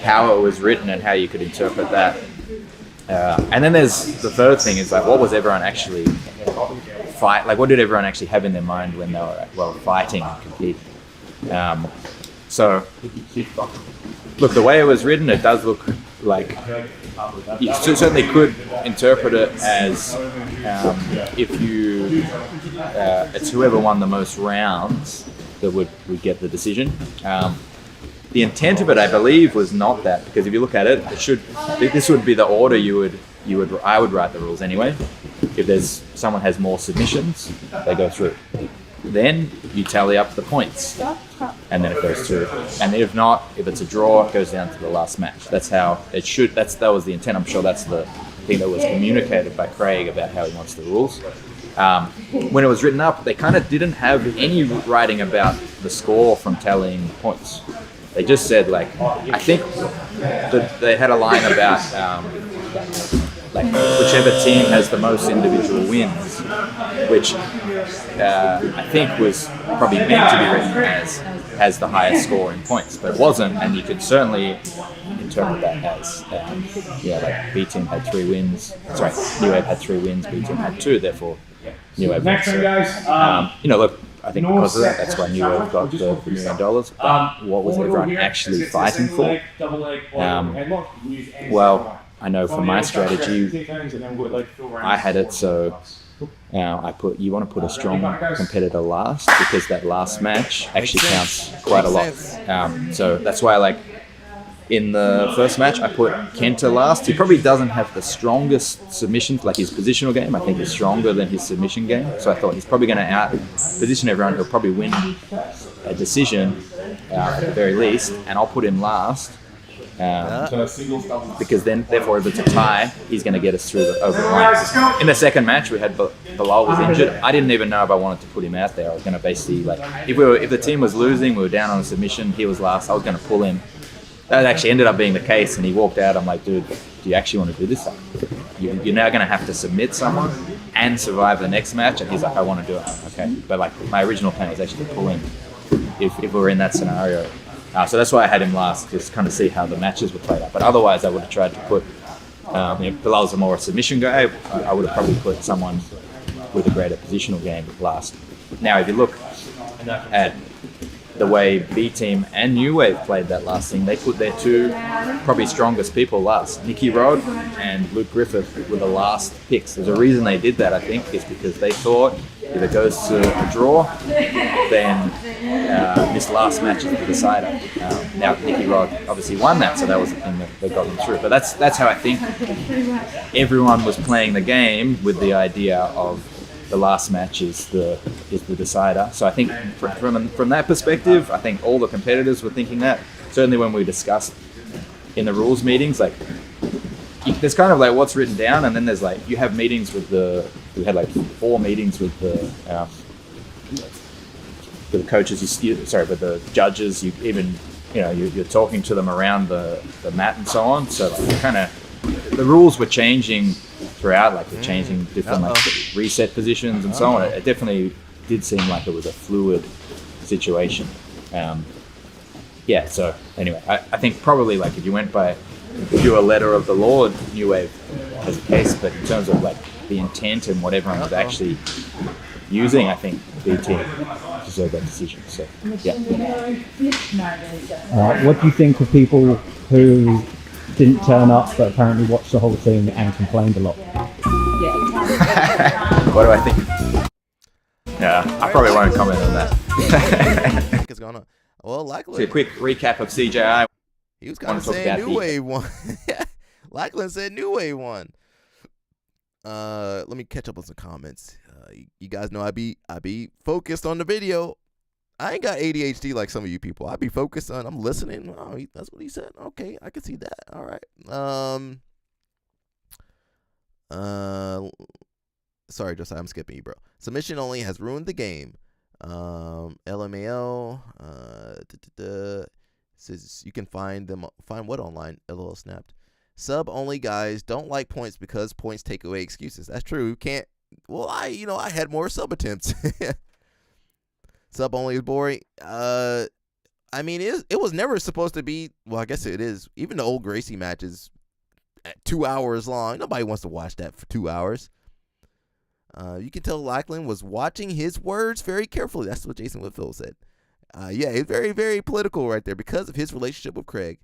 how it was written and how you could interpret that. And then there's the third thing is like what was everyone actually fight? Like what did everyone actually have in their mind when they were fighting and competing? So look, the way it was written, it does look like you certainly could interpret it as if it's whoever won the most rounds that would get the decision. The intent of it, I believe, was not that, because if you look at it, this would be the order I would write the rules anyway. If someone has more submissions, they go through. Then you tally up the points, and then it goes through. And if not, if it's a draw, it goes down to the last match. That's how it should. That was the intent. I'm sure that's the thing that was communicated by Craig about how he wants the rules. When it was written up, they kind of didn't have any writing about the score from tallying points. They just said, like, I think that they had a line about like whichever team has the most individual wins, which I think was probably meant to be written as has the highest score in points, but it wasn't, and you could certainly interpret that as like B team had 3 wins. Sorry, New Wave had 3 wins, B team had 2, therefore New Wave won. So, look, I think because of that, that's why New Wave got the $1 million. But what was everyone actually fighting for? Well, I know for my strategy, I had it so I put you want to put a strong competitor last, because that last match actually counts quite a lot. So that's why, like, in the first match, I put Kenta last. He probably doesn't have the strongest submissions, like his positional game, I think, is stronger than his submission game. So I thought he's probably going to out-position everyone. He'll probably win a decision at the very least, and I'll put him last. Because then, therefore, if it's a tie, he's going to get us through over the line. In the second match, we had Bilal was injured. I didn't even know if I wanted to put him out there. I was going to basically, like, if the team was losing, we were down on a submission, he was last, I was going to pull him. That actually ended up being the case, and he walked out. I'm like, dude, do you actually want to do this? You're now going to have to submit someone and survive the next match. And he's like, I want to do it. Okay, but like my original plan was actually to pull him if we were in that scenario. So that's why I had him last, just kind of see how the matches were played out. But otherwise, I would have tried to put Bilal's a more submission guy. I would have probably put someone with a greater positional game last. Now, if you look at the way B Team and New Wave played that last thing, they put their 2 probably strongest people last. Nicky Rod and Luke Griffith were the last picks. There's a reason they did that, I think, is because they thought if it goes to a draw, then this last match is the decider. Now Nicky Rod obviously won that, so that was the thing that got them through. But that's how I think everyone was playing the game, with the idea of the last match is the decider. So I think from that perspective, I think all the competitors were thinking that. Certainly when we discussed in the rules meetings, like there's kind of like what's written down, and then there's like you have meetings with we had like 4 meetings with the coaches, with the judges. You even you're talking to them around the mat and so on. So like kind of the rules were changing throughout, like they're changing different like reset positions and so on. It definitely did seem like it was a fluid situation. So anyway, I think probably like if you went by pure letter of the law, New Wave has a case, but in terms of like the intent and what everyone was actually using, I think B Team deserved that decision. So yeah. What do you think of people who didn't turn up but apparently watched the whole thing and complained a lot? What do I think? Yeah, I probably won't comment on that. What's going on? Well, likely. So a quick recap of CJI. He was kind of saying New Wave won. Lackland said New Wave won. Let me catch up on some comments. You guys know I be focused on the video. I ain't got ADHD like some of you people. I be focused on. I'm listening. Oh, that's what he said. Okay, I can see that. All right. Sorry, Josiah, I'm skipping you, bro. Submission only has ruined the game. LMAO. Says you can find what online? LOL snapped. Sub only guys don't like points because points take away excuses. That's true. You can't. Well, I had more sub attempts. Sub only is boring. I mean, it was never supposed to be. Well, I guess it is. Even the old Gracie matches, at 2 hours long. Nobody wants to watch that for 2 hours. You can tell Lackland was watching his words very carefully. That's what Jason Whitfield said. Yeah, it's very, very political right there because of his relationship with Craig.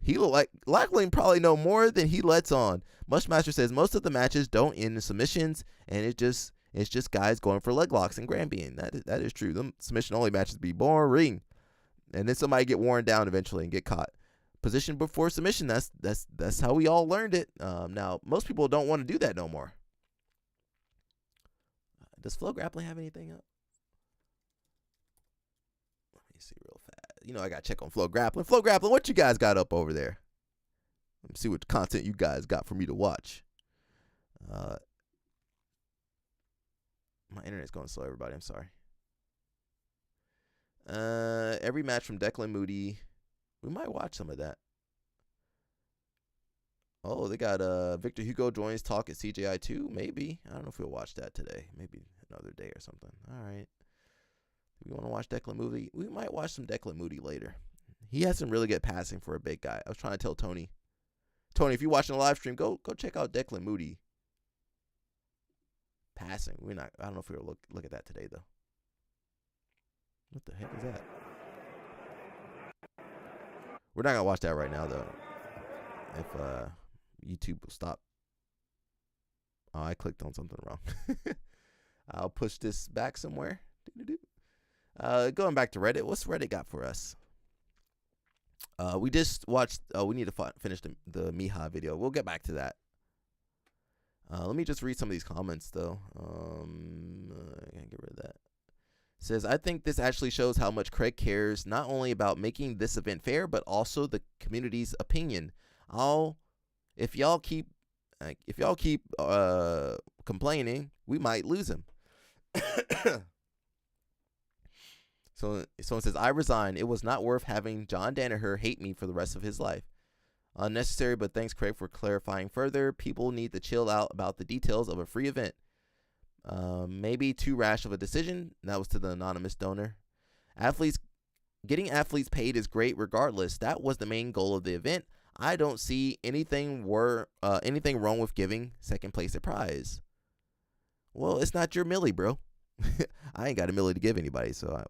He look like Lackland probably know more than he lets on. Mushmaster says most of the matches don't end in submissions, and it's just guys going for leg locks and Granby. That is true. Them submission only matches be boring, and then somebody get worn down eventually and get caught. Position before submission. That's how we all learned it. Now most people don't want to do that no more. Does Flow Grappling have anything up? Let me see real fast. I got to check on Flow Grappling. Flow Grappling, what you guys got up over there? Let me see what content you guys got for me to watch. My internet's going slow, everybody. I'm sorry. Every match from Declan Moody. We might watch some of that. Oh, they got Victor Hugo joins talk at CJI 2. Maybe. I don't know if we'll watch that today. Maybe another day or something. All right. We want to watch Declan Moody. We might watch some Declan Moody later. He has some really good passing for a big guy. I was trying to tell Tony. Tony, if you're watching the live stream, go check out Declan Moody. Passing. I don't know if we'll look at that today though. What the heck is that? We're not gonna watch that right now though. If YouTube will stop. Oh, I clicked on something wrong. I'll push this back somewhere. Going back to Reddit. What's Reddit got for us? We just watched. We need to finish the Miha video. We'll get back to that. Let me just read some of these comments though. I can't get rid of that. It says, I think this actually shows how much Craig cares not only about making this event fair, but also the community's opinion. If y'all keep complaining, we might lose him. So someone says, I resign. It was not worth having John Danaher hate me for the rest of his life. Unnecessary, but thanks, Craig, for clarifying further. People need to chill out about the details of a free event. Maybe too rash of a decision. That was to the anonymous donor. Getting athletes paid is great regardless. That was the main goal of the event. I don't see anything wrong with giving second place a prize. Well, it's not your millie, bro. I ain't got a millie to give anybody, so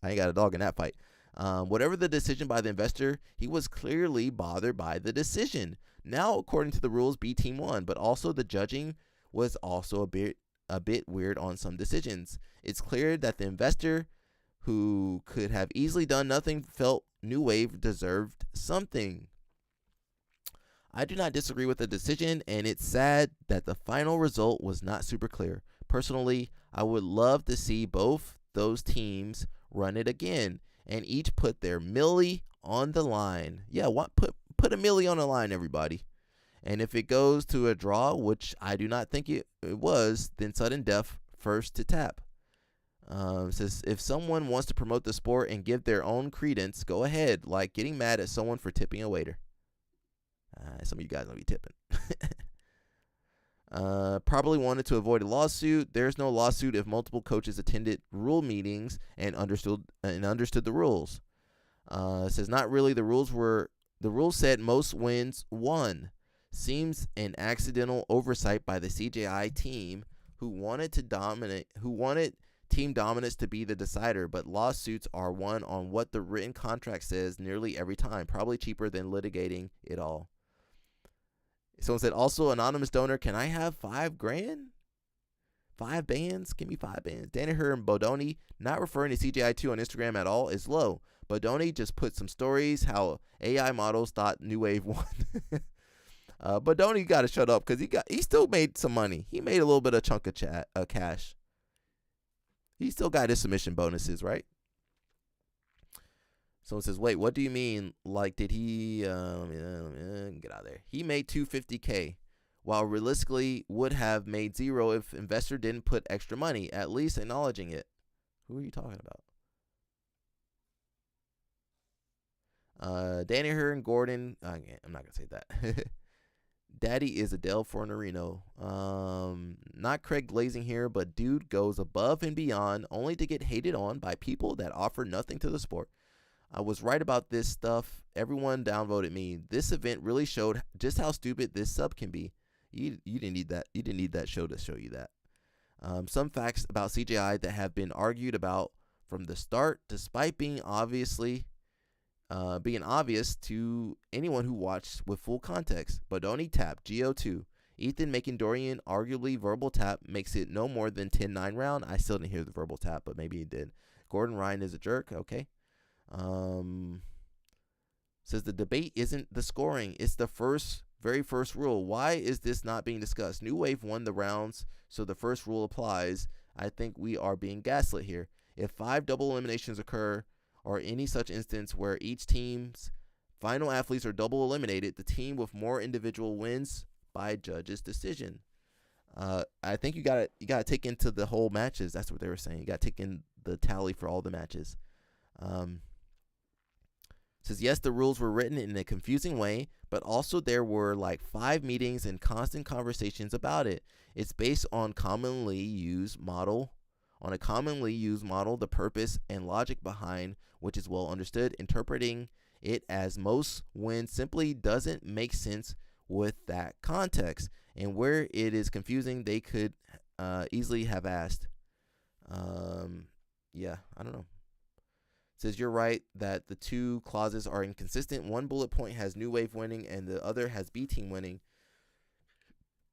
I ain't got a dog in that fight. Whatever the decision by the investor, he was clearly bothered by the decision. Now, according to the rules, B team won, but also the judging was also a bit weird on some decisions. It's clear that the investor, who could have easily done nothing, felt New Wave deserved something. I do not disagree with the decision, and it's sad that the final result was not super clear. Personally, I would love to see both those teams run it again and each put their millie on the line. Yeah, put a millie on the line, everybody. And if it goes to a draw, which I do not think it was, then sudden death first to tap. Says if someone wants to promote the sport and give their own credence, go ahead, like getting mad at someone for tipping a waiter. Some of you guys will be tipping. Probably wanted to avoid a lawsuit. There's no lawsuit if multiple coaches attended rule meetings and understood the rules. It says not really. The rules said most wins won. Seems an accidental oversight by the CJI team who wanted team dominance to be the decider, but lawsuits are won on what the written contract says nearly every time. Probably cheaper than litigating it all. Someone said, also, anonymous donor, can I have $5,000 5 bans? Give me 5 bans. Danaher and Bodoni not referring to CGI2 on Instagram at all is low. Bodoni just put some stories how AI models thought New Wave won. Bodoni got to shut up because he still made some money. He made a little bit of chunk of cash. He still got his submission bonuses, right? Someone says, wait, what do you mean? Like, did he get out of there? He made $250K, while realistically would have made zero if investor didn't put extra money, at least acknowledging it. Who are you talking about? Danaher and Gordon. I'm not gonna say that. Daddy is Adele Fornerino. Not Craig Glazing here, but dude goes above and beyond only to get hated on by people that offer nothing to the sport. I was right about this stuff. Everyone downvoted me. This event really showed just how stupid this sub can be. You didn't need that. You didn't need that show to show you that. Some facts about CGI that have been argued about from the start, despite being obvious to anyone who watched with full context. Bodoni tap GO2. Ethan making Dorian arguably verbal tap makes it no more than 10-9 round. I still didn't hear the verbal tap, but maybe he did. Gordon Ryan is a jerk. Okay. Says the debate isn't the scoring, it's the very first rule. Why is this not being discussed? New Wave won the rounds, so the first rule applies. I think we are being gaslit here. If 5 double eliminations occur, or any such instance where each team's final athletes are double eliminated, the team with more individual wins by judge's decision. I think you gotta take into the whole matches. That's what they were saying. You gotta take in the tally for all the matches. Says, yes, the rules were written in a confusing way, but also there were like 5 meetings and constant conversations about it. It's based on a commonly used model, the purpose and logic behind which is well understood. Interpreting it as most wins simply doesn't make sense with that context. And where it is confusing, they could easily have asked. Yeah, I don't know. Says you're right that the 2 clauses are inconsistent. One bullet point has New Wave winning and the other has B team winning.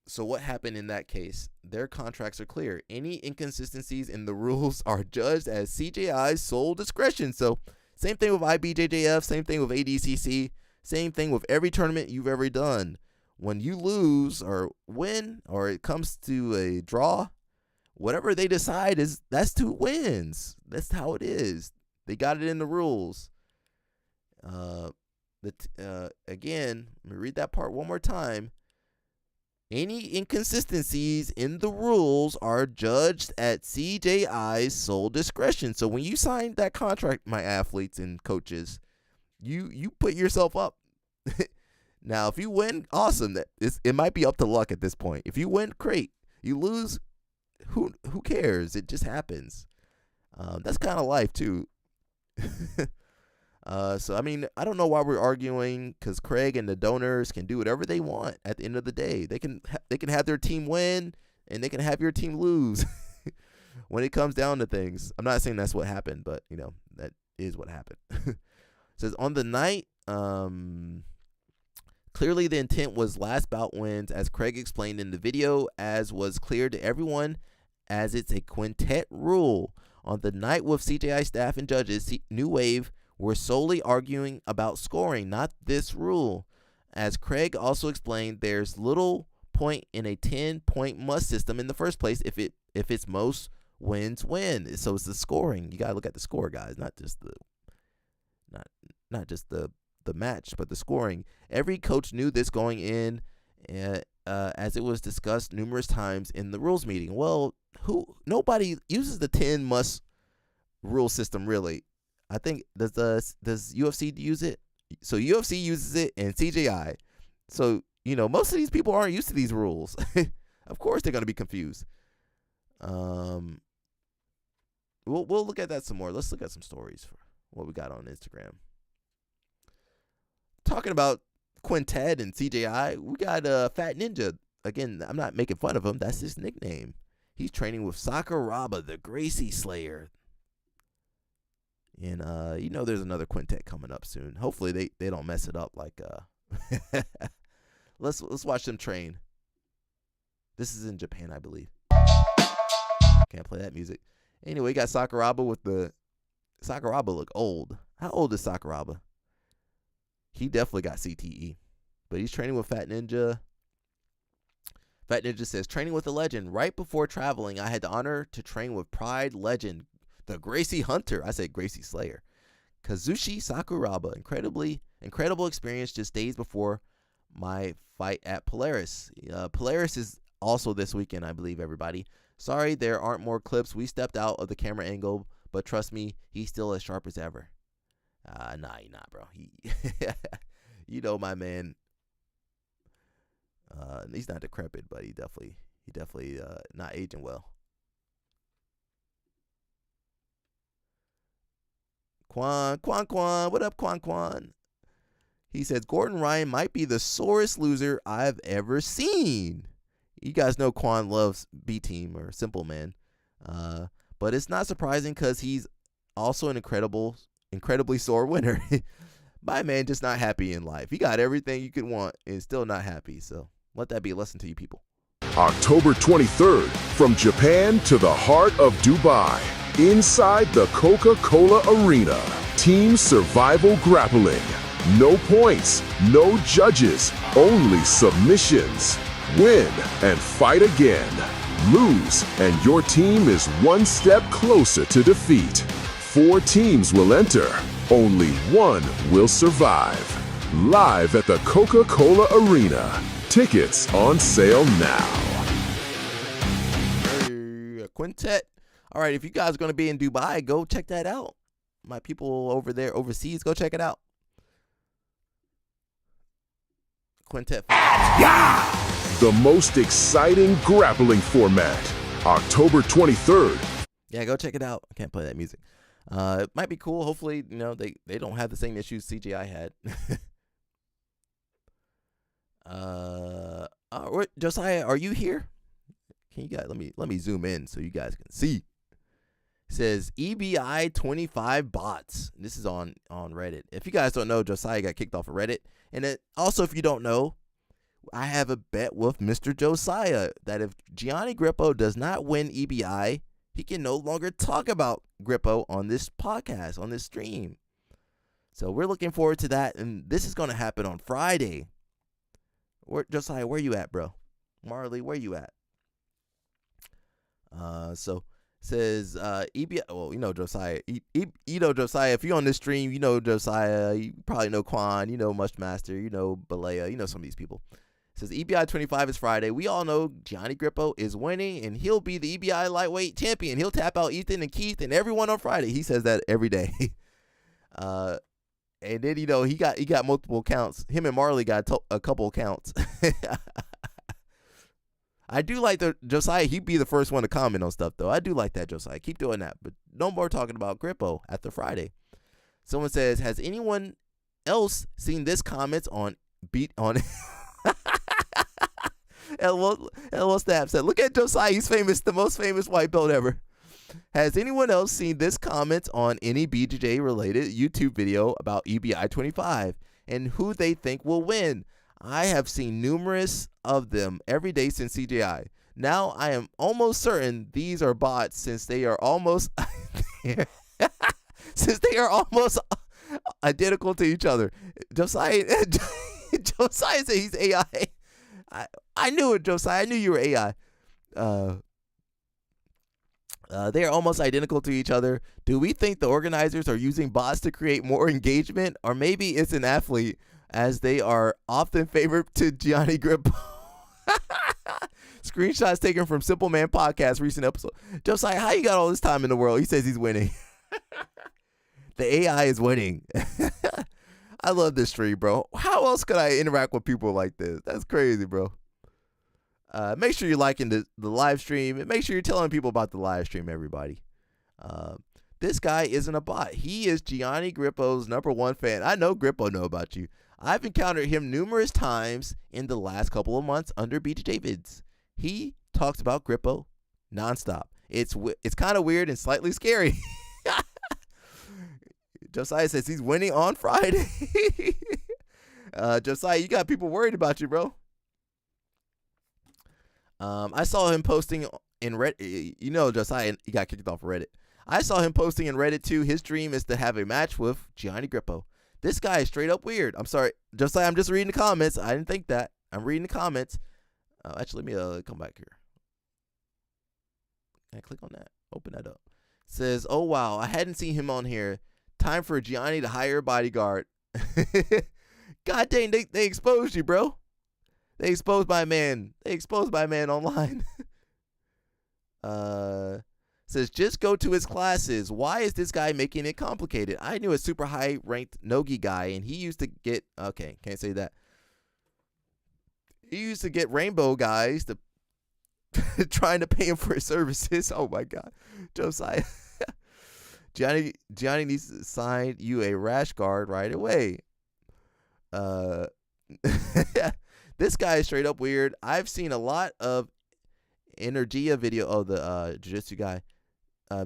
So what happened in that case? Their contracts are clear. Any inconsistencies in the rules are judged as CJI's sole discretion. So same thing with IBJJF, same thing with ADCC, same thing with every tournament you've ever done. When you lose or win or it comes to a draw, whatever they decide that's 2 wins. That's how it is. They got it in the rules. Again, let me read that part one more time. Any inconsistencies in the rules are judged at CJI's sole discretion. So when you sign that contract, my athletes and coaches, you put yourself up. Now, if you win, awesome. It might be up to luck at this point. If you win, great. You lose, who cares? It just happens. That's kind of life too. So I mean, I don't know why we're arguing, because Craig and the donors can do whatever they want. At the end of the day, they can have their team win and they can have your team lose. When it comes down to things, I'm not saying that's what happened, but that is what happened. It says on the night, clearly the intent was last bout wins, as Craig explained in the video, as was clear to everyone, as it's a quintet rule. On the night with CJI staff and judges, New Wave were solely arguing about scoring, not this rule. As Craig also explained, there's little point in a 10-point must system in the first place if it's most wins win. So it's the scoring. You gotta look at the score, guys, not just the match, but the scoring. Every coach knew this going in, as it was discussed numerous times in the rules meeting. Well, nobody uses the 10 must rule system really. I think does UFC use it? So UFC uses it and CJI. So most of these people aren't used to these rules. Of course they're gonna be confused. We'll look at that some more. Let's look at some stories for what we got on Instagram. Talking about Quintet and CJI, we got Fat Ninja. Again, I'm not making fun of him. That's his nickname. He's training with Sakuraba, the Gracie Slayer. And there's another quintet coming up soon. Hopefully they don't mess it up like let's watch them train. This is in Japan, I believe. Can't play that music. Anyway, you got Sakuraba with the... Sakuraba look old. How old is Sakuraba? He definitely got CTE. But he's training with Fat Ninja. Fat Ninja says, training with a legend. Right before traveling, I had the honor to train with Pride legend, the Gracie Hunter. I said Gracie Slayer. Kazushi Sakuraba. Incredible experience just days before my fight at Polaris. Polaris is also this weekend, I believe, everybody. Sorry there aren't more clips. We stepped out of the camera angle, but trust me, he's still as sharp as ever. Nah, he not, bro. You know my man. He's not decrepit, but he definitely not aging well. Quan, what up, Quan? He says Gordon Ryan might be the sorest loser I've ever seen. You guys know Quan loves B Team or Simple Man, but it's not surprising because he's also an incredibly sore winner. My man just not happy in life. He got everything you could want and still not happy. So let that be a lesson to you people. October 23rd, from Japan to the heart of Dubai, inside the Coca-Cola Arena, Team Survival Grappling. No points, no judges, only submissions. Win and fight again. Lose, and your team is one step closer to defeat. 4 teams will enter. Only one will survive. Live at the Coca-Cola Arena. Tickets on sale now. Quintet. All right, if you guys are going to be in Dubai, go check that out. My people over there overseas, go check it out. Quintet. The most exciting grappling format. October 23rd. Yeah, go check it out. I can't play that music. It might be cool. Hopefully, they don't have the same issues CGI had. Josiah, are you here? Can you guys let me zoom in so you guys can see? It says EBI 25 bots. This is on Reddit. If you guys don't know, Josiah got kicked off of Reddit. And also, if you don't know, I have a bet with Mr. Josiah that if Gianni Grippo does not win EBI, he can no longer talk about Grippo on this podcast, on this stream. So we're looking forward to that, and this is going to happen on Friday. Josiah, where you at, bro? Marley, where you at? So says EBI. Well, Josiah. Josiah. If you're on this stream, Josiah. You probably know Quan. Mushmaster. Balea. Some of these people. It says EBI 25 is Friday. We all know Gianni Grippo is winning, and he'll be the EBI lightweight champion. He'll tap out Ethan and Keith and everyone on Friday. He says that every day. And then he got multiple counts. Him and Marley got a couple counts. I do like Josiah. He'd be the first one to comment on stuff, though. I do like that, Josiah. Keep doing that, but no more talking about Grippo after Friday. Someone says, has anyone else seen this comments on LL Snap said, look at Josiah. He's famous, the most famous white belt ever. Has anyone else seen this comment on any BJJ related YouTube video about EBI 25 and who they think will win? I have seen numerous of them every day since CJI. Now I am almost certain these are bots since they are almost identical to each other. Josiah said he's AI. I knew it, Josiah. I knew you were AI. They are almost identical to each other. Do we think the organizers are using bots to create more engagement? Or maybe it's an athlete, as they are often favored to Gianni Grippo. Screenshots taken from Simple Man Podcast recent episode. Josiah, how you got all this time in the world? He says he's winning. The AI is winning. I love this stream, bro. How else could I interact with people like this? That's crazy, bro. Make sure you're liking the live stream, and make sure you're telling people about the live stream, everybody. This guy isn't a bot. He is Gianni Grippo's #1 fan. I know Grippo know about you. I've encountered him numerous times in the last couple of months under BJJ vids. He talks about Grippo nonstop. It's kind of weird and slightly scary. Josiah says he's winning on Friday. Josiah, you got people worried about you, bro. I saw him posting in Reddit. You know, Josiah, he got kicked off Reddit. I saw him posting in Reddit too. His dream is to have a match with Gianni Grippo. This guy is straight up weird. I'm sorry, Josiah. I'm just reading the comments. I didn't think that. I'm reading the comments. Actually, let me come back here. Can I click on that? Open that up. It says, oh wow, I hadn't seen him on here. Time for Gianni to hire a bodyguard. God dang, they exposed you, bro. They exposed my man. They exposed my man online. Says, just go to his classes. Why is this guy making it complicated? I knew a super high ranked Nogi guy, and he used to get, okay, can't say that. He used to get rainbow guys to trying to pay him for his services. Oh my God, Josiah. Gianni needs to sign you a rash guard right away. This guy is straight up weird. I've seen a lot of Energia video. Oh, the jiu-jitsu guy.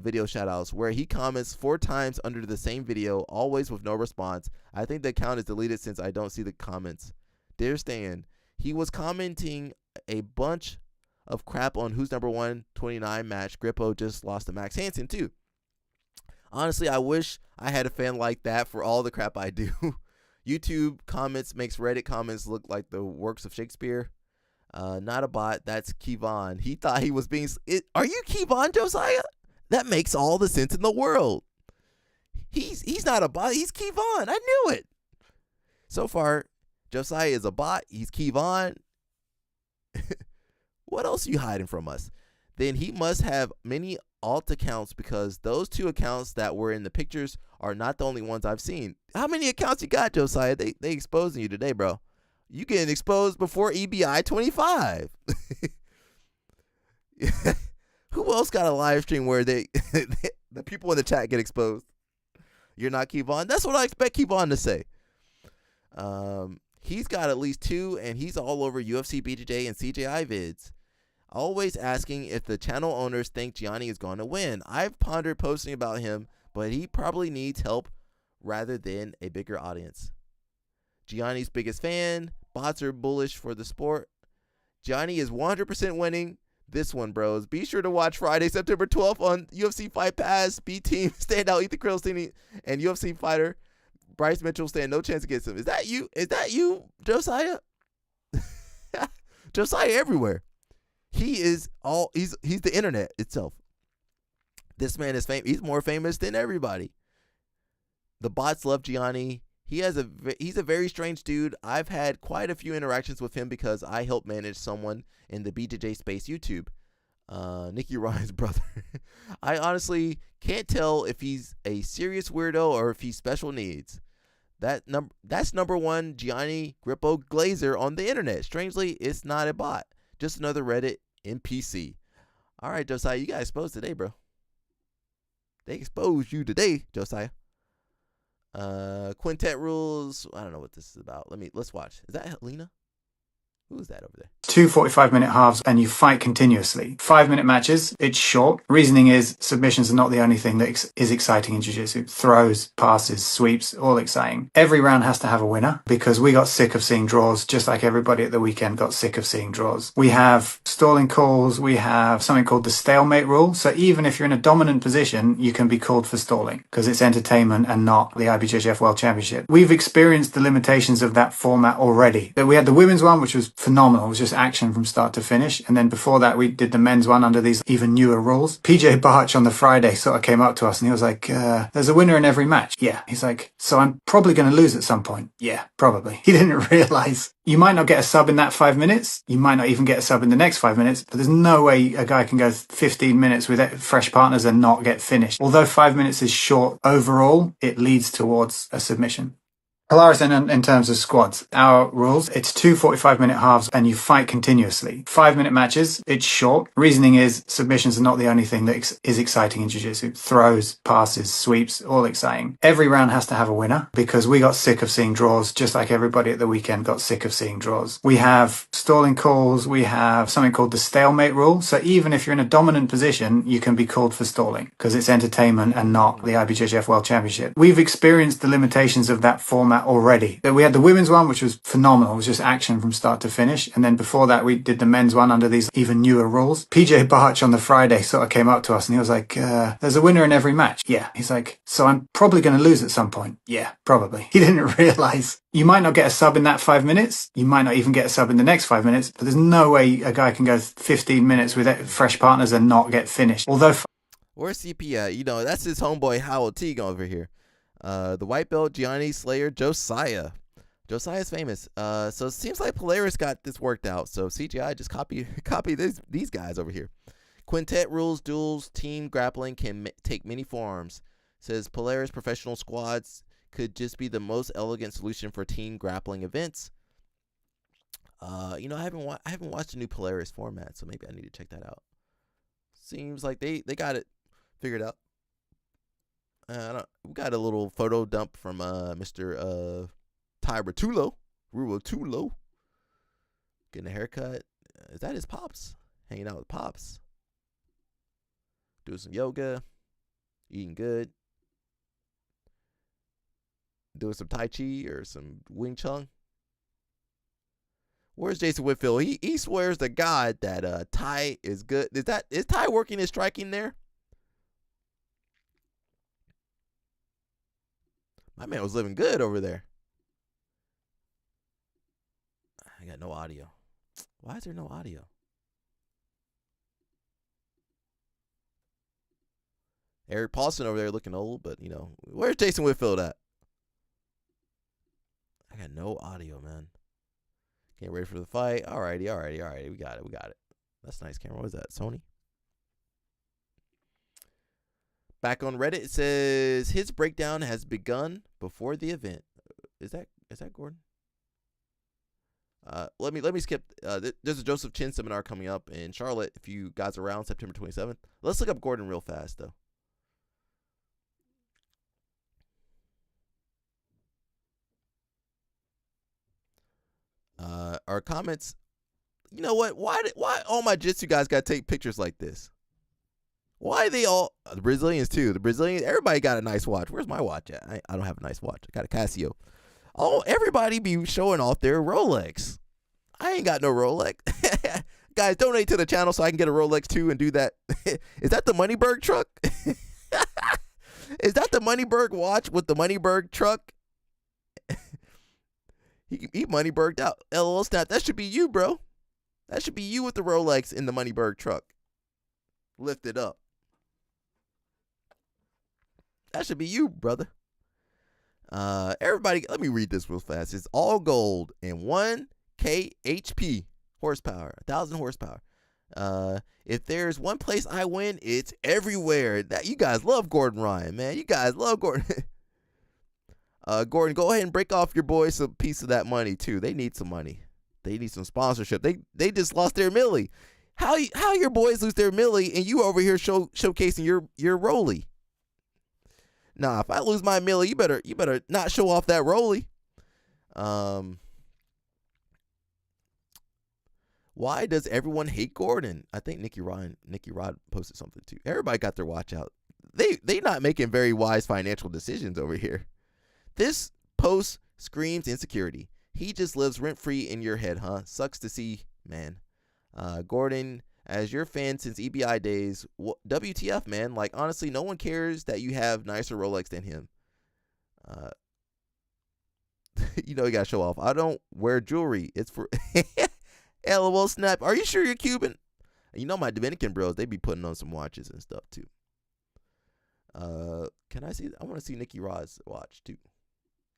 Video shoutouts where he comments 4 times under the same video, always with no response. I think the account is deleted since I don't see the comments. Dear Stan, he was commenting a bunch of crap on Who's Number 129 match. Grippo just lost to Max Hansen too. Honestly, I wish I had a fan like that for all the crap I do. YouTube comments makes Reddit comments look like the works of Shakespeare. Not a bot. That's Kevon. He thought he was being... Are you Kevon, Josiah? That makes all the sense in the world. He's not a bot. He's Kevon. I knew it. So far, Josiah is a bot. He's Kevon. What else are you hiding from us? Then he must have many alt accounts because those 2 accounts that were in the pictures are not the only ones I've seen. How many accounts you got, Josiah? They exposing you today, bro. You getting exposed before EBI 25. Who else got a live stream where the people in the chat get exposed? You're not Kevon? That's what I expect Kevon to say. He's got at least 2, and he's all over UFC, BJJ, and CJI vids. Always asking if the channel owners think Gianni is going to win. I've pondered posting about him, but he probably needs help rather than a bigger audience. Gianni's biggest fan. Bots are bullish for the sport. Gianni is 100% winning this one, bros. Be sure to watch Friday, September 12th on UFC Fight Pass. B-Team, standout Ethan Krillstein, and UFC fighter Bryce Mitchell stand no chance against him. Is that you? Is that you, Josiah? Josiah everywhere. He is he's the internet itself. This man is famous. He's more famous than everybody. The bots love Gianni. He's a very strange dude. I've had quite a few interactions with him because I help manage someone in the BJJ space YouTube. Nicky Ryan's brother. I honestly can't tell if he's a serious weirdo or if he's special needs. That's number 1 Gianni Grippo Glazer on the internet. Strangely, it's not a bot. Just another Reddit NPC. All right, Josiah, you got exposed today, bro. They exposed you today, Josiah. Quintet rules. I don't know what this is about. Let's watch. Is that Helena? Who is that over there? 2 45-minute halves and you fight continuously. 5-minute matches, it's short. Reasoning is submissions are not the only thing that is exciting in jiu-jitsu. Throws, passes, sweeps, all exciting. Every round has to have a winner because we got sick of seeing draws just like everybody at the weekend got sick of seeing draws. We have stalling calls. We have something called the stalemate rule. So even if you're in a dominant position, you can be called for stalling because it's entertainment and not the IBJJF World Championship. We've experienced the limitations of that format already. We had the women's one, which was phenomenal. It was just action from start to finish. And then before that, we did the men's one under these even newer rules. PJ Barch on the Friday sort of came up to us and he was like, there's a winner in every match. Yeah. He's like, so I'm probably going to lose at some point. Yeah, probably. He didn't realize you might not get a sub in that 5 minutes. You might not even get a sub in the next 5 minutes, but there's no way a guy can go 15 minutes with fresh partners and not get finished. Although 5 minutes is short overall, it leads towards a submission. Polaris in terms of squads, our rules, it's 2 45-minute halves and you fight continuously. 5-minute matches, it's short. Reasoning is submissions are not the only thing that is exciting in jiu-jitsu. Throws, passes, sweeps, all exciting. Every round has to have a winner because we got sick of seeing draws just like everybody at the weekend got sick of seeing draws. We have stalling calls. We have something called the stalemate rule. So even if you're in a dominant position, you can be called for stalling because it's entertainment and not the IBJJF World Championship. We've experienced the limitations of that format that already. We had the women's one, which was phenomenal. It was just action from start to finish. And then before that, we did the men's one under these even newer rules. PJ Barch on the Friday sort of came up to us and he was like, there's a winner in every match. Yeah. He's like, so I'm probably going to lose at some point. Yeah, probably. He didn't realize you might not get a sub in that 5 minutes. You might not even get a sub in the next 5 minutes, but there's no way a guy can go 15 minutes with fresh partners and not get finished. Although, where's CP at? You know, that's his homeboy Howell Teague over here. The white belt, Gianni Slayer, Josiah. Josiah's famous. So it seems like Polaris got this worked out. So CGI just copy these guys over here. Quintet rules, duels, team grappling can take many forms. Says Polaris professional squads could just be the most elegant solution for team grappling events. You know, I haven't watched the new Polaris format, so maybe I need to check that out. Seems like they got it figured out. We got a little photo dump from Mr. Ty Ruotulo. Getting a haircut. Is that his pops? Hanging out with pops. Doing some yoga. Eating good. Doing some Tai Chi or some Wing Chun. Where's Jason Whitfield? He swears to God that Ty is good. Is Ty working his striking there? My man was living good over there. I got no audio. Why is there no audio? Eric Paulson over there looking old, but, you know, where's Jason Whitfield at? I got no audio, man. Can't wait for the fight. Alrighty. We got it. That's a nice camera. What is that, Sony? Back on Reddit, it says his breakdown has begun before the event. Is that Gordon? Let me skip. There's a Joseph Chin seminar coming up in Charlotte. If you guys are around, September 27th. Let's look up Gordon real fast though. Our comments. You know what? Why all my Jitsu guys gotta take pictures like this? Why they all the Brazilians too? The Brazilians, everybody got a nice watch. Where's my watch at? I don't have a nice watch. I got a Casio. Oh, everybody be showing off their Rolex. I ain't got no Rolex. Guys, donate to the channel so I can get a Rolex too and do that. Is that the Moneyberg truck? Is that the Moneyberg watch with the Moneyberg truck? He Moneyberged out. LOL snap. That should be you, bro. That should be you with the Rolex in the Moneyberg truck. Lift it up. That should be you, brother. Everybody, let me read this real fast. It's all gold and 1 kHP horsepower, 1,000 horsepower. If there's one place I win, it's everywhere. That you guys love Gordon Ryan, man. You guys love Gordon. Gordon, go ahead and break off your boys a piece of that money too. They need some money. They need some sponsorship. They just lost their millie. How your boys lose their millie and you over here showcasing your rollie? Nah, if I lose my millie, you better not show off that rollie. Why does everyone hate Gordon? I think Nicky Rod posted something too. Everybody got their watch out. They not making very wise financial decisions over here. This post screams insecurity. He just lives rent-free in your head, huh? Sucks to see, man. Gordon, as your fan since EBI days, WTF, man? Like, honestly, no one cares that you have nicer Rolex than him. You know you got to show off. I don't wear jewelry. It's for... LOL snap. Are you sure you're Cuban? You know my Dominican bros, they be putting on some watches and stuff, too. Can I see? I want to see Nicky Rod's watch, too.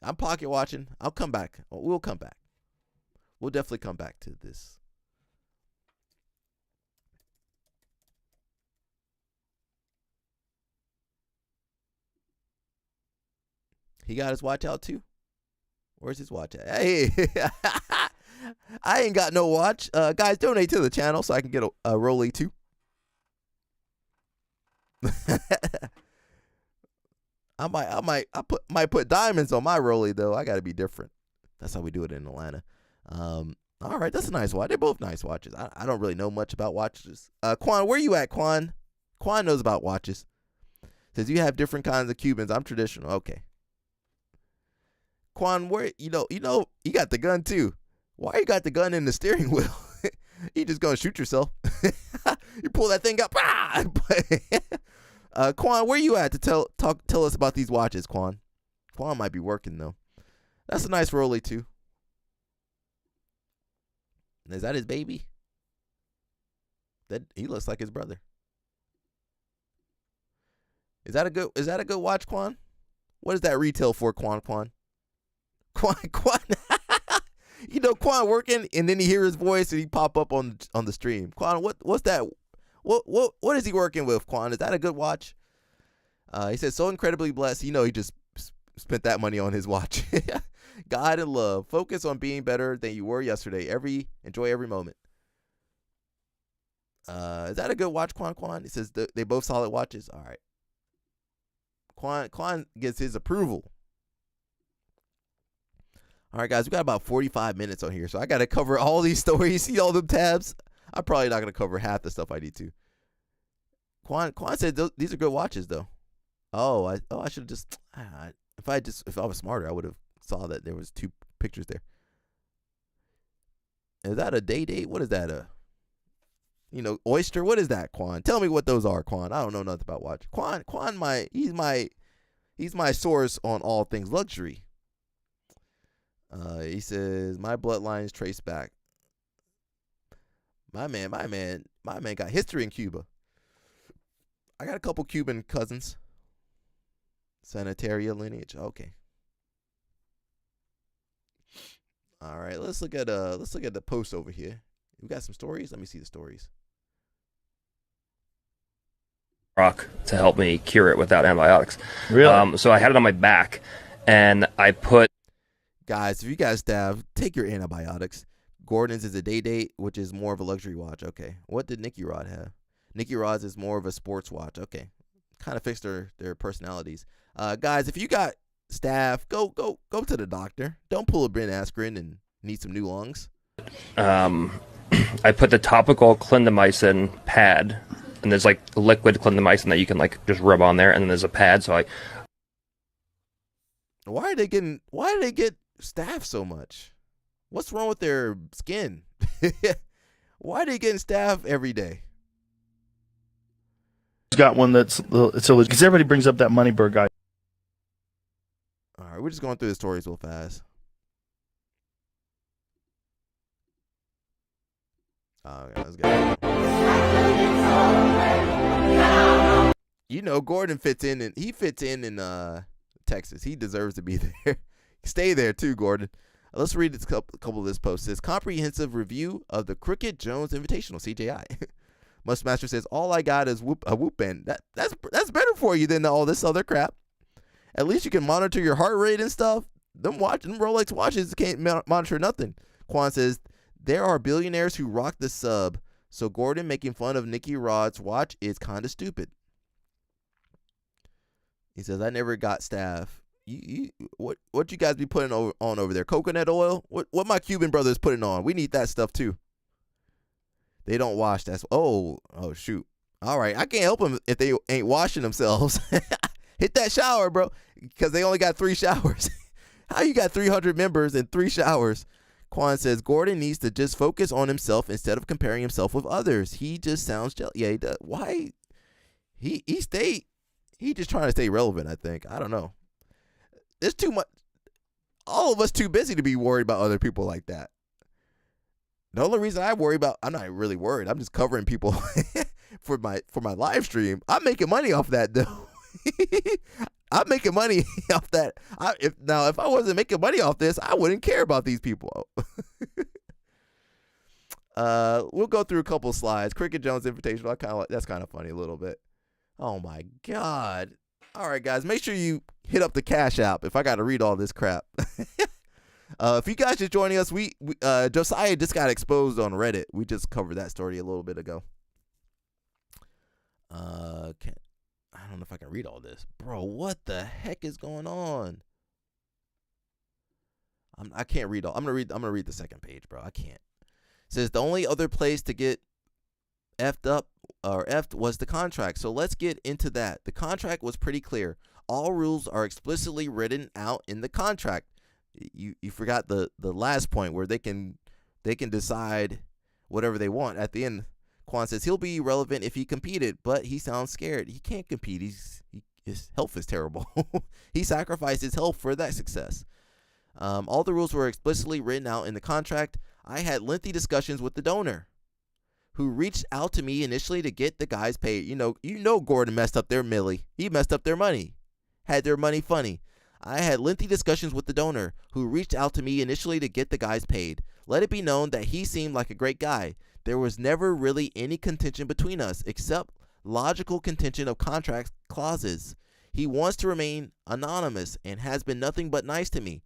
I'm pocket watching. I'll come back. We'll come back. We'll definitely come back to this. He got his watch out too? Where's his watch at? Hey, I ain't got no watch. Guys, donate to the channel so I can get a Rollie too. I might put diamonds on my Rollie though. I got to be different. That's how we do it in Atlanta. All right, that's a nice watch. They're both nice watches. I don't really know much about watches. Quan, where you at, Quan? Quan knows about watches. Says you have different kinds of Cubans. I'm traditional. Okay. Quan, where you got the gun too. Why you got the gun in the steering wheel? You just gonna shoot yourself. You pull that thing up. Quan, where you at to tell us about these watches, Quan? Quan might be working though. That's a nice Rolly too. Is that his baby? That he looks like his brother. Is that a good watch, Quan? What does that retail for, Quan? Quan. Quan working, and then he hear his voice and he pop up on the stream. Quan, what's that? What is he working with, Quan? Is that a good watch? He says, so incredibly blessed. He just spent that money on his watch. God and love. Focus on being better than you were yesterday. Enjoy every moment. Is that a good watch, Quan? He says they both solid watches. All right. Quan gets his approval. All right, guys, we got about 45 minutes on here, so I got to cover all these stories. See all them tabs? I'm probably not going to cover half the stuff I need to. Quan said these are good watches, though. I should have just if I was smarter, I would have saw that there was 2 pictures there. Is that a date? What is that? Oyster? What is that, Quan? Tell me what those are, Quan. I don't know nothing about watch. Quan, he's my source on all things luxury. He says my bloodlines trace back. My man got history in Cuba. I got a couple Cuban cousins. Sanitaria lineage. Okay. All right, let's look at the post over here. We got some stories. Let me see the stories. Rock to help me cure it without antibiotics. Really? So I had it on my back, and I put. Guys, if you guys take your antibiotics. Gordon's is a day, which is more of a luxury watch. Okay. What did Nicky Rod have? Nicky Rod's is more of a sports watch. Okay. Kind of fixed their personalities. Guys, if you got staph, go to the doctor. Don't pull a Brent aspirin and need some new lungs. I put the topical clindamycin pad, and there's like liquid clindamycin that you can like just rub on there, and then there's a pad. So why do they get staph so much? What's wrong with their skin? Why are they getting staph every day? Got one that's because everybody brings up that Moneybird guy. All right, we're just going through the stories real fast. Okay, let's go. Gordon fits in Texas. He deserves to be there. Stay there too, Gordon. Let's read a couple of this post. It says comprehensive review of the Crooked Jones Invitational (CJI). Muskmaster says all I got is a whoop band. That's better for you than all this other crap. At least you can monitor your heart rate and stuff. Them Rolex watches can't monitor nothing. Quan says there are billionaires who rock the sub, so Gordon making fun of Nicky Rod's watch is kind of stupid. He says I never got staph. What you guys be putting on over there? Coconut oil? What my Cuban brothers putting on? We need that stuff too. They don't wash. Oh shoot. All right, I can't help them if they ain't washing themselves. Hit that shower, bro, because they only got 3 showers. How you got 300 members and 3 showers? Quan says Gordon needs to just focus on himself instead of comparing himself with others. He just sounds jealous. Yeah, he does. Why? He just trying to stay relevant, I think. I don't know. There's too much. All of us too busy to be worried about other people like that. The only reason I'm not really worried. I'm just covering people for my live stream. I'm making money off that though. I'm making money off that. If I wasn't making money off this, I wouldn't care about these people. We'll go through a couple slides. Cricket Jones Invitational. That's kind of funny a little bit. Oh my God. All right, guys, make sure you hit up the Cash App if I got to read all this crap. If you guys just joining us, we Josiah just got exposed on Reddit. We just covered that story a little bit ago. I don't know if I can read all this, bro. What the heck is going on? I can't read all. I'm gonna read the second page, bro. I can't. It says the only other place to get effed up or effed was the contract. So let's get into that. The contract was pretty clear. All rules are explicitly written out in the contract. You forgot the last point where they can decide whatever they want at the end. Quan says he'll be relevant if he competed, but he sounds scared. He can't compete. His health is terrible. He sacrificed his health for that success. All the rules were explicitly written out in the contract. I had lengthy discussions with the donor, who reached out to me initially to get the guys paid. You know, Gordon messed up their millie. He messed up their money. Had their money funny. I had lengthy discussions with the donor, who reached out to me initially to get the guys paid. Let it be known that he seemed like a great guy. There was never really any contention between us, except logical contention of contract clauses. He wants to remain anonymous and has been nothing but nice to me.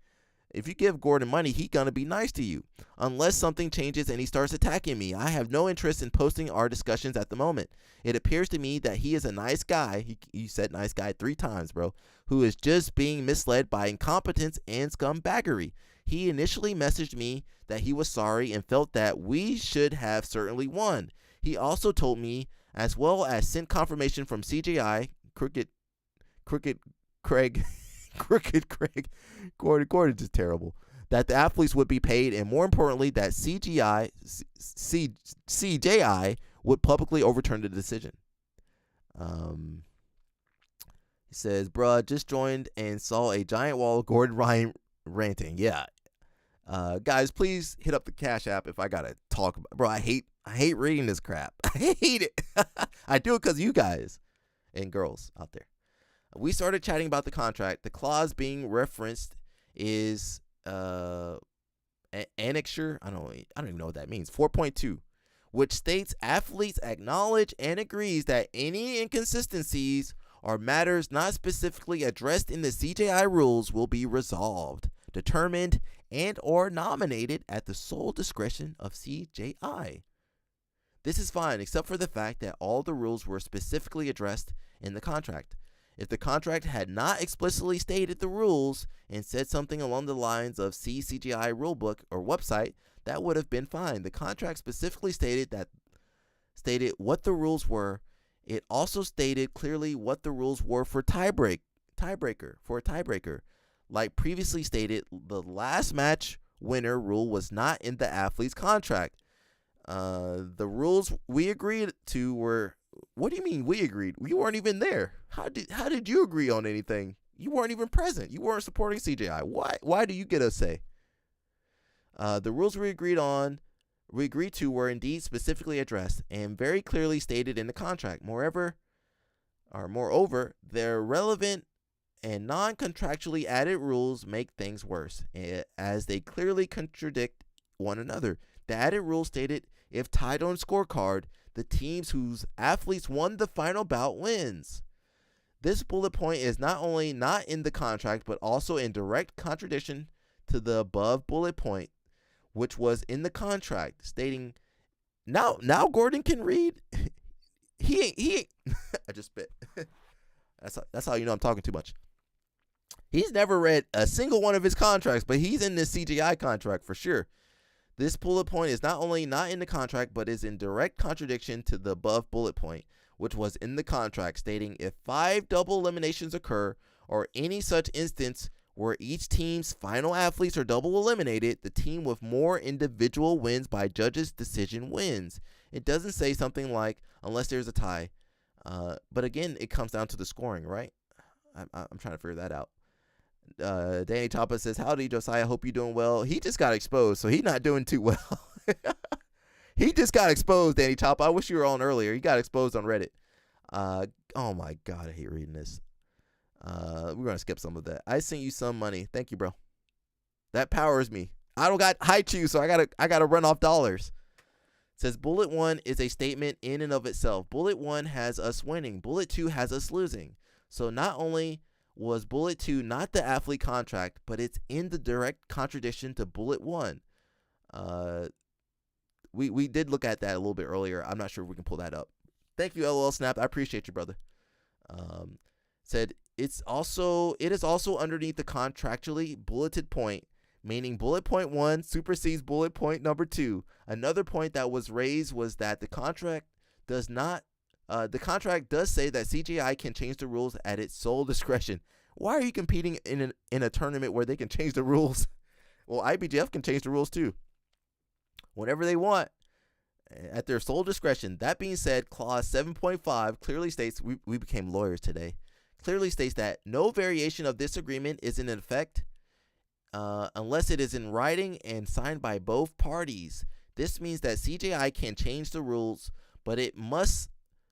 If you give Gordon money, he's going to be nice to you. Unless something changes and he starts attacking me, I have no interest in posting our discussions at the moment. It appears to me that he is a nice guy. You said nice guy 3 times, bro. Who is just being misled by incompetence and scumbaggery. He initially messaged me that he was sorry and felt that we should have certainly won. He also told me, as well as sent confirmation from CJI, Crooked Craig, Gordon's just terrible, that the athletes would be paid, and more importantly, that CJI would publicly overturn the decision. He says, bruh, just joined and saw a giant wall of Gordon Ryan ranting. Yeah. Guys, please hit up the Cash App if I gotta talk about. Bro, I hate reading this crap. I hate it. I do it because of you guys and girls out there. We started chatting about the contract. The clause being referenced is annexure. I don't even know what that means. 4.2, which states athletes acknowledge and agrees that any inconsistencies or matters not specifically addressed in the CJI rules will be resolved, determined, and or nominated at the sole discretion of CJI. This is fine, except for the fact that all the rules were specifically addressed in the contract. If the contract had not explicitly stated the rules and said something along the lines of see CGI rulebook or website, that would have been fine. The contract specifically stated what the rules were. It also stated clearly what the rules were for tiebreaker. Like previously stated, the last match winner rule was not in the athlete's contract. The rules we agreed to were. What do you mean we agreed? You weren't even there. How did you agree on anything? You weren't even present. You weren't supporting CJI. Why do you get a say? The rules we agreed to were indeed specifically addressed and very clearly stated in the contract. Moreover, their relevant and non-contractually added rules make things worse, as they clearly contradict one another. The added rule stated if tied on scorecard, the teams whose athletes won the final bout wins. This bullet point is not only not in the contract, but also in direct contradiction to the above bullet point, which was in the contract, stating, now Gordon can read. he ain't. I just spit. That's how you know I'm talking too much. He's never read a single one of his contracts, but he's in this CGI contract for sure. This bullet point is not only not in the contract, but is in direct contradiction to the above bullet point, which was in the contract, stating if 5 double eliminations occur or any such instance where each team's final athletes are double eliminated, the team with more individual wins by judges' decision wins. It doesn't say something like unless there's a tie. But again, it comes down to the scoring, right? I'm trying to figure that out. Danny Chapa says, howdy, Josiah. Hope you're doing well. He just got exposed, so he's not doing too well. He just got exposed, Danny Chapa. I wish you were on earlier. He got exposed on Reddit. Oh, my God. I hate reading this. We're going to skip some of that. I sent you some money. Thank you, bro. That powers me. I don't got high chew, so I gotta run off dollars. It says, bullet 1 is a statement in and of itself. Bullet 1 has us winning. Bullet 2 has us losing. So not only was bullet 2 not the athlete contract, but it's in the direct contradiction to bullet 1. We did look at that a little bit earlier. I'm not sure if we can pull that up. Thank you, LOL Snap. I appreciate you, brother. Said it is also underneath the contractually bulleted point, meaning bullet point 1 supersedes bullet point number 2. Another point that was raised was that the contract does say that CGI can change the rules at its sole discretion. Why are you competing in a tournament where they can change the rules Well, IBJF can change the rules too, whenever they want, at their sole discretion. That being said, Clause 7.5 clearly states, we became lawyers today, clearly states that no variation of this agreement is in effect unless it is in writing and signed by both parties. This means that CJI can change the rules, but it must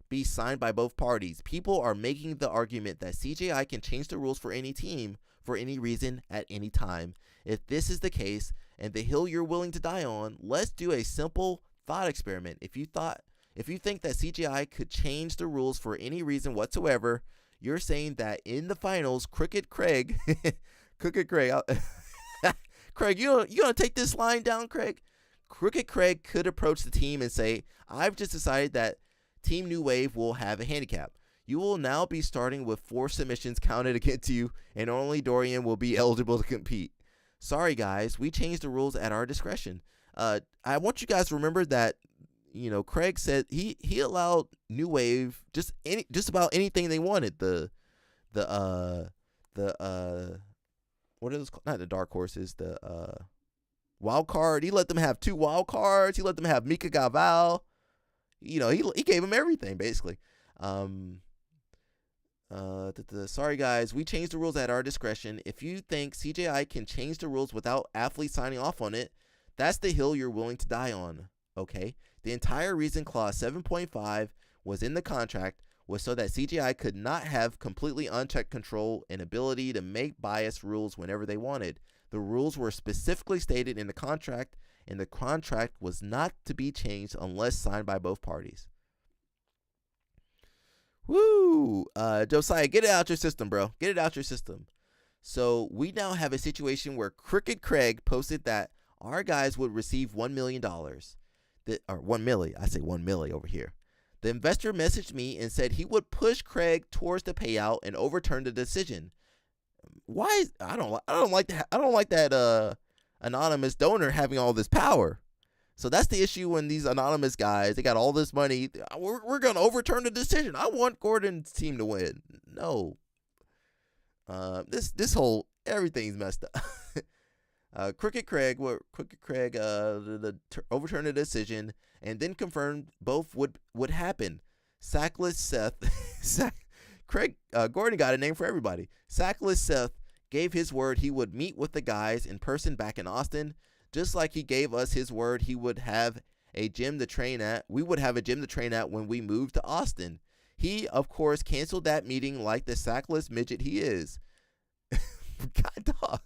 be signed by both parties. People are making the argument that CJI can change the rules for any team for any reason at any time. If this is the case and the hill you're willing to die on, let's do a simple thought experiment. If you think that CJI could change the rules for any reason whatsoever, you're saying that in the finals, Crooked Craig, Craig, you gonna take this line down, Craig? Crooked Craig could approach the team and say, I've just decided that Team New Wave will have a handicap. You will now be starting with 4 submissions counted against you, and only Dorian will be eligible to compete. Sorry, guys, we changed the rules at our discretion. I want you guys to remember that, Craig said he allowed New Wave just about anything they wanted. What are those called? Not the dark horses, the wild card. He let them have 2 wild cards. He let them have Mika Gaval. He gave them everything basically. Sorry guys, we changed the rules at our discretion. If you think CJI can change the rules without athletes signing off on it, that's the hill you're willing to die on. Okay? The entire reason Clause 7.5 was in the contract was so that CJI could not have completely unchecked control and ability to make biased rules whenever they wanted. The rules were specifically stated in the contract, and the contract was not to be changed unless signed by both parties. Woo! Josiah, get it out your system, bro. Get it out your system. So we now have a situation where Crooked Craig posted that our guys would receive $1 million. Or $1 million. I say $1 million over here. The investor messaged me and said he would push Craig towards the payout and overturn the decision. Why? I don't like that anonymous donor having all this power. So that's the issue when these anonymous guys, they got all this money. We're going to overturn the decision. I want Gordon's team to win. No. This whole, everything's messed up. Crooked Craig overturned the decision and then confirmed both would happen. Sackless Seth, Gordon got a name for everybody. Sackless Seth gave his word he would meet with the guys in person back in Austin, just like he gave us his word he would have a gym to train at. We would have a gym to train at when we moved to Austin. He, of course, canceled that meeting like the sackless midget he is. God, dog.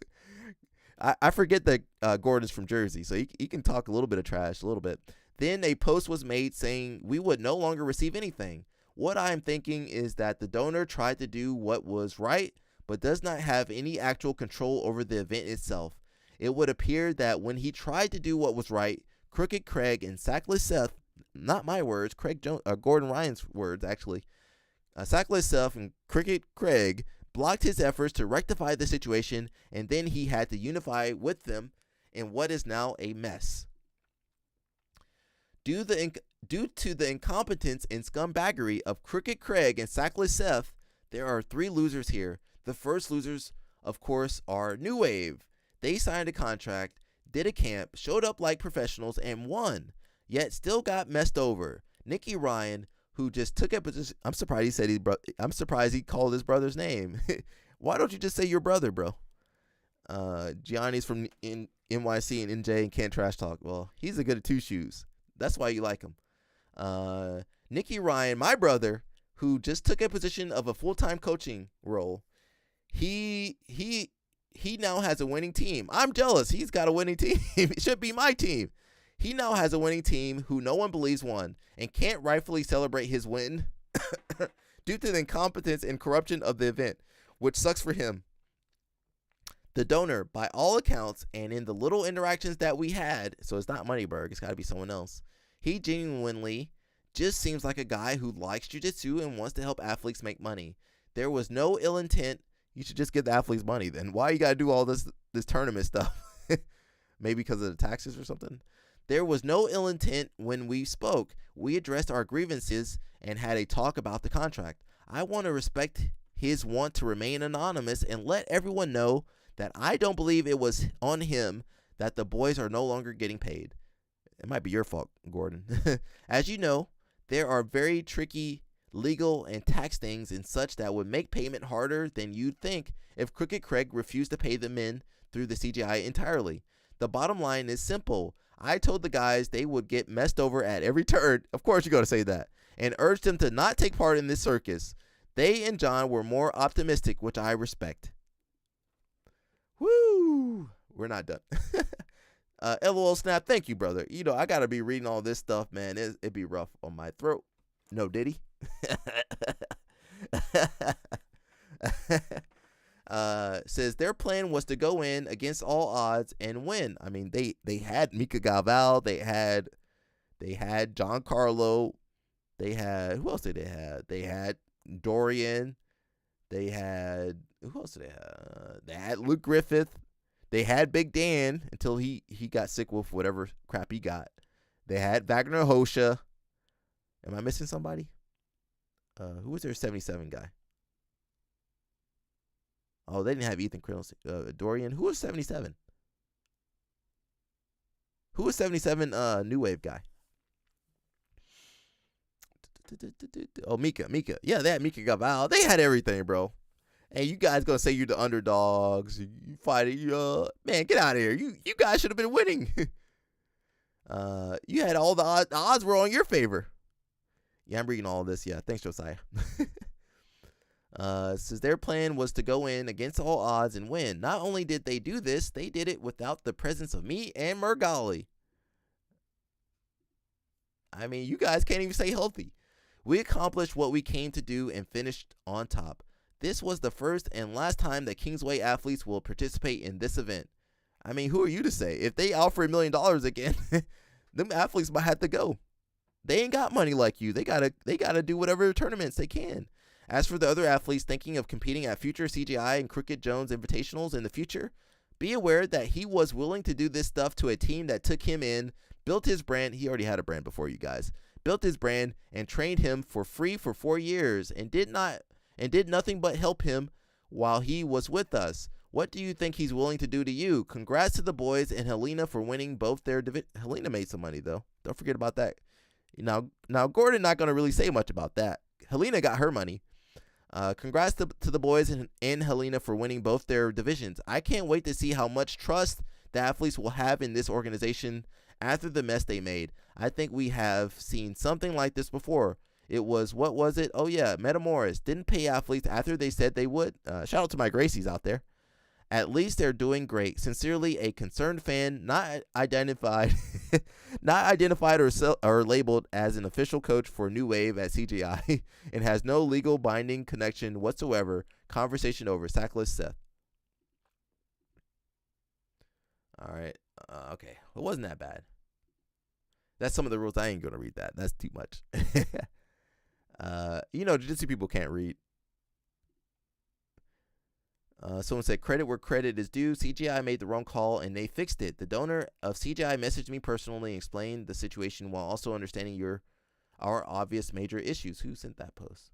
I forget that Gordon's from Jersey, so he can talk a little bit of trash, a little bit. Then a post was made saying we would no longer receive anything. What I'm thinking is that the donor tried to do what was right, but does not have any actual control over the event itself. It would appear that when he tried to do what was right, Crooked Craig and Sackless Seth, not my words, Gordon Ryan's words actually, Sackless Seth and Crooked Craig blocked his efforts to rectify the situation, and then he had to unify with them in what is now a mess. Due to the incompetence and scumbaggery of Crooked Craig and Sackless Seth, there are 3 losers here. The first losers, of course, are New Wave. They signed a contract, did a camp, showed up like professionals, and won, yet still got messed over. Nicky Ryan, who just took a position. I'm surprised I'm surprised he called his brother's name. Why don't you just say your brother, bro? Gianni's from NYC and NJ and can't trash talk. Well, he's a good at 2 shoes. That's why you like him. Nicky Ryan, my brother, who just took a position of a full-time coaching role. He now has a winning team. I'm jealous. He's got a winning team. It should be my team. He now has a winning team who no one believes won and can't rightfully celebrate his win due to the incompetence and corruption of the event, which sucks for him. The donor, by all accounts, and in the little interactions that we had, so it's not Moneyberg, it's got to be someone else, he genuinely just seems like a guy who likes jiu-jitsu and wants to help athletes make money. There was no ill intent. You should just give the athletes money then. Why you got to do all this tournament stuff? Maybe because of the taxes or something? There was no ill intent when we spoke. We addressed our grievances and had a talk about the contract. I want to respect his want to remain anonymous and let everyone know that I don't believe it was on him that the boys are no longer getting paid. It might be your fault, Gordon. As you know, there are very tricky legal and tax things and such that would make payment harder than you'd think if Crooked Craig refused to pay the men through the CGI entirely. The bottom line is simple. I told the guys they would get messed over at every turn. Of course you're going to say that. And urged them to not take part in this circus. They and John were more optimistic, which I respect. Woo! We're not done. LOL Snap, thank you, brother. You know, I got to be reading all this stuff, man. It'd be rough on my throat. No, did he? Says their plan was to go in against all odds and win. I mean, they had Mika Galval, they had Giancarlo, they had, who else did they have? They had Dorian, they had, who else did they have? They had Luke Griffith, they had Big Dan until he got sick with whatever crap he got. They had Wagner Hosha. Am I missing somebody? Who was their 77 guy? Oh, they didn't have Ethan Krill. Dorian. Who was 77? Who was 77 New Wave guy? Oh, Mika. Yeah, they had Mika Galval. They had everything, bro. Hey, you guys gonna say you're the underdogs. You fighting, man, get out of here. You guys should have been winning. You had all the odds. The odds were on your favor. Yeah, I'm reading all this. Yeah, thanks, Josiah. Says their plan was to go in against all odds and win. Not only did they do this, they did it without the presence of me and Murgali. I mean, you guys can't even stay healthy. We accomplished what we came to do and finished on top. This was the first and last time that Kingsway athletes will participate in this event. I mean, who are you to say? If they offer $1 million again, them athletes might have to go. They ain't got money like you. They gotta do whatever tournaments they can. As for the other athletes thinking of competing at future CGI and Crooked Jones Invitationals in the future, be aware that he was willing to do this stuff to a team that took him in, built his brand. He already had a brand before you guys. Built his brand and trained him for free for 4 years and did nothing but help him while he was with us. What do you think he's willing to do to you? Congrats to the boys and Helena for winning both their Helena made some money though. Don't forget about that. Now Gordon not going to really say much about that. Helena got her money. Congrats to the boys and Helena for winning both their divisions. I can't wait to see how much trust the athletes will have in this organization after the mess they made. I think we have seen something like this before. It was, what was it? Oh yeah, Metamoris didn't pay athletes after they said they would. Shout out to my Gracies out there. At least they're doing great. Sincerely, a concerned fan, not identified, or labeled as an official coach for New Wave at CGI, and has no legal binding connection whatsoever. Conversation over. Sackless Seth. All right. Okay. It wasn't that bad. That's some of the rules. I ain't gonna read that. That's too much. Jiu-jitsu people can't read. Someone said, credit where credit is due. CGI made the wrong call and they fixed it. The donor of CGI messaged me personally and explained the situation while also understanding our obvious major issues. Who sent that post?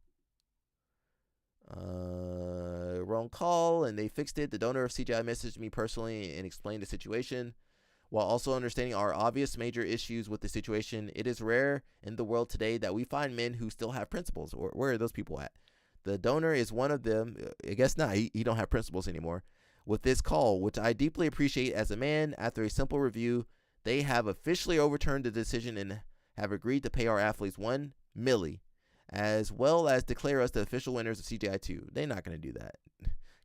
Wrong call and they fixed it. The donor of CGI messaged me personally and explained the situation while also understanding our obvious major issues with the situation. It is rare in the world today that we find men who still have principles. Or where are those people at? The donor is one of them. I guess not. He don't have principles anymore. With this call, which I deeply appreciate as a man, after a simple review, they have officially overturned the decision and have agreed to pay our athletes $1 million, as well as declare us the official winners of CGI 2. They're not going to do that.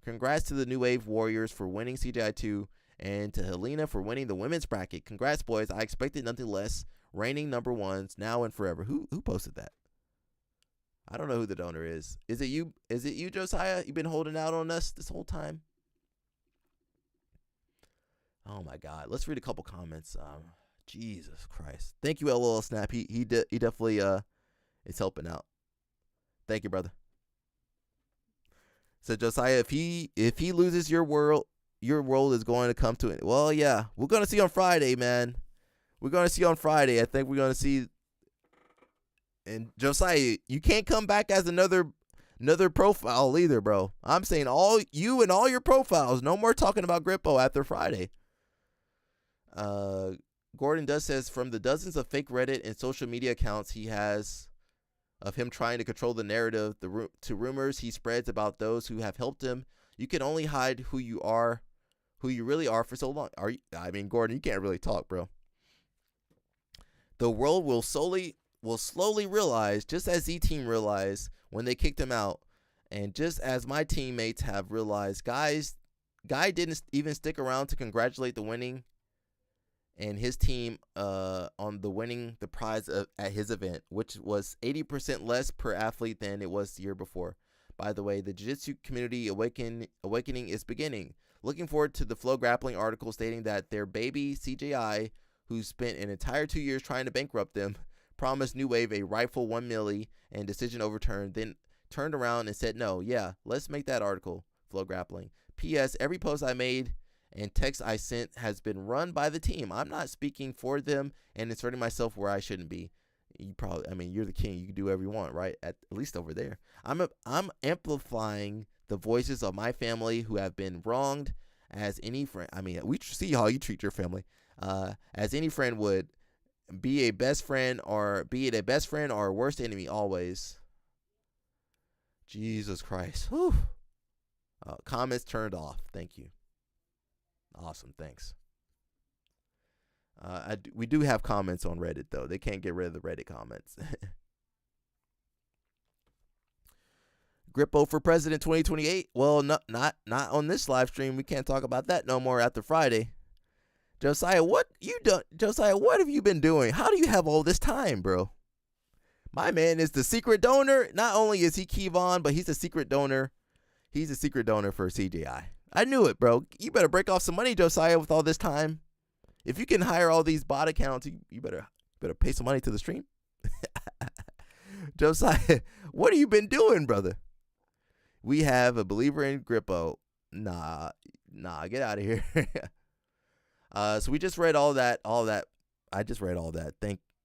Congrats to the New Wave Warriors for winning CGI 2 and to Helena for winning the women's bracket. Congrats, boys. I expected nothing less. Reigning number ones now and forever. Who posted that? I don't know who the donor is. Is it you? Is it you, Josiah? You've been holding out on us this whole time? Oh my God. Let's read a couple comments. Jesus Christ. Thank you, LOL Snap. He definitely is helping out. Thank you, brother. So Josiah, if he loses, your world is going to come to it. Well, yeah, we're gonna see on Friday, man. We're gonna see on Friday. I think we're gonna see. And Josiah, you can't come back as another profile either, bro. I'm saying all you and all your profiles. No more talking about Grippo after Friday. Gordon does says from the dozens of fake Reddit and social media accounts he has of him trying to control the narrative to rumors he spreads about those who have helped him, you can only hide who you really are for so long. Gordon, you can't really talk, bro. The world will slowly realize, just as Z-Team realized when they kicked him out, and just as my teammates have realized, Guy didn't even stick around to congratulate the winning and his team on the winning the prize at his event, which was 80% less per athlete than it was the year before. By the way, the jiu-jitsu community awakening is beginning. Looking forward to the Flow Grappling article stating that their baby CJI, who spent an entire 2 years trying to bankrupt them, promised New Wave a rightful $1 million and decision overturned, then turned around and said, no, yeah, let's make that article, Flow Grappling. P.S. Every post I made and text I sent has been run by the team. I'm not speaking for them and inserting myself where I shouldn't be. You're the king. You can do whatever you want, right? At least over there. I'm amplifying the voices of my family who have been wronged as any friend. We see how you treat your family. As any friend would, be it a best friend or a worst enemy always. Jesus Christ. Whew. Comments turned off. Thank you. Awesome. Thanks. We do have comments on Reddit, though. They can't get rid of the Reddit comments. Grippo for President 2028. Well, not on this live stream. We can't talk about that no more after Friday. Josiah, what have you been doing? How do you have all this time, bro? My man is the secret donor. Not only is he Kevon, but he's a secret donor. He's a secret donor for CJI. I knew it, bro. You better break off some money, Josiah, with all this time. If you can hire all these bot accounts, you better pay some money to the stream. Josiah, what have you been doing, brother? We have a believer in Grippo. Nah, get out of here. So we just read all that. I just read all that.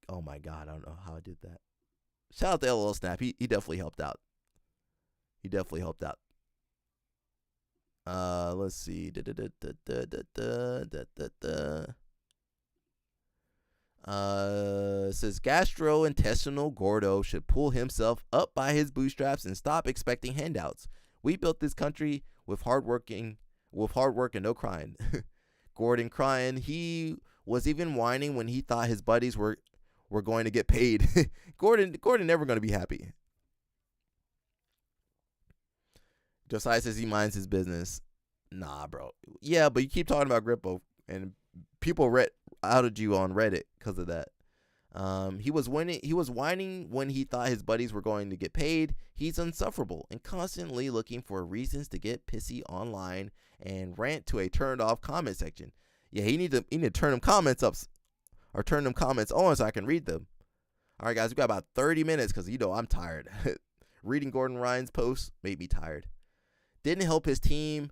Oh my God, I don't know how I did that. Shout out to LL Snap. He definitely helped out. Let's see. Says gastrointestinal Gordo should pull himself up by his bootstraps and stop expecting handouts. We built this country with hard work and no crying. Gordon crying. He was even whining when he thought his buddies were going to get paid. Gordon never going to be happy. Josiah says he minds his business. Nah, bro. Yeah, but you keep talking about Grippo, and people outed you on Reddit because of that. He was whining when he thought his buddies were going to get paid. He's insufferable and constantly looking for reasons to get pissy online and rant to a turned off comment section. Yeah, he need to turn them comments up or turn them comments on so I can read them. All right, guys, we got about 30 minutes because I'm tired. Reading Gordon Ryan's posts made me tired. Didn't help his team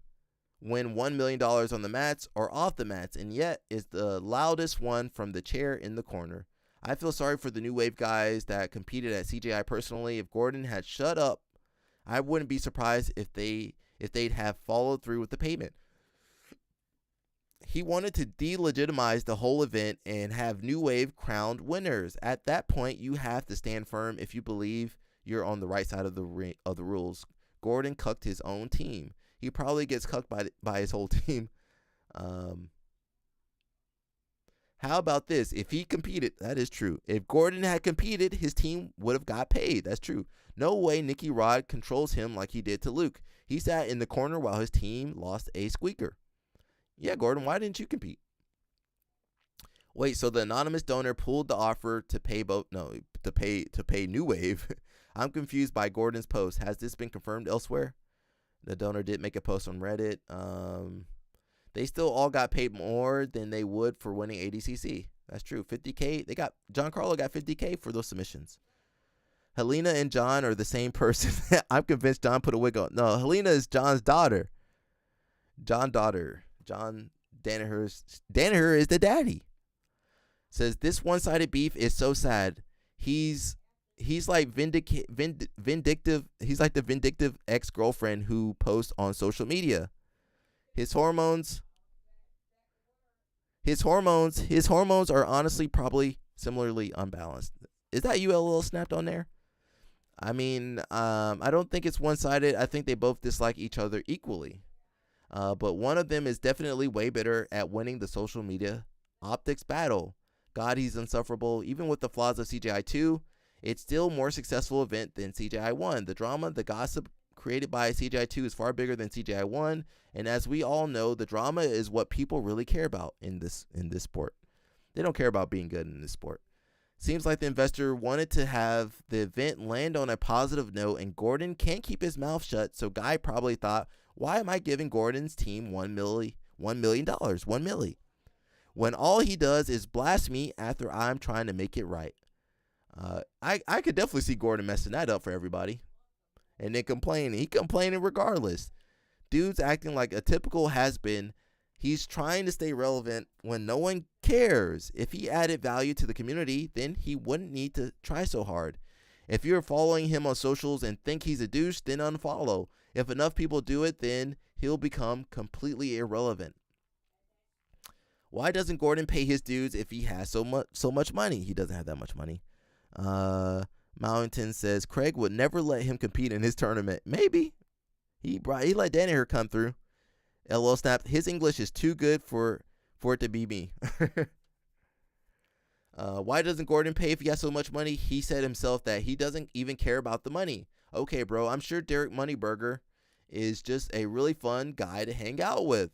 win $1 million on the mats or off the mats, and yet is the loudest one from the chair in the corner. I feel sorry for the New Wave guys that competed at CJI personally. If Gordon had shut up, I wouldn't be surprised if they'd have followed through with the payment. He wanted to delegitimize the whole event and have New Wave crowned winners. At that point, you have to stand firm if you believe you're on the right side of the rules. Gordon cucked his own team. He probably gets cucked by his whole team. How about this? If he competed, that is true. If Gordon had competed, his team would have got paid. That's true. No way Nicky Rod controls him like he did to Luke. He sat in the corner while his team lost a squeaker. Yeah, Gordon, why didn't you compete? Wait, so the anonymous donor pulled the offer to pay pay New Wave. I'm confused by Gordon's post. Has this been confirmed elsewhere? The donor did make a post on Reddit. They still all got paid more than they would for winning ADCC. That's true. $50K. Giancarlo got $50K for those submissions. Helena and John are the same person. I'm convinced John put a wig on. No, Helena is John's daughter. John Danaher is the daddy. Says this one-sided beef is so sad. He's like vindictive. He's like the vindictive ex-girlfriend who posts on social media. His hormones His hormones are honestly probably similarly unbalanced. Is that you, LOL snapped on there? I mean, I don't think it's one-sided. I think they both dislike each other equally. But one of them is definitely way better at winning the social media optics battle. God, he's insufferable. Even with the flaws of CGI 2, it's still a more successful event than CGI 1. The drama, the gossip created by CGI 2 is far bigger than CGI 1. And as we all know, the drama is what people really care about in this sport. They don't care about being good in this sport. Seems like the investor wanted to have the event land on a positive note, and Gordon can't keep his mouth shut, so Guy probably thought, why am I giving Gordon's team $1 million, $1 milli, when all he does is blast me after I'm trying to make it right? I could definitely see Gordon messing that up for everybody. And then complaining. He complaining regardless. Dude's acting like a typical has-been. He's trying to stay relevant when no one cares. If he added value to the community, then he wouldn't need to try so hard. If you're following him on socials and think he's a douche, then unfollow. If enough people do it, then he'll become completely irrelevant. Why doesn't Gordon pay his dues if he has so much money? He doesn't have that much money. Mountain says Craig would never let him compete in his tournament. Maybe. He let Danaher come through. LOL snapped. His English is too good for it to be me. Why doesn't Gordon pay if he has so much money? He said himself that he doesn't even care about the money. Okay, bro, I'm sure Derek Moneyburger is just a really fun guy to hang out with.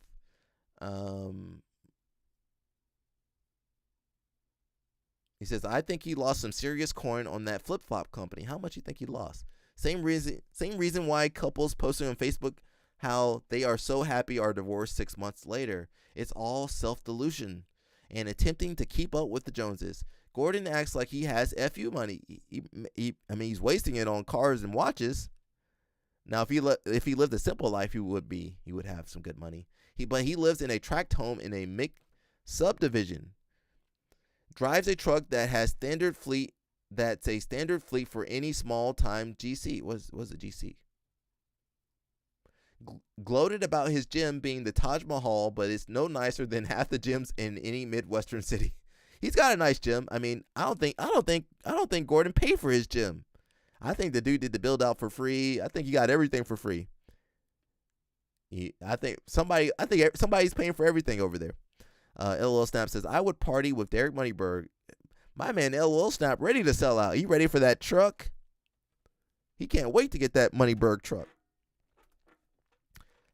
He says, I think he lost some serious coin on that flip-flop company. How much do you think he lost? Same reason why couples posting on Facebook how they are so happy are divorced 6 months later. It's all self-delusion and attempting to keep up with the Joneses. Gordon acts like he has FU money. He's wasting it on cars and watches. Now, if he lived a simple life, he would have some good money. But he lives in a tract home in a mixed subdivision. Drives a truck that has standard fleet. That's a standard fleet for any small-time GC. Was a GC. Gloated about his gym being the Taj Mahal, but it's no nicer than half the gyms in any Midwestern city. He's got a nice gym. I mean, I don't think Gordon paid for his gym. I think the dude did the build out for free. I think he got everything for free. I think somebody's paying for everything over there. LOL Snap says, I would party with Derek Moneyberg. My man LOL Snap ready to sell out. He ready for that truck. He can't wait to get that Moneyberg truck.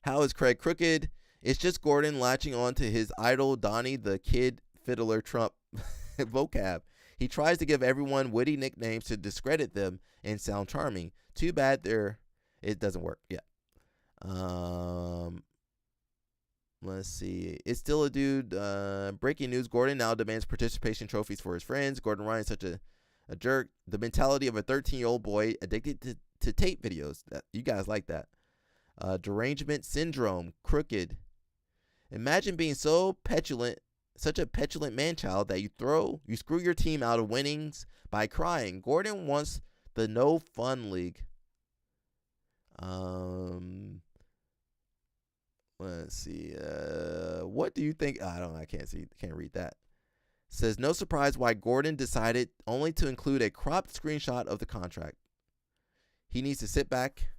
How is Craig crooked? It's just Gordon latching on to his idol Donnie the Kid Fiddler Trump vocab. He tries to give everyone witty nicknames to discredit them and sound charming. Too bad it doesn't work yet. Let's see. It's still a dude. Breaking news. Gordon now demands participation trophies for his friends. Gordon Ryan's such a jerk. The mentality of a 13-year-old boy addicted to tape videos. You guys like that. Derangement syndrome. Crooked. Imagine being such a petulant man-child that you screw your team out of winnings by crying. Gordon wants the no fun league. Let's see. What do you think? I can't read that. Says no surprise why Gordon decided only to include a cropped screenshot of the contract. He needs to sit back.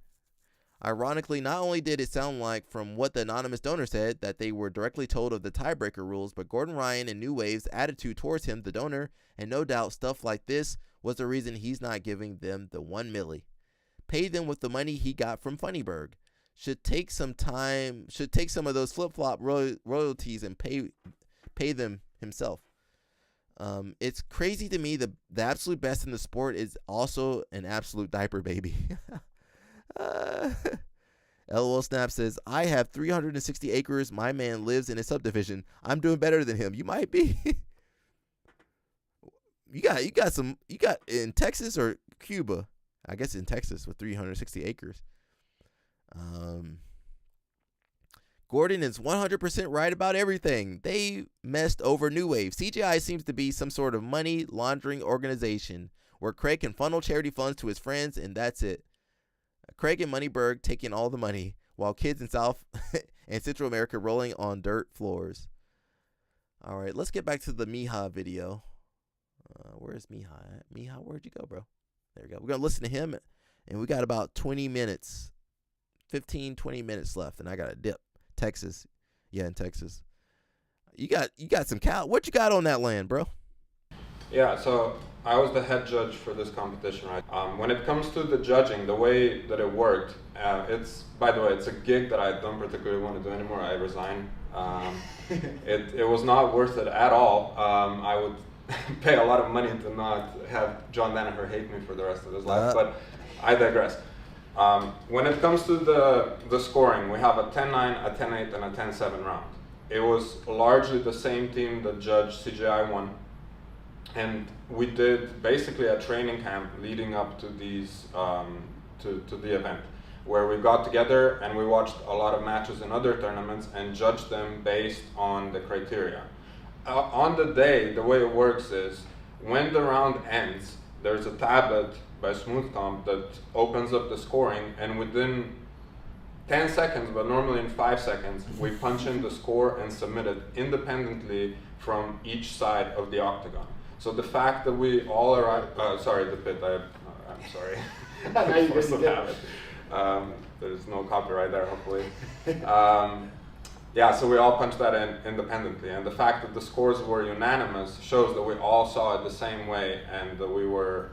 Ironically, not only did it sound like from what the anonymous donor said that they were directly told of the tiebreaker rules, but Gordon Ryan and New Wave's attitude towards him, the donor, and no doubt stuff like this was the reason he's not giving them the $1 million. Pay them with the money he got from Funnyberg. Should take some of those flip-flop royalties and pay them himself. It's crazy to me the absolute best in the sport is also an absolute diaper baby. LOL Snap says, I have 360 acres. My man lives in a subdivision. I'm doing better than him. You might be. You got in Texas or Cuba? I guess in Texas with 360 acres. Gordon is 100% right about everything. They messed over New Wave. CGI seems to be some sort of money laundering organization where Craig can funnel charity funds to his friends, and that's it. Craig and Moneyberg taking all the money, while kids in South and Central America rolling on dirt floors. All right, let's get back to the Miha video. Where's Miha at? Miha, where'd you go, bro? There we go. We're going to listen to him, and we got about 20 minutes, 20 minutes left, and I got a dip. Texas. Yeah, in Texas. You got some cow. What you got on that land, bro? Yeah, so I was the head judge for this competition, right? When it comes to the judging, the way that it worked, by the way, it's a gig that I don't particularly want to do anymore. I resigned. It was not worth it at all. I would pay a lot of money to not have John Danaher hate me for the rest of his life, but I digress. When it comes to the scoring, we have a 10-9, a 10-8, and a 10-7 round. It was largely the same team that judged CJI won. And we did basically a training camp leading up to these to the event, where we got together and we watched a lot of matches in other tournaments and judged them based on the criteria. On the day, the way it works is when the round ends, there's a tablet by SmoothComp that opens up the scoring, and within 10 seconds, but normally in 5 seconds, we punch in the score and submit it independently from each side of the octagon. So the fact that we all arrived, sorry, the pit, I'm sorry. Force of habit. There's no copyright there, hopefully. Yeah, so we all punched that in independently. And the fact that the scores were unanimous shows that we all saw it the same way and that we were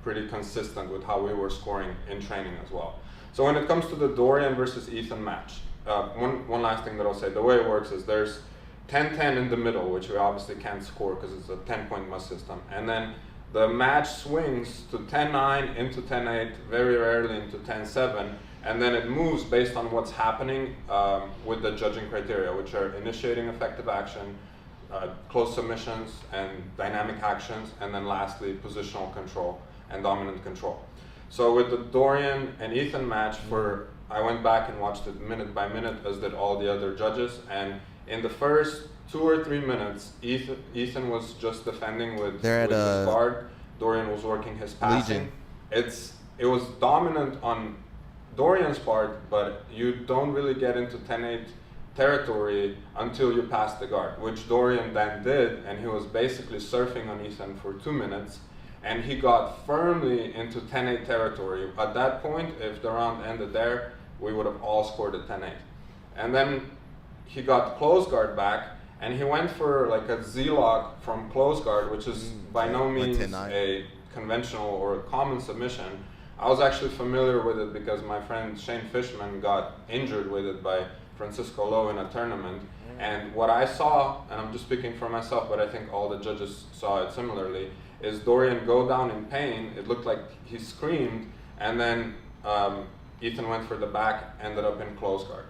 pretty consistent with how we were scoring in training as well. So when it comes to the Dorian versus Ethan match, one last thing that I'll say, the way it works is there's 10-10 in the middle, which we obviously can't score because it's a 10-point must system. And then the match swings to 10-9 into 10-8, very rarely into 10-7, and then it moves based on what's happening with the judging criteria, which are initiating effective action, close submissions, and dynamic actions, and then lastly, positional control and dominant control. So with the Dorian and Ethan match, I went back and watched it minute by minute, as did all the other judges, and in the first 2 or 3 minutes, Ethan was just defending with his guard. Dorian was working his passing. It was dominant on Dorian's part, but you don't really get into 10-8 territory until you pass the guard, which Dorian then did, and he was basically surfing on Ethan for 2 minutes, and he got firmly into 10-8 territory. At that point, if the round ended there, we would have all scored a 10-8. And then he got close guard back, and he went for like a Z-lock from close guard, which is by no means a conventional or a common submission. I was actually familiar with it because my friend Shane Fishman got injured with it by Francisco Lowe in a tournament. And what I saw, and I'm just speaking for myself, but I think all the judges saw it similarly, is Dorian go down in pain. It looked like he screamed, and then Ethan went for the back, ended up in close guard.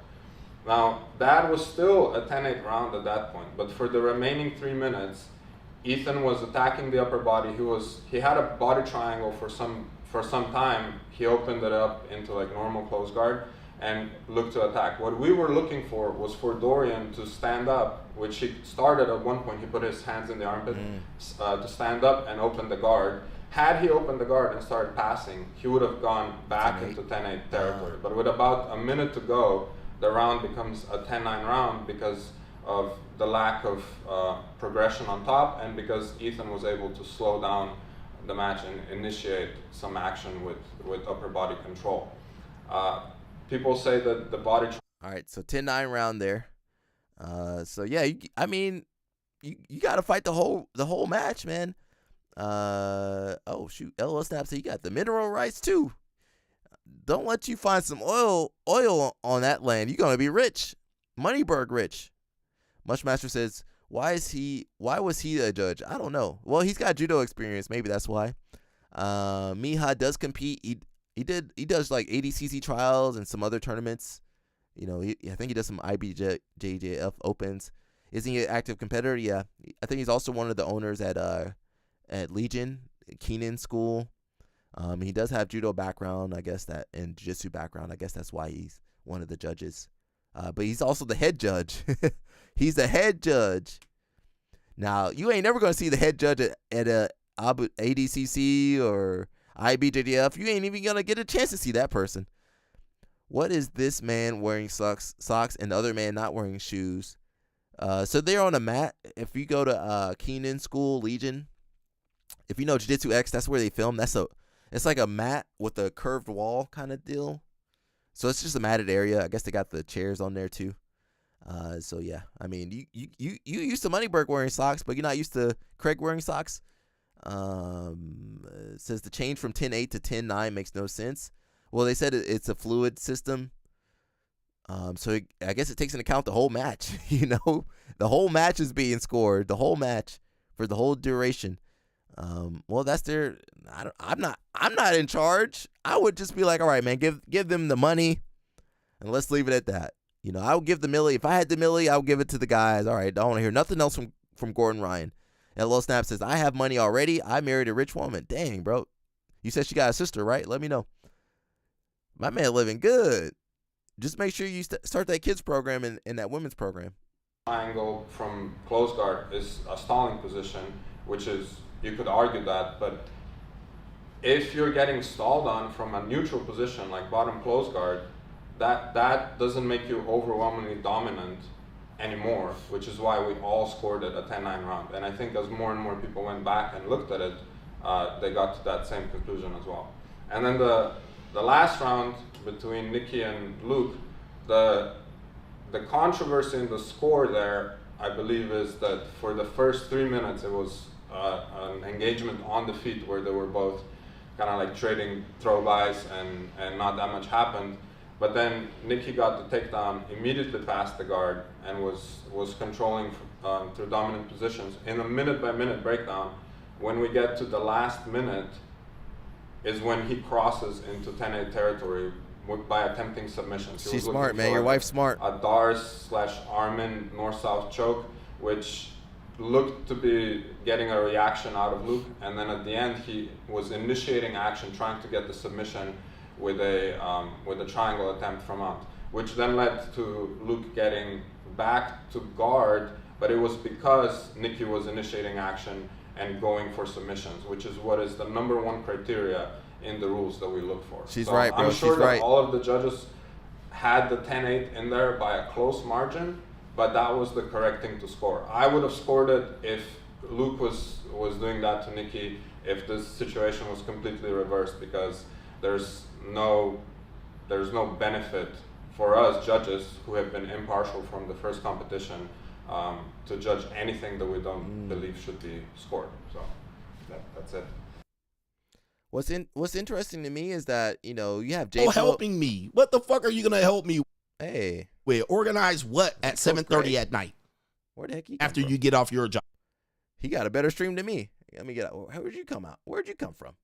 Now, that was still a 10-8 round at that point, but for the remaining 3 minutes, Ethan was attacking the upper body. He had a body triangle for some time. He opened it up into like normal close guard and looked to attack. What we were looking for was for Dorian to stand up, which he started at one point. He put his hands in the armpit to stand up and open the guard. Had he opened the guard and started passing, he would have gone back into 10-8 territory. But with about a minute to go, the round becomes a 10-9 round because of the lack of progression on top, and because Ethan was able to slow down the match and initiate some action with upper body control. People say that the body... All right, so 10-9 round there. So yeah, you got to fight the whole match, man. Oh shoot, LO Snap said you got the mineral rights too. Don't let you find some oil on that land. You're gonna be rich, Moneyberg rich. Mushmaster says, why was he a judge? I don't know. Well, he's got judo experience. Maybe that's why. Miha does compete. He does like ADCC trials and some other tournaments. You know, I think he does some IBJJF opens. Isn't he an active competitor? Yeah. I think he's also one of the owners at Legion, Keenan School. He does have judo background, I guess, that, and jiu-jitsu background. I guess that's why he's one of the judges. But he's also the head judge. He's the head judge. Now, you ain't never going to see the head judge at a ADCC or IBJJF. You ain't even going to get a chance to see that person. What is this man wearing socks and the other man not wearing shoes? So they're on a mat. If you go to Keenan School Legion, if you know Jiu-Jitsu X, that's where they film. It's like a mat with a curved wall kind of deal. So it's just a matted area. I guess they got the chairs on there too. So yeah, I mean, you used to Moneyberg wearing socks, but you're not used to Craig wearing socks. It says the change from 10.8 to 10.9 makes no sense. Well, they said it's a fluid system. So I guess it takes into account the whole match. You know, the whole match is being scored. The whole match for the whole duration. Well, that's their. I'm not in charge. I would just be like, all right, man, give them the money, and let's leave it at that. You know, I would give the milli. If I had the milli, I would give it to the guys. All right, I don't want to hear nothing else from Gordon Ryan. And Lil Snap says, I have money already. I married a rich woman. Dang, bro. You said she got a sister, right? Let me know. My man living good. Just make sure you start that kids program and that women's program. Triangle from close guard is a stalling position, which is, you could argue that, but if you're getting stalled on from a neutral position like bottom close guard, that doesn't make you overwhelmingly dominant anymore, which is why we all scored it a 10-9 round. And I think as more and more people went back and looked at it, they got to that same conclusion as well. And then the last round between Nicky and Luke, the controversy in the score there, I believe, is that for the first 3 minutes it was an engagement on the feet where they were both kind of like trading throw-bys and not that much happened. But then Nicky got the takedown immediately past the guard and was controlling through dominant positions. In a minute-by-minute breakdown, when we get to the last minute, is when he crosses into 10-8 territory by attempting submissions. She's smart, man. Your wife's smart. A Dars/Armin north-south choke, which looked to be getting a reaction out of Luke, and then at the end he was initiating action, trying to get the submission with a triangle attempt from out, which then led to Luke getting back to guard, but it was because Nicky was initiating action and going for submissions, which is what is the #1 criteria in the rules that we look for. She's right, bro. I'm sure She's that right. all of the judges had the 10-8 in there by a close margin, but that was the correct thing to score. I would have scored it if Luke was doing that to Nicky, if this situation was completely reversed, because there's no benefit for us judges who have been impartial from the first competition to judge anything that we don't believe should be scored. So that's it. What's interesting to me is that, you know, you have Jay helping me. What the fuck are you gonna help me? Hey, with organize what at 7:30 at night? Where the heck after you get off your job? He got a better stream than me. Let me get out. Where'd you come out? Where'd you come from?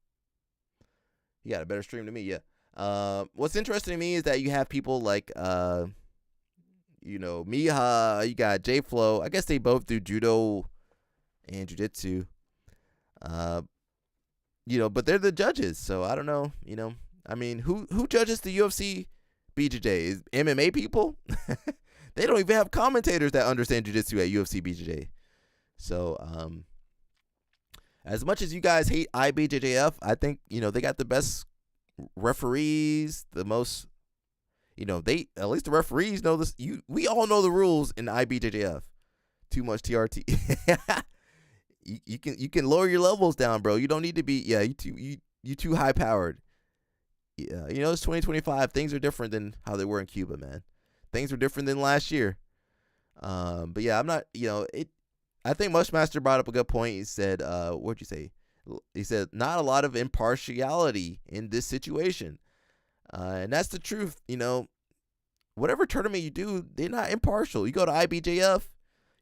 He got a better stream than me. Yeah. What's interesting to me is that you have people like you know, Miha. You got J Flow. I guess they both do judo and jiu-jitsu. You know, but they're the judges, so I don't know. You know, I mean, who judges the UFC BJJ? Is MMA people? They don't even have commentators that understand jiu-jitsu at UFC BJJ. So, as much as you guys hate IBJJF, I think, you know, they got the best referees, the most, you know, at least the referees know this. We all know the rules in IBJJF. Too much TRT. You can lower your levels down, bro. You don't need to be, you too high powered. Yeah, you know, it's 2025. Things are different than how they were in Cuba, man. Things were different than last year. But yeah, I'm not, you know, I think Mushmaster brought up a good point. He said, what'd you say? He said, not a lot of impartiality in this situation. And that's the truth. You know, whatever tournament you do, they're not impartial. You go to IBJF,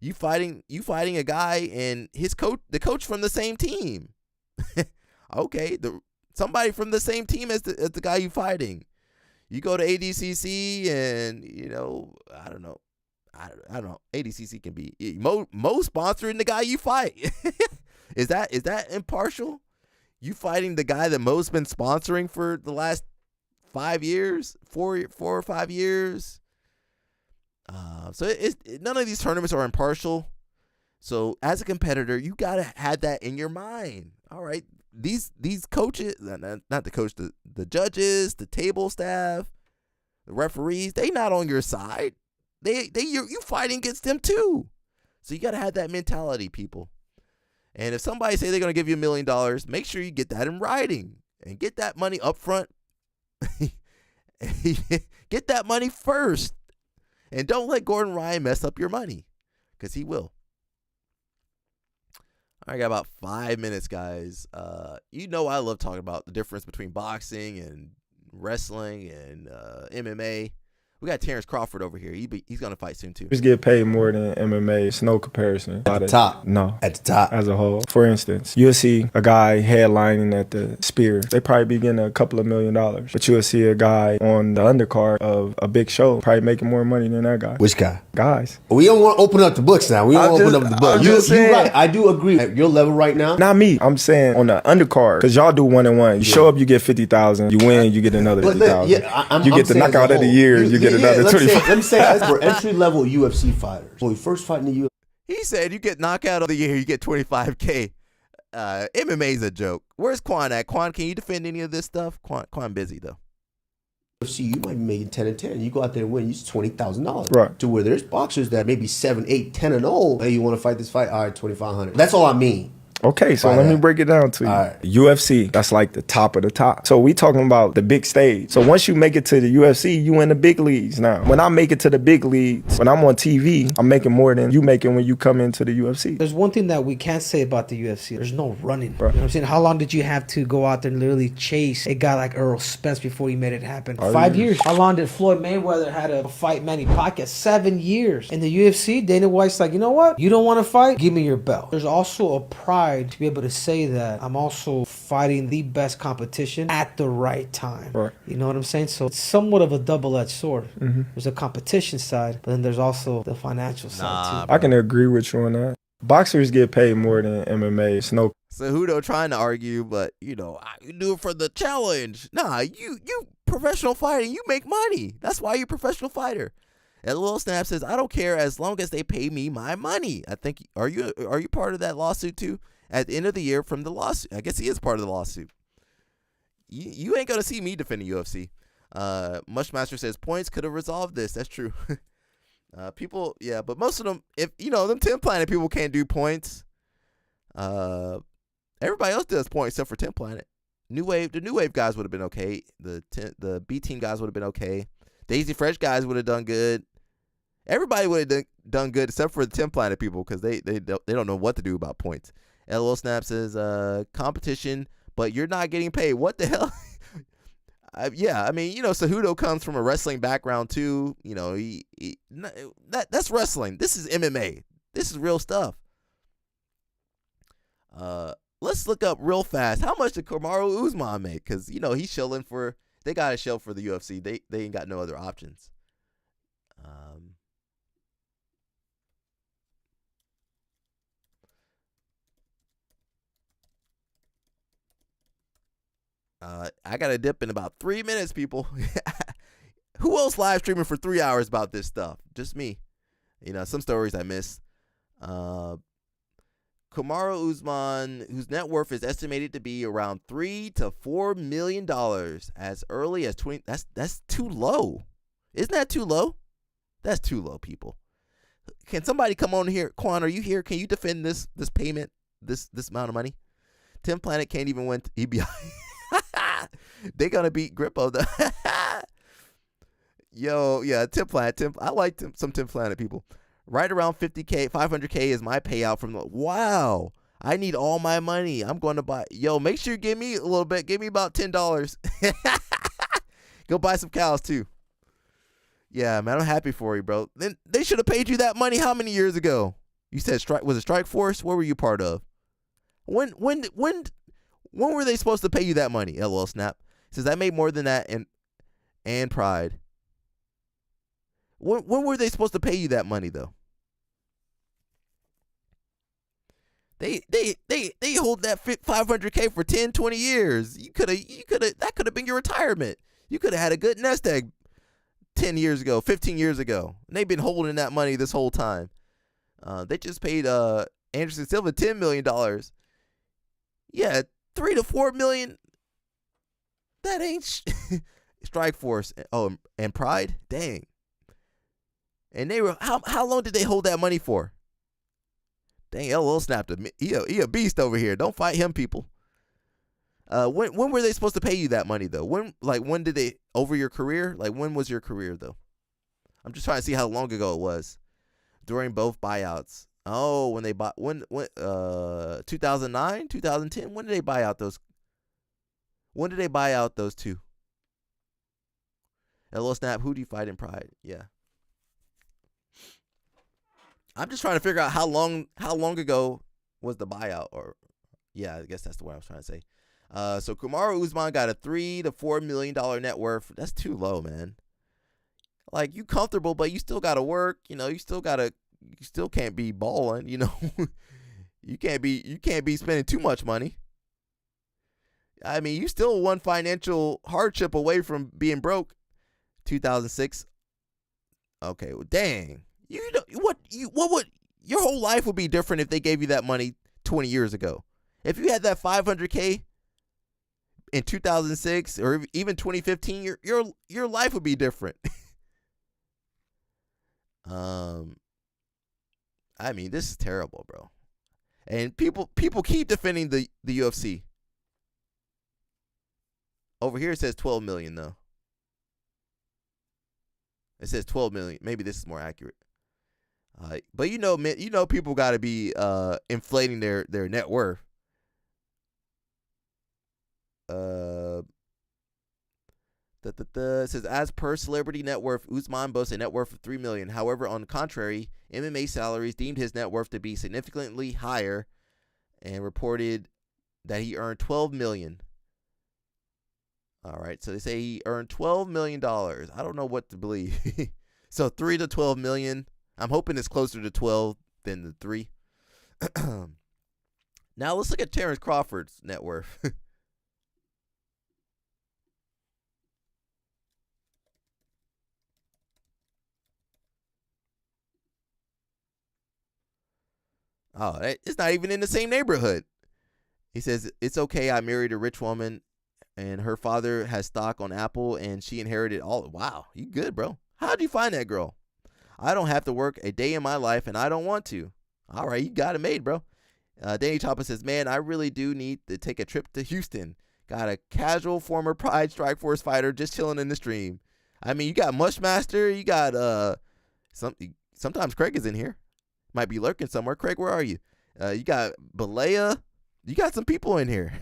you fighting a guy and his coach, the coach from the same team. Okay, somebody from the same team as the guy you fighting. You go to ADCC and, you know, I don't know. ADCC can be Mo sponsoring the guy you fight. Is that impartial? You fighting the guy that Mo's been sponsoring for the last 5 years, 4 or 5 years. So none of these tournaments are impartial. So as a competitor, you gotta have that in your mind. All right, these coaches, not the coach, the judges, the table staff, the referees, they not on your side. You fighting against them too. So you got to have that mentality, people. And if somebody say they're going to give you $1 million, make sure you get that in writing and get that money up front. Get that money first. And don't let Gordon Ryan mess up your money, because he will. I got about 5 minutes, guys. You know I love talking about the difference between boxing and wrestling and MMA. We got Terrence Crawford over here. He's going to fight soon, too. Just get paid more than MMA. It's no comparison. At the top? No. At the top? As a whole. For instance, you'll see a guy headlining at the Spear. They probably be getting a couple of $1 million. But you'll see a guy on the undercard of a big show probably making more money than that guy. Which guy? Guys. We don't want to open up the books now. We don't want to open up the books. You're right. I do agree. At your level right now. Not me. I'm saying on the undercard. Because y'all do 1-on-1. You show up, you get 50,000. You win, you get another 50,000. You get the knockout of the year, you get another 25,000. Let me say that's for entry-level UFC fighters. When we first fight in the UFC. He said you get knockout of the year, you get $25K. MMA's a joke. Where's Quan at? Quan, can you defend any of this stuff? Quan busy, though. UFC, you might be making 10 and 10. You go out there and win, you $20,000. Right. To where there's boxers that maybe 7, 8, 10 and 0. Hey, you want to fight this fight? All right, $2,500. That's all I mean. Okay, so let me break it down to you. Right. UFC, that's like the top of the top. So we talking about the big stage. So once you make it to the UFC, you in the big leagues now. When I make it to the big leagues, when I'm on TV, I'm making more than you making when you come into the UFC. There's one thing that we can't say about the UFC. There's no running. Right. You know what I'm saying? How long did you have to go out there and literally chase a guy like Errol Spence before you made it happen? 5 years. How long did Floyd Mayweather had to fight Manny Pacquiao? 7 years. In the UFC, Dana White's like, you know what? You don't want to fight? Give me your belt. There's also a pride to be able to say that I'm also fighting the best competition at the right time. Right. You know what I'm saying? So it's somewhat of a double-edged sword. Mm-hmm. There's a competition side, but then there's also the financial side too. I can agree with you on that. Boxers get paid more than MMA. It's no. Cejudo trying to argue, but you do it for the challenge. Nah, you professional fighting, you make money. That's why you're a professional fighter. And Lil Snap says, I don't care as long as they pay me my money. I think are you part of that lawsuit too? At the end of the year from the lawsuit. I guess he is part of the lawsuit. You ain't going to see me defending UFC. Mushmaster says, points could have resolved this. That's true. People, yeah, but most of them, if them 10 Planet people can't do points. Everybody else does points except for 10 Planet. The New Wave guys would have been okay. The B Team guys would have been okay. Daisy Fresh guys would have done good. Everybody would have done good except for the 10 Planet people because they don't know what to do about points. LOL Snap says, competition, but you're not getting paid. What the hell? Yeah, I mean, Cejudo comes from a wrestling background too. That's wrestling. This is MMA. This is real stuff. Let's look up real fast. How much did Kamaru Usman make? Because, he's shilling for, they got to shill for the UFC. They ain't got no other options. I got to dip in about 3 minutes, people. Who else live streaming for 3 hours about this stuff? Just me. Some stories I missed. Kamaru Usman, whose net worth is estimated to be around $3 to $4 million as early as 20. That's too low. Isn't that too low? That's too low, people. Can somebody come on here? Quan, are you here? Can you defend this payment, this amount of money? 10 Planet can't even win EBI. They gonna beat Grippo though. Yo, yeah, 10 Planet. I like some 10 Planet people. Right around 50K, 500K is my payout from the. Wow, I need all my money. I'm going to buy. Yo, make sure you give me a little bit. Give me about $10. Go buy some cows too. Yeah, man, I'm happy for you, bro. Then they should have paid you that money how many years ago? You said was it Strike Force? What were you part of? When were they supposed to pay you that money? LOL Snap says I made more than that and Pride. When were they supposed to pay you that money though? They hold that 500K for 10, 20 years. That could have been your retirement. You could have had a good nest egg 10 years ago, 15 years ago. And they've been holding that money this whole time. They just paid Anderson Silva $10 million. Yeah, $3 to $4 million. That ain't Strike Force. Oh, and Pride. Dang. And they were how long did they hold that money for? Dang, LL snapped him. He a beast over here. Don't fight him, people. When were they supposed to pay you that money though? When did they over your career? Like when was your career though? I'm just trying to see how long ago it was. During both buyouts. Oh, when they bought 2009, 2010. When did they buy out those? When did they buy out those two? LL Snap, who do you fight in Pride? Yeah. I'm just trying to figure out how long ago was the buyout, or yeah, I guess that's the word I was trying to say. So Kamaru Usman got a $3 to $4 million net worth. That's too low, man. Like, you comfortable, but you still gotta work. You know, you still can't be balling. You know, you can't be spending too much money. I mean, you still one financial hardship away from being broke. 2006. Okay, well, dang. You know what would your whole life would be different if they gave you that money 20 years ago. If you had that $500K in 2006 or even 2015, your life would be different. I mean, this is terrible, bro. And people keep defending the UFC. Over here it says 12 million though. It says 12 million. Maybe this is more accurate. But you know people got to be inflating their net worth. It says, as per Celebrity Net Worth, Usman boasts a net worth of $3 million. However, on the contrary, MMA Salaries deemed his net worth to be significantly higher and reported that he earned $12 million. All right, so they say he earned $12 million. I don't know what to believe. So 3 to 12 million. I'm hoping it's closer to 12 than the 3. Now let's look at Terrence Crawford's net worth. Oh, it's not even in the same neighborhood. He says, it's okay, I married a rich woman and her father has stock on Apple and she inherited all. Wow, you good, bro. How'd you find that girl? I don't have to work a day in my life and I don't want to. All right, you got it made, bro. Danny Chopper says, man, I really do need to take a trip to Houston. Got a casual former Pride Strike Force fighter just chilling in the stream. I mean, you got Mushmaster. You got sometimes Craig is in here. Might be lurking somewhere. Craig, where are you? You got Balea. You got some people in here.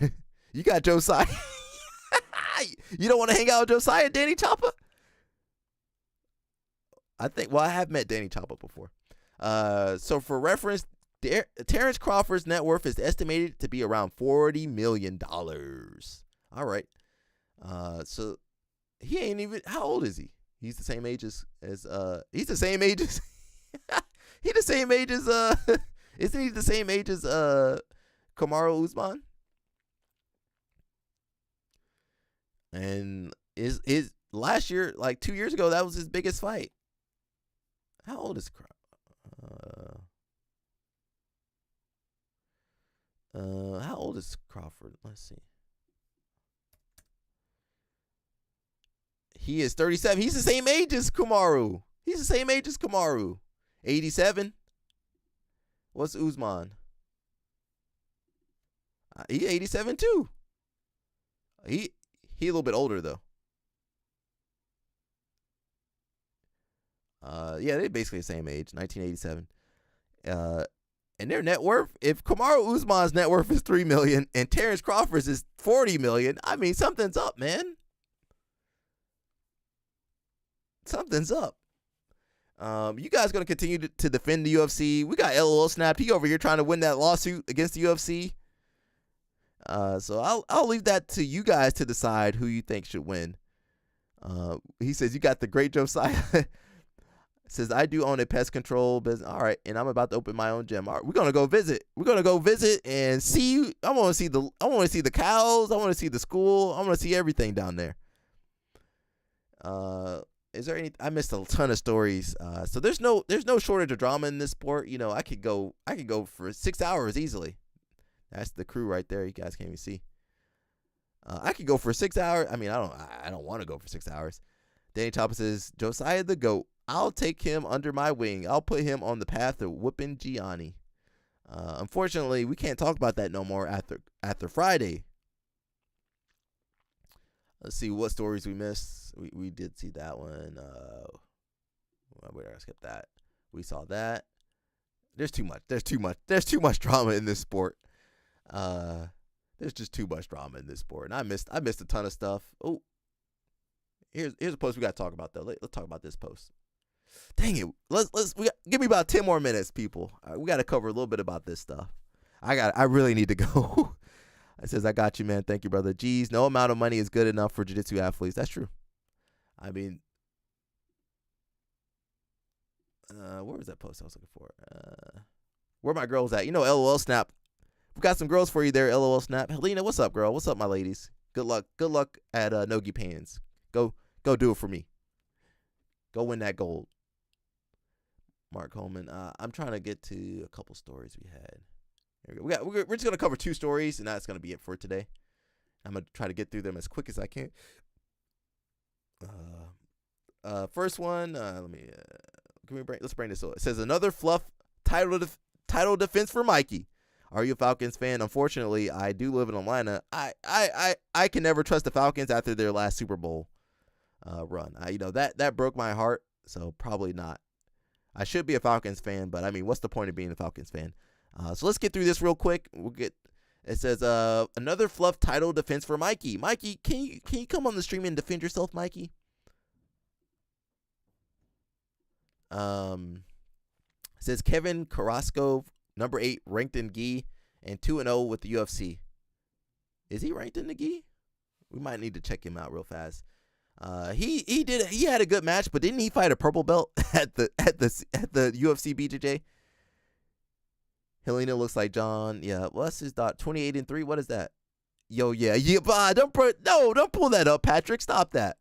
You got Josiah. You don't want to hang out with Josiah, Danny Chopper? I have met Danny Chopper before. So for reference, Terrence Crawford's net worth is estimated to be around $40 million. All right. So he ain't even, how old is he? He's the same age as he's the same age as he the same age as isn't he the same age as Kamaru Usman? And is last year, like 2 years ago, that was his biggest fight. How old is how old is Crawford? Let's see. He is 37. He's the same age as Kamaru. 87. What's Usman? He 87 too. He a little bit older though. Yeah, they're basically the same age, 1987. And their net worth, if Kamaru Usman's net worth is $3 million and Terrence Crawford's is $40 million, I mean, something's up, man. Something's up. You guys gonna continue to defend the UFC? We got LOL snapped. He over here trying to win that lawsuit against the UFC. So I'll leave that to you guys to decide who you think should win. He says, you got the great Josiah. Says, I do own a pest control business. All right, and I'm about to open my own gym. All right, we're gonna go visit. And see. I want to see the cows. I want to see the school. I want to see everything down there. Is there any? I missed a ton of stories. So there's no shortage of drama in this sport. You know, I could go for 6 hours easily. That's the crew right there. You guys can't even see. I could go for 6 hours. I mean, I don't want to go for 6 hours. Danny Chopper says, Josiah the GOAT. I'll take him under my wing. I'll put him on the path of whooping Gianni. Unfortunately, we can't talk about that no more after Friday. Let's see what stories we missed. We did see that one. We're gonna skip that. We saw that. There's too much. There's too much drama in this sport. There's just too much drama in this sport, and I missed a ton of stuff. Oh, here's a post we got to talk about though. Let's talk about this post. Dang it! Give me about 10 more minutes, people. We got to cover a little bit about this stuff. I really need to go. It says, I got you, man. Thank you, brother. Geez, no amount of money is good enough for jiu-jitsu athletes. That's true. I mean, where was that post I was looking for? Where my girls at? LOL Snap. We got some girls for you there, LOL Snap. Helena, what's up, girl? What's up, my ladies? Good luck. Good luck at Nogi Pans. Go do it for me. Go win that gold. Mark Coleman. I'm trying to get to a couple stories we had. Here we go. We're just gonna cover 2 stories, and that's gonna be it for today. I'm gonna try to get through them as quick as I can. First one. Let's bring this over. It says another fluff title defense for Mikey. Are you a Falcons fan? Unfortunately, I do live in Atlanta. I can never trust the Falcons after their last Super Bowl run. That broke my heart. So probably not. I should be a Falcons fan, but I mean, what's the point of being a Falcons fan? So let's get through this real quick. It says another fluff title defense for Mikey. Mikey, can you come on the stream and defend yourself, Mikey? It says Kevin Carrasco, number 8, ranked in gi, and 2-0 with the UFC. Is he ranked in the gi? We might need to check him out real fast. He had a good match, but didn't he fight a purple belt at the UFC BJJ? Helena looks like John. Yeah, what's his dot? 28-3. What is that? Yo, yeah. Don't pull that up, Patrick. Stop that.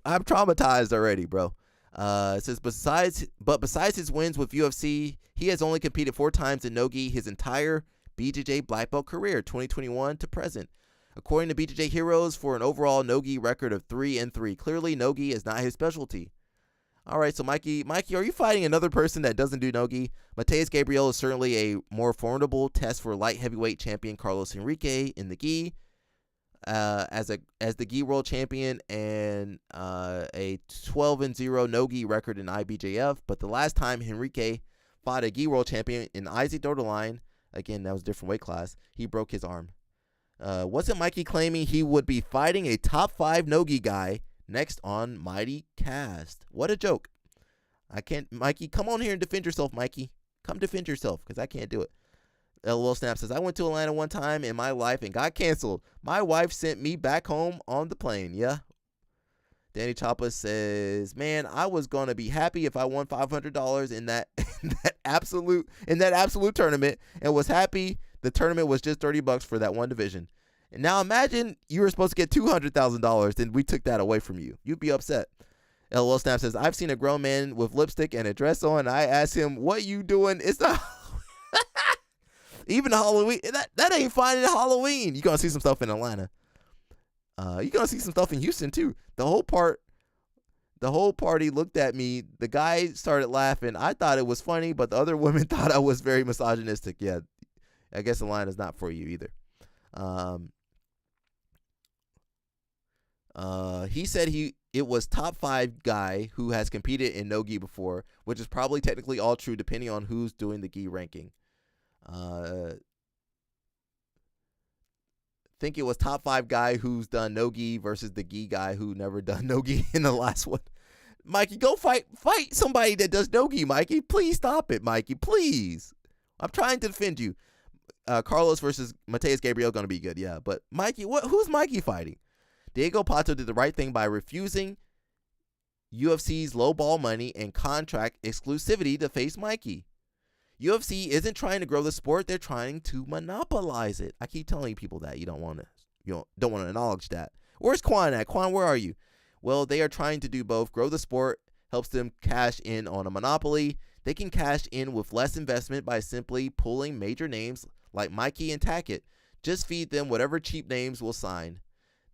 I'm traumatized already, bro. It says besides his wins with UFC, he has only competed 4 times in Nogi his entire BJJ black belt career, 2021 to present. According to BJJ Heroes, for an overall Nogi record of 3-3. Clearly, Nogi is not his specialty. All right, so Mikey, are you fighting another person that doesn't do Nogi? Mateus Gabriel is certainly a more formidable test for light heavyweight champion Carlos Henrique in the gi, as the gi world champion, and a 12-0 Nogi record in IBJF. But the last time Henrique fought a gi world champion in Isaac Doderline, again that was a different weight class, he broke his arm. Wasn't Mikey claiming he would be fighting a top 5 Nogi guy next on Mighty Cast? What a joke. I can't, Mikey, come on here and defend yourself, Mikey. Come defend yourself, because I can't do it. LOL Snap says, I went to Atlanta one time in my life and got canceled. My wife sent me back home on the plane. Yeah. Danny Choppa says, man, I was going to be happy if I won $500 in that absolute tournament, and was happy the tournament was just $30 for that one division. And now imagine you were supposed to get $200,000 and we took that away from you. You'd be upset. LOL Snap says, I've seen a grown man with lipstick and a dress on, and I asked him, what you doing? It's not even Halloween. That ain't fine in Halloween. You're going to see some stuff in Atlanta. You're going to see some stuff in Houston too. The whole party looked at me. The guy started laughing. I thought it was funny, but the other women thought I was very misogynistic. Yeah, I guess Atlanta's not for you either. He said it was top 5 guy who has competed in no gi before, which is probably technically all true depending on who's doing the gi ranking. Think it was top 5 guy who's done no gi versus the gi guy who never done no gi in the last one. Mikey, go fight somebody that does no gi, Mikey. Please stop it, Mikey. Please. I'm trying to defend you. Carlos versus Mateus Gabriel going to be good, yeah. But Mikey, who's Mikey fighting? Diego Pato did the right thing by refusing UFC's low ball money and contract exclusivity to face Mikey. UFC isn't trying to grow the sport; they're trying to monopolize it. I keep telling people that you don't want to acknowledge that. Where's Quan at? Quan, where are you? Well, they are trying to do both. Grow the sport helps them cash in on a monopoly. They can cash in with less investment by simply pulling major names like Mikey and Tackett. Just feed them whatever cheap names will sign.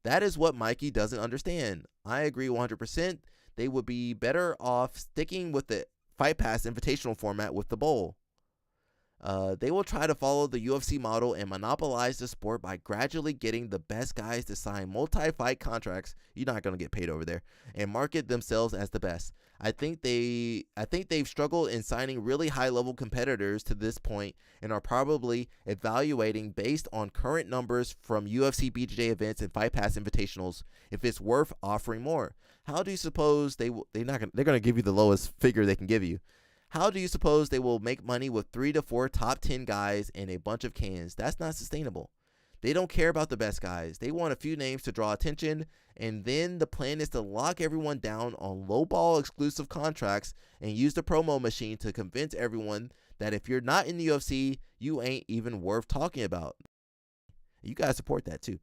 That is what Mikey doesn't understand. I agree 100%. They would be better off sticking with the Fight Pass invitational format with the bowl. They will try to follow the UFC model and monopolize the sport by gradually getting the best guys to sign multi-fight contracts. You're not going to get paid over there, and market themselves as the best. I think they've struggled in signing really high-level competitors to this point and are probably evaluating based on current numbers from UFC BJJ events and Fight Pass invitationals if it's worth offering more. How do you suppose they're going to give you the lowest figure they can give you? How do you suppose they will make money with 3 to 4 top 10 guys and a bunch of cans? That's not sustainable. They don't care about the best guys. They want a few names to draw attention, and then the plan is to lock everyone down on lowball exclusive contracts and use the promo machine to convince everyone that if you're not in the UFC, you ain't even worth talking about. You guys support that too.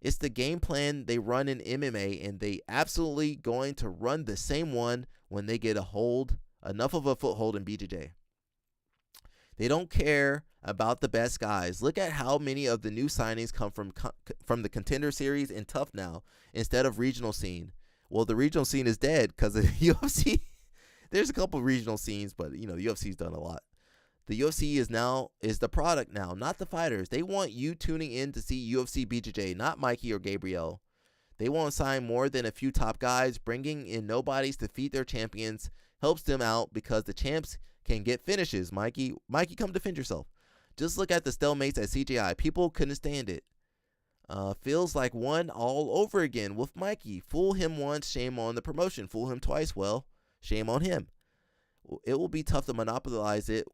It's the game plan they run in MMA, and they absolutely going to run the same one when they get enough of a foothold in BJJ. They don't care about the best guys. Look at how many of the new signings come from the Contender Series and Tough now instead of regional scene. Well, the regional scene is dead because of the UFC. There's a couple of regional scenes, but the UFC's done a lot. The UFC is the product now, not the fighters. They want you tuning in to see UFC BJJ, not Mikey or Gabriel. They won't sign more than a few top guys. Bringing in nobodies to feed their champions helps them out because the champs can get finishes. Mikey, come defend yourself. Just look at the stalemates at CGI. People couldn't stand it. Feels like one all over again with Mikey. Fool him once, shame on the promotion. Fool him twice, well, shame on him. It will be tough to monopolize it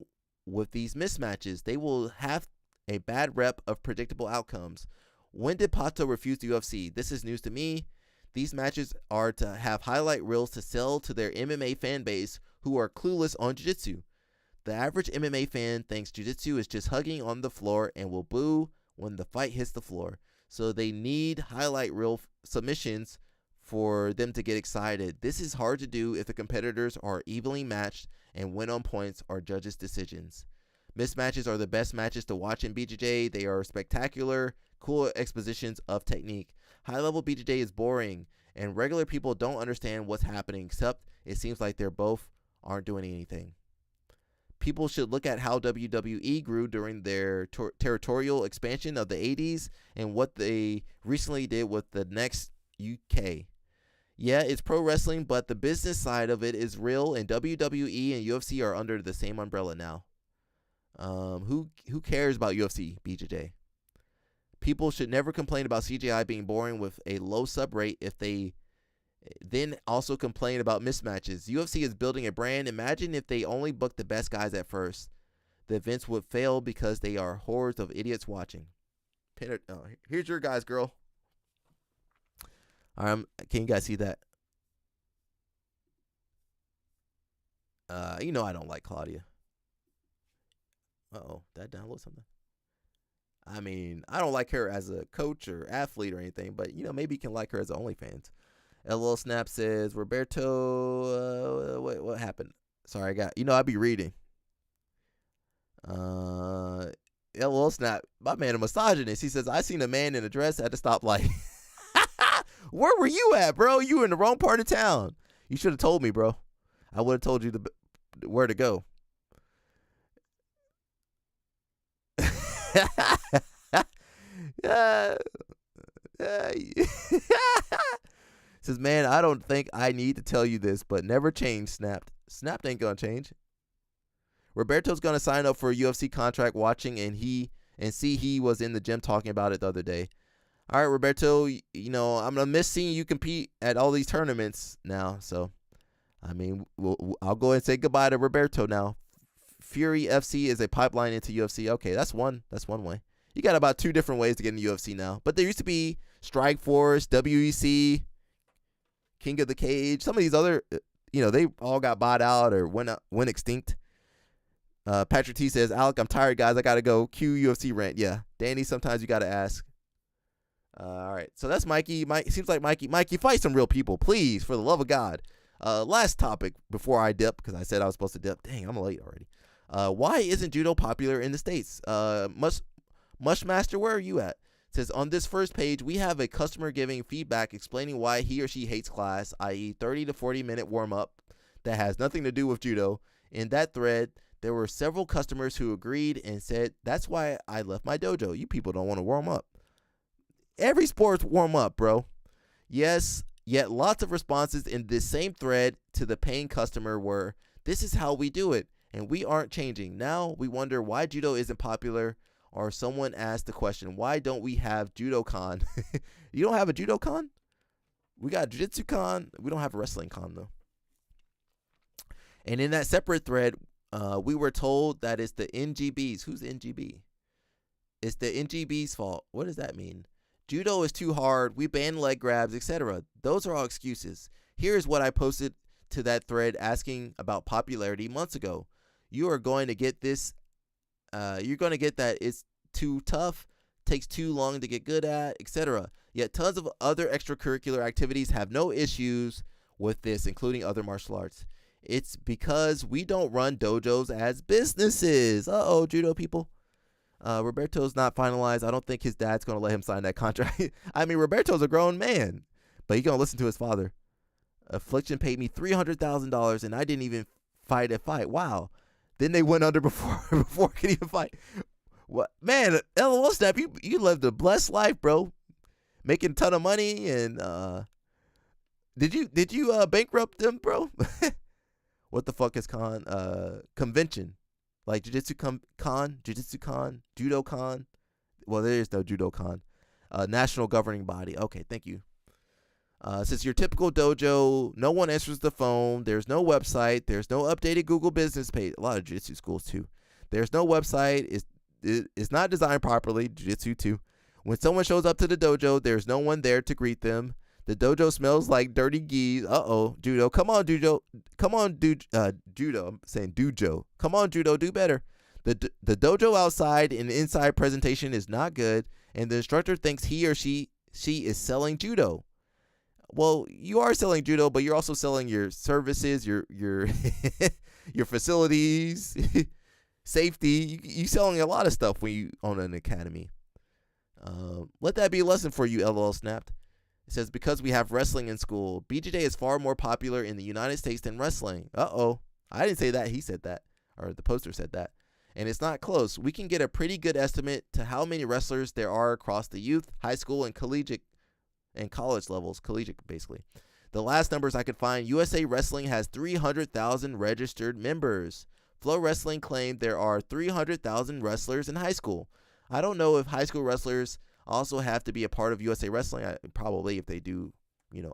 with these mismatches. They will have a bad rep of predictable outcomes. When did Pato refuse the UFC? This is news to me. These matches are to have highlight reels to sell to their MMA fan base who are clueless on jiu-jitsu. The average MMA fan thinks jiu-jitsu is just hugging on the floor and will boo when the fight hits the floor. So they need highlight reel submissions for them to get excited. This is hard to do if the competitors are evenly matched and win on points or judges' decisions. Mismatches are the best matches to watch in BJJ. They are spectacular, cool expositions of technique. High-level BJJ is boring, and regular people don't understand what's happening, except it seems like they're both aren't doing anything. People should look at how WWE grew during their territorial expansion of the 80s and what they recently did with the next UK. Yeah, it's pro wrestling, but the business side of it is real, and WWE and UFC are under the same umbrella now. Who cares about UFC, BJJ? People should never complain about CGI being boring with a low sub rate if they then also complain about mismatches. UFC is building a brand. Imagine if they only booked the best guys at first. The events would fail because they are hordes of idiots watching. Here's your guys, girl. Can you guys see that? I don't like Claudia. Uh-oh, that download something. I mean, I don't like her as a coach or athlete or anything, but, maybe you can like her as an OnlyFans. LL Snap says, Roberto, what happened? Sorry, I be reading. LL Snap, my man a misogynist. He says, I seen a man in a dress at the stoplight. Where were you at, bro? You were in the wrong part of town. You should have told me, bro. I would have told you where to go. Says, man, I don't think I need to tell you this, but never change. Snapped ain't gonna change. Roberto's gonna sign up for a UFC contract watching and see he was in the gym talking about it the other day. All right, Roberto, I'm gonna miss seeing you compete at all these tournaments now. So, I mean, I'll go ahead and say goodbye to Roberto now. Fury FC is a pipeline into UFC. Okay, that's one way. You got about 2 different ways to get into UFC now. But there used to be Strike Force, WEC, King of the Cage. Some of these other, they all got bought out or went extinct. Patrick T says, Alec, I'm tired, guys. I got to go. Cue UFC rant. Yeah. Danny, sometimes you got to ask. All right. So that's Mikey. Seems like Mikey, fight some real people, please, for the love of God. Last topic before I dip, because I said I was supposed to dip. Dang, I'm late already. Why isn't judo popular in the States? Mushmaster, where are you at? It says, on this first page, we have a customer giving feedback explaining why he or she hates class, i.e. 30 to 40 minute warm-up that has nothing to do with judo. In that thread, There were several customers who agreed and said, that's why I left my dojo. You people don't want to warm up. Every sport's warm up, bro. Yes, yet lots of responses in this same thread to the paying customer were, this is how we do it, and we aren't changing. Now we wonder why judo isn't popular, or someone asked the question, why don't we have Judo-Con? You don't have a Judo-Con? We got Jiu-Jitsu-Con. We don't have a Wrestling-Con, though. And in that separate thread, we were told that it's the NGBs. Who's NGB? It's the NGB's fault. What does that mean? Judo is too hard. We ban leg grabs, etc. Those are all excuses. Here's what I posted to that thread asking about popularity months ago. You are going to get this. You're going to get that it's too tough, takes too long to get good at, etc. Yet tons of other extracurricular activities have no issues with this, including other martial arts. It's because we don't run dojos as businesses. Uh-oh, judo people. Roberto's not finalized. I don't think his dad's going to let him sign that contract. I mean, Roberto's a grown man, but he's going to listen to his father. Affliction paid me $300,000, and I didn't even fight a fight. Wow. Then they went under before I could even fight. What, man, LOL Snap, you lived a blessed life, bro. Making a ton of money, and did you bankrupt them, bro? What the fuck is convention? Like Jiu-Jitsu Con, Jiu-Jitsu Con, Judo Con. Well, there is no Judo Con. National governing body. Okay, thank you. Since your typical dojo, no one answers the phone. There's no website. There's no updated Google business page. A lot of Jiu-Jitsu schools too. There's no website. It's not designed properly. Jiu-Jitsu too. When someone shows up to the dojo, there's no one there to greet them. The dojo smells like dirty geese. Uh-oh, judo. Come on, judo. Come on, judo. I'm saying dojo. Come on, judo. Do better. The dojo outside and inside presentation is not good, and the instructor thinks he or she is selling judo. Well, you are selling judo, but you're also selling your services, your your facilities, safety. You selling a lot of stuff when you own an academy. Let that be a lesson for you, LOL Snapped. It says, because we have wrestling in school, BJJ is far more popular in the United States than wrestling. Uh-oh. I didn't say that. He said that. Or the poster said that. And it's not close. We can get a pretty good estimate to how many wrestlers there are across the youth, high school, and collegiate and college levels. Collegiate, basically. The last numbers I could find, USA Wrestling has 300,000 registered members. Flow Wrestling claimed there are 300,000 wrestlers in high school. I don't know if high school wrestlers also have to be a part of USA Wrestling. Probably if they do,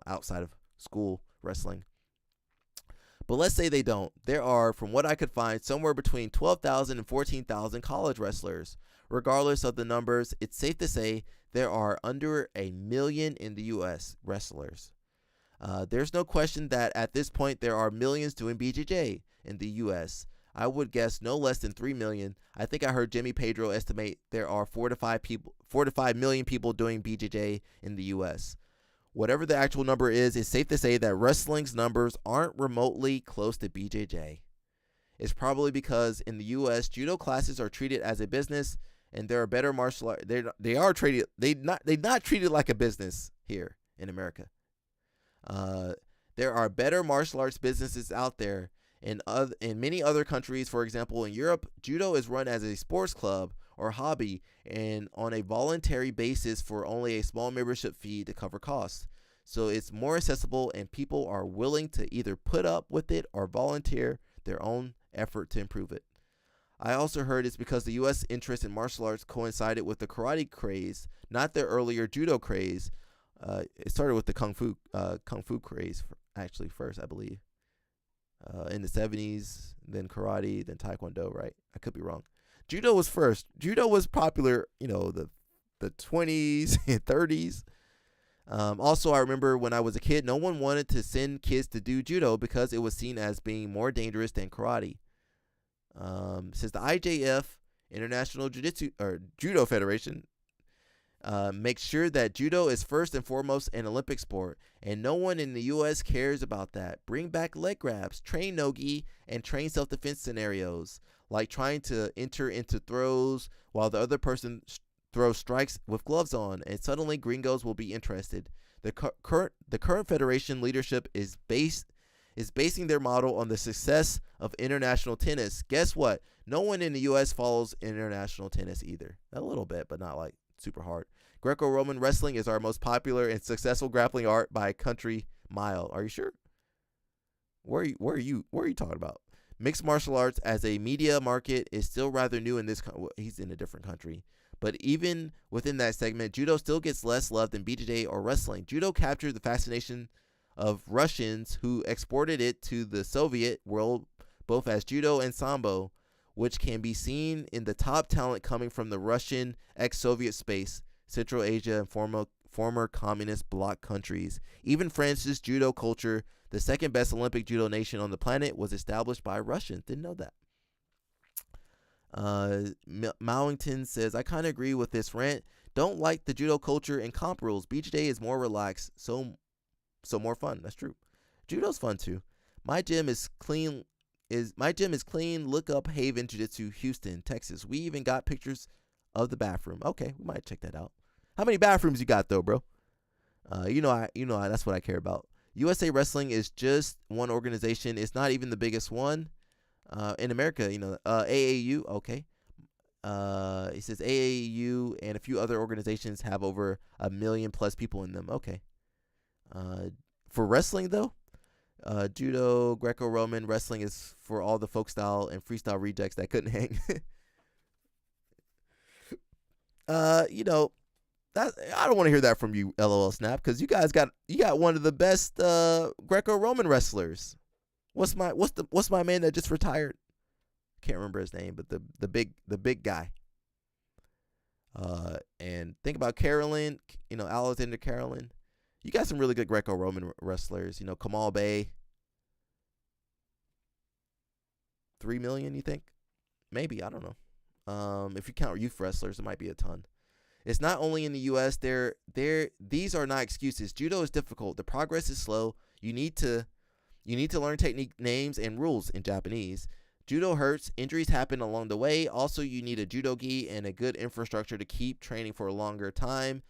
outside of school wrestling. But let's say they don't. There are, from what I could find, somewhere between 12,000 and 14,000 college wrestlers. Regardless of the numbers, it's safe to say there are under 1 million in the U.S. wrestlers. There's no question that at this point there are millions doing BJJ in the U.S. I would guess no less than 3 million. I think I heard Jimmy Pedro estimate there are 4 to 5 million people doing BJJ in the U.S. Whatever the actual number is, it's safe to say that wrestling's numbers aren't remotely close to BJJ. It's probably because in the U.S. judo classes are treated as a business, and there are better martial arts. They not treated like a business here in America. There are better martial arts businesses out there. In many other countries, for example, in Europe, judo is run as a sports club or hobby and on a voluntary basis for only a small membership fee to cover costs. So it's more accessible and people are willing to either put up with it or volunteer their own effort to improve it. I also heard it's because the U.S. interest in martial arts coincided with the karate craze, not the earlier judo craze. It started with the kung fu craze first, I believe. In the 70s, then karate, then taekwondo, right? I could be wrong. Judo was first. Judo was popular, the 20s and 30s. Also, I remember when I was a kid, no one wanted to send kids to do judo because it was seen as being more dangerous than karate. Since the IJF, International Judo Federation, makes sure that judo is first and foremost an Olympic sport, and no one in the U.S. cares about that. Bring back leg grabs, train no-gi, and train self-defense scenarios, like trying to enter into throws while the other person throws strikes with gloves on, and suddenly gringos will be interested. The current federation leadership is is basing their model on the success of international tennis. Guess what? No one in the U.S. follows international tennis either. A little bit, but not like super hard. Greco-Roman wrestling is our most popular and successful grappling art by a country mile. Are you sure? Where are you talking about? Mixed martial arts as a media market is still rather new in this. He's in a different country. But even within that segment, judo still gets less love than BJJ or wrestling. Judo captured the fascination of Russians who exported it to the Soviet world, both as judo and sambo, which can be seen in the top talent coming from the Russian ex-Soviet space, Central Asia, and former communist bloc countries. Even France's judo culture, the second best Olympic judo nation on the planet, was established by Russians. Didn't know that. Mowington says, I kind of agree with this rant. Don't like the judo culture and comp rules. BJJ is more relaxed, so more fun. That's true. Judo's fun too. My gym is clean. Look up Haven Jiu-Jitsu, Houston, Texas. We even got pictures of the bathroom. Okay, we might check that out. How many bathrooms you got though, bro? That's what I care about. USA Wrestling is just one organization. It's not even the biggest one. In America, AAU, okay. It says AAU and a few other organizations have over 1 million plus people in them. Okay. For wrestling, though, judo, Greco-Roman wrestling is for all the folk style and freestyle rejects that couldn't hang. I don't want to hear that from you, LOL Snap, because you got one of the best Greco-Roman wrestlers. What's my man that just retired? Can't remember his name, but the big guy. And think about Carolyn, Alexander Carolyn. You got some really good Greco-Roman wrestlers. Kamal Bey. 3 million, you think? Maybe, I don't know. If you count youth wrestlers, it might be a ton. It's not only in the U.S. These are not excuses. Judo is difficult. The progress is slow. You need to learn technique names and rules in Japanese. Judo hurts. Injuries happen along the way. Also, you need a judo gi and a good infrastructure to keep training for a longer time.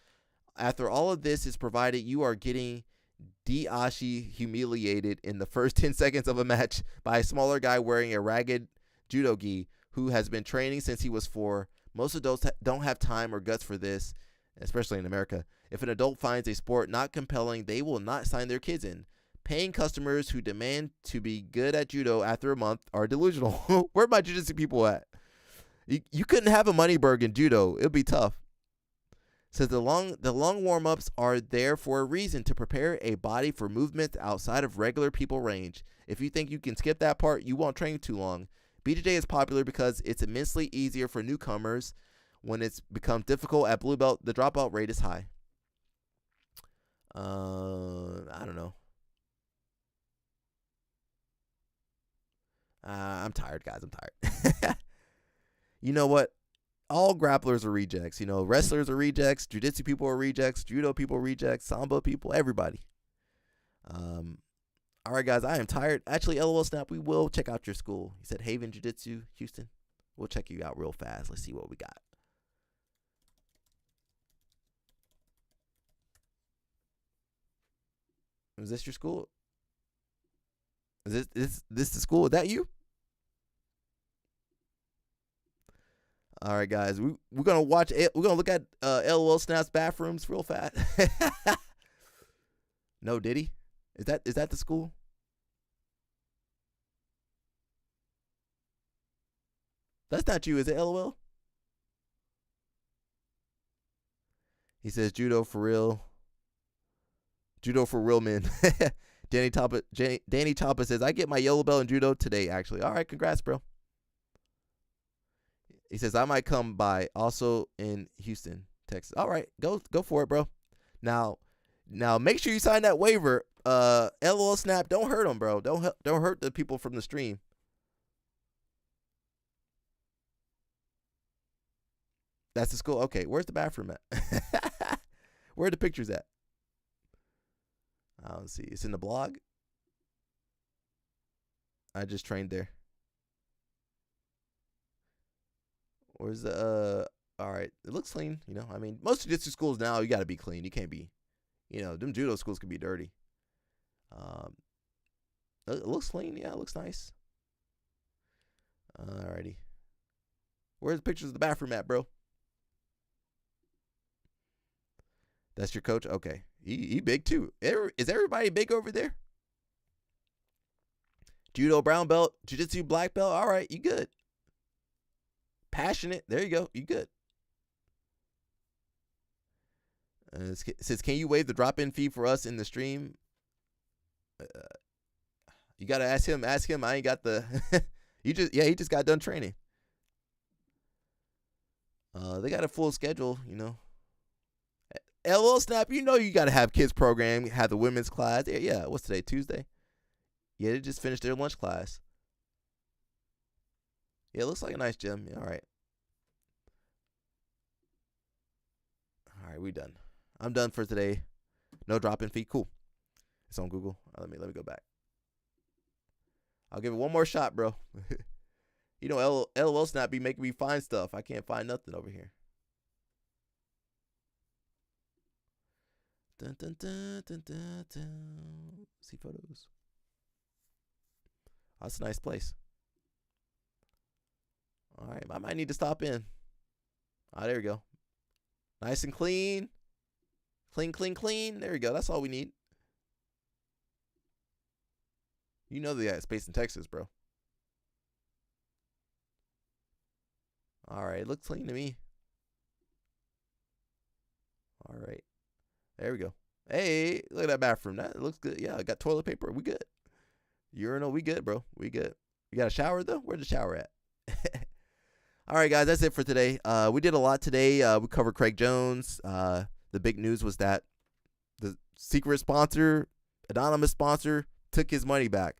After all of this is provided, you are getting Diashi humiliated in the first 10 seconds of a match by a smaller guy wearing a ragged judo gi who has been training since he was 4. Most adults don't have time or guts for this, especially in America. If an adult finds a sport not compelling, they will not sign their kids in. Paying customers who demand to be good at judo after a month are delusional. Where are my jiu-jitsu people at? You couldn't have a money burg in judo. It would be tough. Says the long warm-ups are there for a reason, to prepare a body for movements outside of regular people range. If you think you can skip that part, you won't train too long. BJJ is popular because it's immensely easier for newcomers. When it's becomes difficult at blue belt, the dropout rate is high. I don't know. I'm tired, guys. I'm tired. You know what? All grapplers are rejects. Wrestlers are rejects. Jiu-jitsu people are rejects. Judo people are rejects. Sambo people, everybody. All right, guys, I am tired. Actually, LOL Snap, we will check out your school. He said Haven Jiu-Jitsu, Houston. We'll check you out real fast. Let's see what we got. Is this your school? Is this the school? Is that you? All right, guys, we're gonna watch it. We're gonna look at LOL Snap's bathrooms real fast. No, did he? Is that the school? That's not you, is it? LOL. He says judo for real. Judo for real men. Danny Choppa says, I get my yellow belt in judo today, actually. All right, congrats, bro. He says, I might come by, also in Houston, Texas. All right, go for it, bro. Now make sure you sign that waiver. LOL Snap, don't hurt them, bro. Don't hurt the people from the stream. That's the school. Okay, where's the bathroom at? Where are the pictures at? I don't see. It's in the blog. I just trained there. Where's the all right. It looks clean, I mean, most jiu-jitsu schools now, you gotta be clean. You can't be, them judo schools can be dirty. It looks clean. Yeah, it looks nice. Alrighty. Where's the pictures of the bathroom at, bro? That's your coach? Okay. He big too. Is everybody big over there? Judo brown belt, jiu-jitsu black belt. All right, you good. Passionate. There you go. You good. It says, can you waive the drop-in fee for us in the stream? You got to ask him. Ask him. I ain't got the... he just got done training. They got a full schedule, you know. LL Snap, you know you got to have kids program, have the women's class. Yeah, what's today? Tuesday? Yeah, they just finished their lunch class. Yeah, it looks like a nice gym. Yeah, all right. All right, we done. I'm done for today. No drop-in fee. Cool. It's on Google. Let me go back. I'll give it one more shot, bro. You know, LOL Snap be making me find stuff. I can't find nothing over here. Dun, dun, dun, dun, dun, dun. See photos. Oh, that's a nice place. All right, I might need to stop in. Ah, there we go. Nice and clean. Clean, clean, clean. There we go. That's all we need. You know they got space in Texas, bro. All right, it looks clean to me. All right. There we go. Hey, look at that bathroom. That looks good. Yeah, I got toilet paper. We good. Urinal, we good, bro. We good. You got a shower, though? Where's the shower at? All right, guys, that's it for today. We did a lot today. We covered Craig Jones. The big news was that the secret sponsor, anonymous sponsor, took his money back.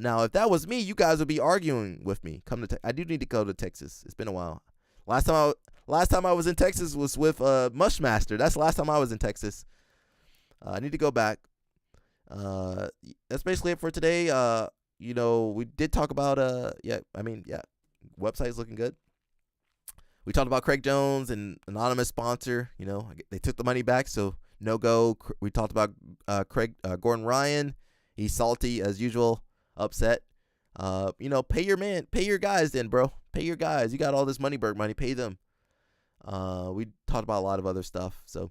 Now, if that was me, you guys would be arguing with me. I do need to go to Texas. It's been a while. Last time I was in Texas was with Mushmaster. That's the last time I was in Texas. I need to go back. That's basically it for today. You know, we did talk about website's looking good. We talked about Craig Jones and anonymous sponsor. You know, they took the money back, so no go. We talked about Gordon Ryan. He's salty as usual, upset. You know, pay your guys then, bro. Pay your guys. You got all this Moneyberg money. Pay them. We talked about a lot of other stuff. So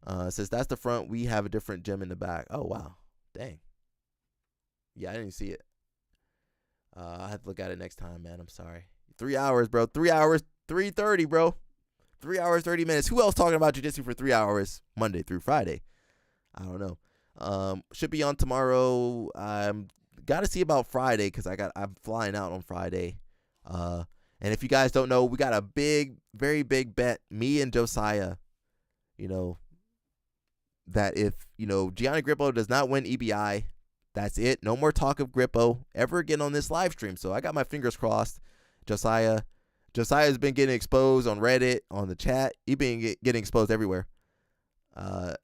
it says that's the front. We have a different gym in the back. Oh, wow. Dang. Yeah, I didn't see it. I'll have to look at it next time, man. I'm sorry. 3 hours, bro. 3 hours, 3:30, bro. 3 hours, 30 minutes. Who else talking about jiu-jitsu for 3 hours Monday through Friday? I don't know. Should be on tomorrow. Got to see about Friday because I'm flying out on Friday. And if you guys don't know, we got a very big bet, me and Josiah, you know, that if, you know, Gianni Grippo does not win EBI, that's it. No more talk of Grippo ever again on this live stream. So I got my fingers crossed. Josiah's been getting exposed on Reddit, on the chat. He's been getting exposed everywhere.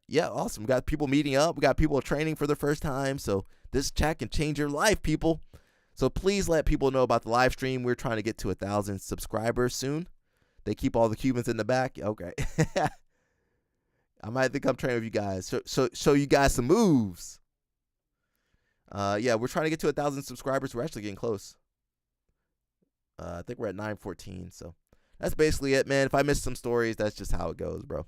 Yeah, awesome. We got people meeting up. We got people training for the first time. So this chat can change your life, people. So please let people know about the live stream. We're trying to get to 1,000 subscribers soon. They keep all the Cubans in the back. Okay. I might think I'm training with you guys. So show you guys some moves. Yeah, we're trying to get to 1,000 subscribers. We're actually getting close. I think we're at 914. So that's basically it, man. If I missed some stories, that's just how it goes, bro.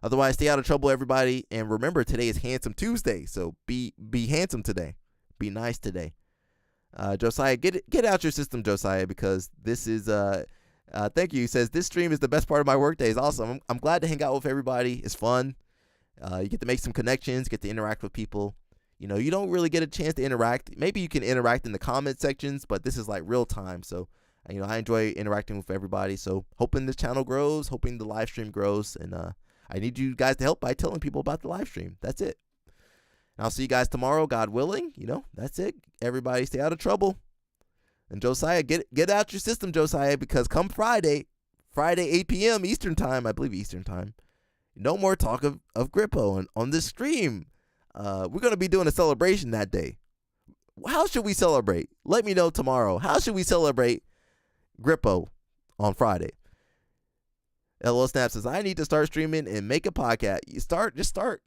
Otherwise, stay out of trouble, everybody. And remember, today is Handsome Tuesday. So be handsome today. Be nice today. Josiah, get out your system, Josiah, because this is thank you. He says this stream is the best part of my workday. It's awesome. I'm glad to hang out with everybody. It's fun. You get to make some connections, get to interact with people. You know, you don't really get a chance to interact. Maybe you can interact in the comment sections, but this is like real time. So, you know, I enjoy interacting with everybody. So hoping this channel grows, hoping the live stream grows. And I need you guys to help by telling people about the live stream. That's it. And I'll see you guys tomorrow, God willing. You know, that's it. Everybody stay out of trouble. And Josiah, get out your system, Josiah, because come Friday 8 p.m. Eastern time, I believe Eastern time, no more talk of Grippo on this stream. We're going to be doing a celebration that day. How should we celebrate? Let me know tomorrow. How should we celebrate Grippo on Friday? LL Snap says, I need to start streaming and make a podcast. Just start.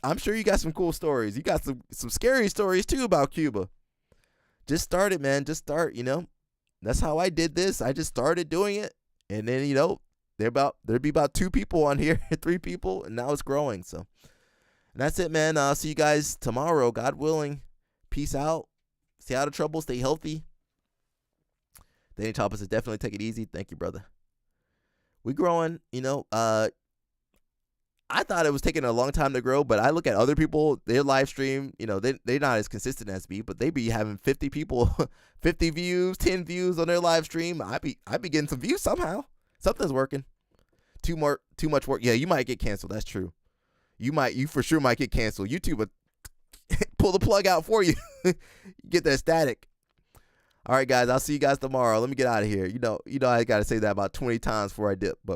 I'm sure you got some cool stories. You got some scary stories too about Cuba. Just start it, man. Just start, That's how I did this. I just started doing it. And then, there'd be about 2 people on here, 3 people, and now it's growing. So that's it, man. I'll see you guys tomorrow, God willing. Peace out. Stay out of trouble. Stay healthy. Danny Thomas says, definitely take it easy. Thank you, brother. We growing, I thought it was taking a long time to grow, but I look at other people, their live stream, they're not as consistent as me, but they be having 50 people, 50 views, 10 views on their live stream. I be getting some views somehow. Something's working. Too much work. Yeah, you might get canceled. That's true. You for sure might get canceled. YouTube would pull the plug out for you. Get that static. All right, guys, I'll see you guys tomorrow. Let me get out of here. I got to say that about 20 times before I dip, but